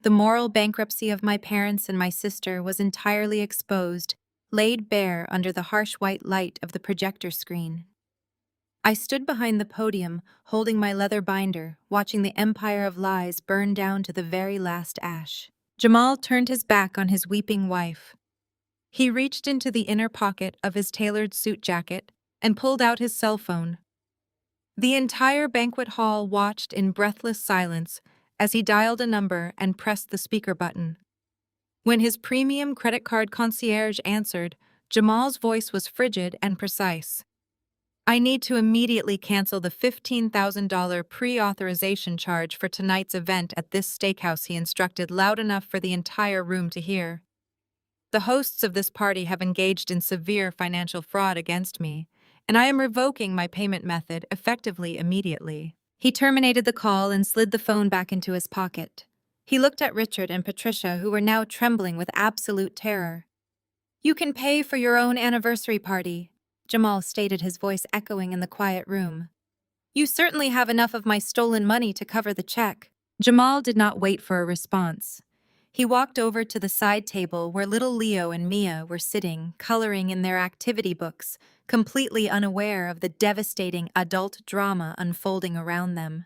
The moral bankruptcy of my parents and my sister was entirely exposed, laid bare under the harsh white light of the projector screen. I stood behind the podium, holding my leather binder, watching the empire of lies burn down to the very last ash. Jamal turned his back on his weeping wife. He reached into the inner pocket of his tailored suit jacket and pulled out his cell phone. The entire banquet hall watched in breathless silence as he dialed a number and pressed the speaker button. When his premium credit card concierge answered, Jamal's voice was frigid and precise. I need to immediately cancel the $15,000 pre-authorization charge for tonight's event at this steakhouse, he instructed, loud enough for the entire room to hear. The hosts of this party have engaged in severe financial fraud against me, and I am revoking my payment method effectively immediately. He terminated the call and slid the phone back into his pocket. He looked at Richard and Patricia, who were now trembling with absolute terror. You can pay for your own anniversary party, Jamal stated, his voice echoing in the quiet room. You certainly have enough of my stolen money to cover the check. Jamal did not wait for a response. He walked over to the side table where little Leo and Mia were sitting, coloring in their activity books, completely unaware of the devastating adult drama unfolding around them.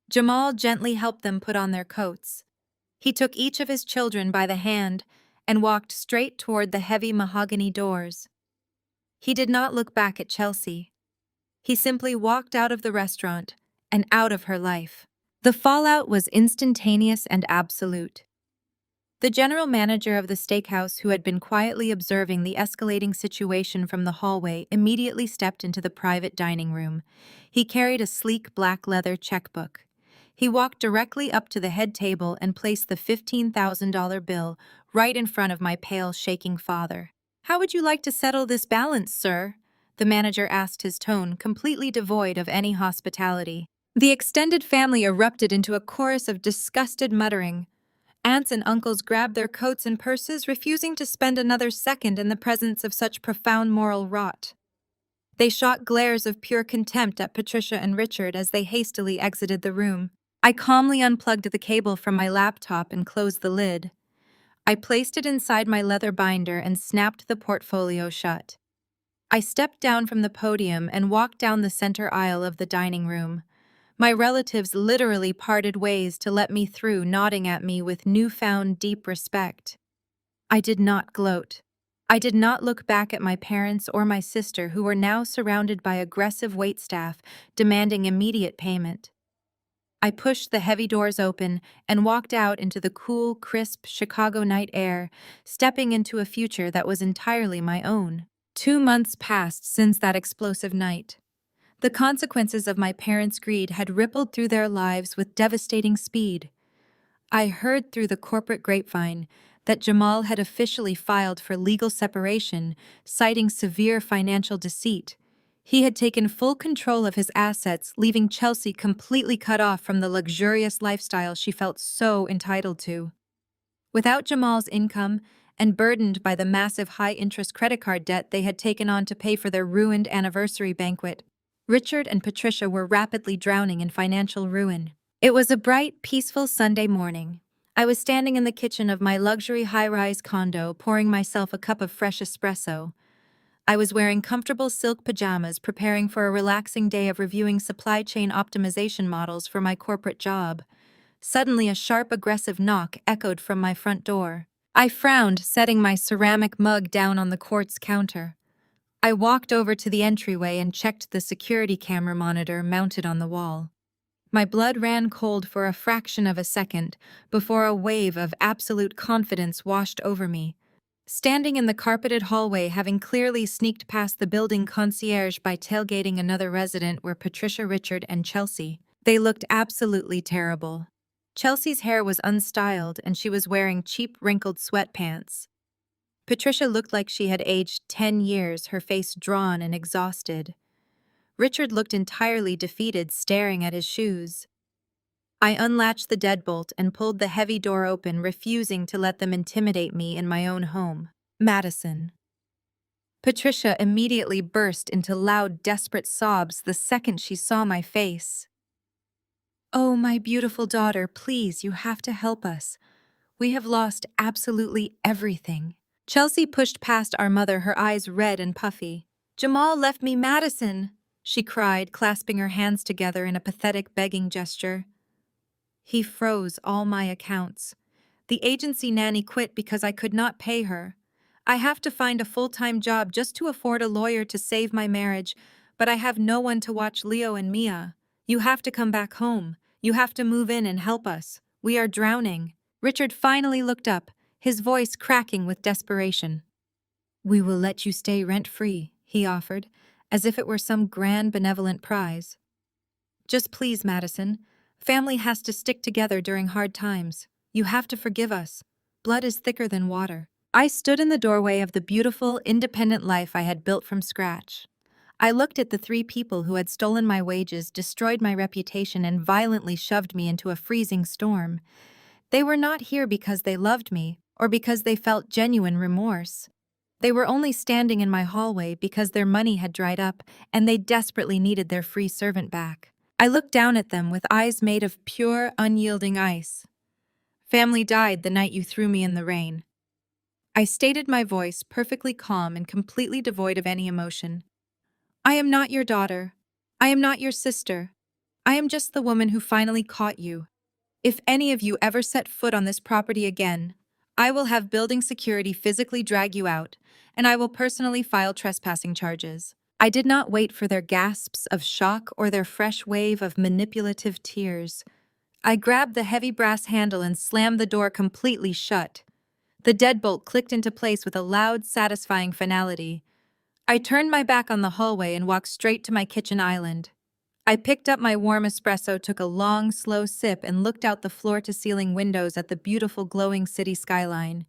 Jamal gently helped them put on their coats. He took each of his children by the hand and walked straight toward the heavy mahogany doors. He did not look back at Chelsea. He simply walked out of the restaurant and out of her life. The fallout was instantaneous and absolute. The general manager of the steakhouse, who had been quietly observing the escalating situation from the hallway, immediately stepped into the private dining room. He carried a sleek black leather checkbook. He walked directly up to the head table and placed the $15,000 bill right in front of my pale, shaking father. How would you like to settle this balance, sir? The manager asked, his tone completely devoid of any hospitality. The extended family erupted into a chorus of disgusted muttering. Aunts and uncles grabbed their coats and purses, refusing to spend another second in the presence of such profound moral rot. They shot glares of pure contempt at Patricia and Richard as they hastily exited the room. I calmly unplugged the cable from my laptop and closed the lid. I placed it inside my leather binder and snapped the portfolio shut. I stepped down from the podium and walked down the center aisle of the dining room. My relatives literally parted ways to let me through, nodding at me with newfound deep respect. I did not gloat. I did not look back at my parents or my sister, who were now surrounded by aggressive waitstaff demanding immediate payment. I pushed the heavy doors open and walked out into the cool, crisp Chicago night air, stepping into a future that was entirely my own. 2 months passed since that explosive night. The consequences of my parents' greed had rippled through their lives with devastating speed. I heard through the corporate grapevine that Jamal had officially filed for legal separation, citing severe financial deceit. He had taken full control of his assets, leaving Chelsea completely cut off from the luxurious lifestyle she felt so entitled to. Without Jamal's income, and burdened by the massive high-interest credit card debt they had taken on to pay for their ruined anniversary banquet, Richard and Patricia were rapidly drowning in financial ruin. It was a bright, peaceful Sunday morning. I was standing in the kitchen of my luxury high-rise condo, pouring myself a cup of fresh espresso. I was wearing comfortable silk pajamas, preparing for a relaxing day of reviewing supply chain optimization models for my corporate job. Suddenly, a sharp, aggressive knock echoed from my front door. I frowned, setting my ceramic mug down on the quartz counter. I walked over to the entryway and checked the security camera monitor mounted on the wall. My blood ran cold for a fraction of a second before a wave of absolute confidence washed over me. Standing in the carpeted hallway, having clearly sneaked past the building concierge by tailgating another resident, were Patricia, Richard, and Chelsea. They looked absolutely terrible. Chelsea's hair was unstyled and she was wearing cheap, wrinkled sweatpants. Patricia looked like she had aged 10 years, her face drawn and exhausted. Richard looked entirely defeated, staring at his shoes. I unlatched the deadbolt and pulled the heavy door open, refusing to let them intimidate me in my own home. Madison. Patricia immediately burst into loud, desperate sobs the second she saw my face. "Oh, my beautiful daughter, please, you have to help us. We have lost absolutely everything." Chelsea pushed past our mother, her eyes red and puffy. "Jamal left me Madison," she cried, clasping her hands together in a pathetic begging gesture. He froze all my accounts. The agency nanny quit because I could not pay her. I have to find a full-time job just to afford a lawyer to save my marriage, but I have no one to watch Leo and Mia. You have to come back home. You have to move in and help us. We are drowning. Richard finally looked up, his voice cracking with desperation. "We will let you stay rent-free," he offered, as if it were some grand benevolent prize. "Just please, Madison. Family has to stick together during hard times. You have to forgive us. Blood is thicker than water." I stood in the doorway of the beautiful, independent life I had built from scratch. I looked at the three people who had stolen my wages, destroyed my reputation, and violently shoved me into a freezing storm. They were not here because they loved me or because they felt genuine remorse. They were only standing in my hallway because their money had dried up and they desperately needed their free servant back. I looked down at them with eyes made of pure, unyielding ice. "Family died the night you threw me in the rain." I stated my voice perfectly calm and completely devoid of any emotion. "I am not your daughter. I am not your sister. I am just the woman who finally caught you. If any of you ever set foot on this property again, I will have building security physically drag you out, and I will personally file trespassing charges." I did not wait for their gasps of shock or their fresh wave of manipulative tears. I grabbed the heavy brass handle and slammed the door completely shut. The deadbolt clicked into place with a loud, satisfying finality. I turned my back on the hallway and walked straight to my kitchen island. I picked up my warm espresso, took a long, slow sip, and looked out the floor-to-ceiling windows at the beautiful, glowing city skyline.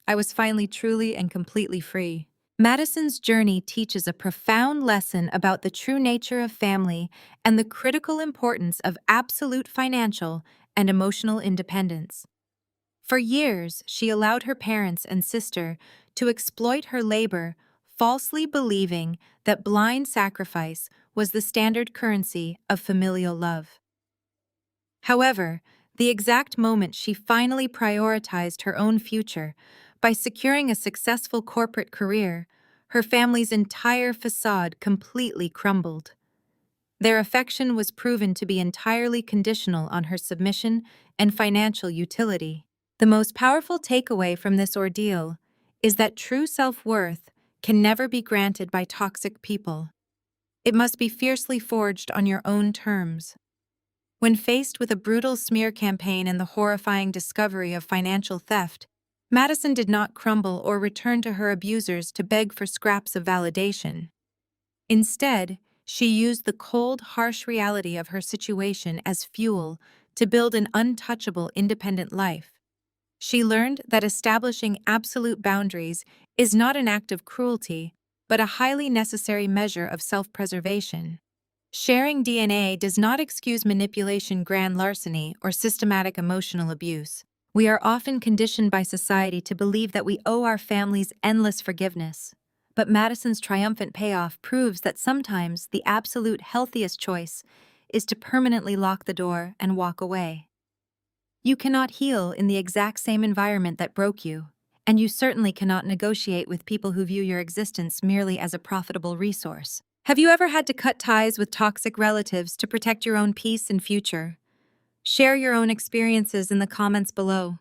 I was finally truly and completely free. Madison's journey teaches a profound lesson about the true nature of family and the critical importance of absolute financial and emotional independence. For years, she allowed her parents and sister to exploit her labor, falsely believing that blind sacrifice was the standard currency of familial love. However, the exact moment she finally prioritized her own future by securing a successful corporate career, her family's entire facade completely crumbled. Their affection was proven to be entirely conditional on her submission and financial utility. The most powerful takeaway from this ordeal is that true self-worth can never be granted by toxic people. It must be fiercely forged on your own terms. When faced with a brutal smear campaign and the horrifying discovery of financial theft, Madison did not crumble or return to her abusers to beg for scraps of validation. Instead, she used the cold, harsh reality of her situation as fuel to build an untouchable, independent life. She learned that establishing absolute boundaries is not an act of cruelty, but a highly necessary measure of self-preservation. Sharing DNA does not excuse manipulation, grand larceny, or systematic emotional abuse. We are often conditioned by society to believe that we owe our families endless forgiveness. But Madison's triumphant payoff proves that sometimes the absolute healthiest choice is to permanently lock the door and walk away. You cannot heal in the exact same environment that broke you, and you certainly cannot negotiate with people who view your existence merely as a profitable resource. Have you ever had to cut ties with toxic relatives to protect your own peace and future? Share your own experiences in the comments below.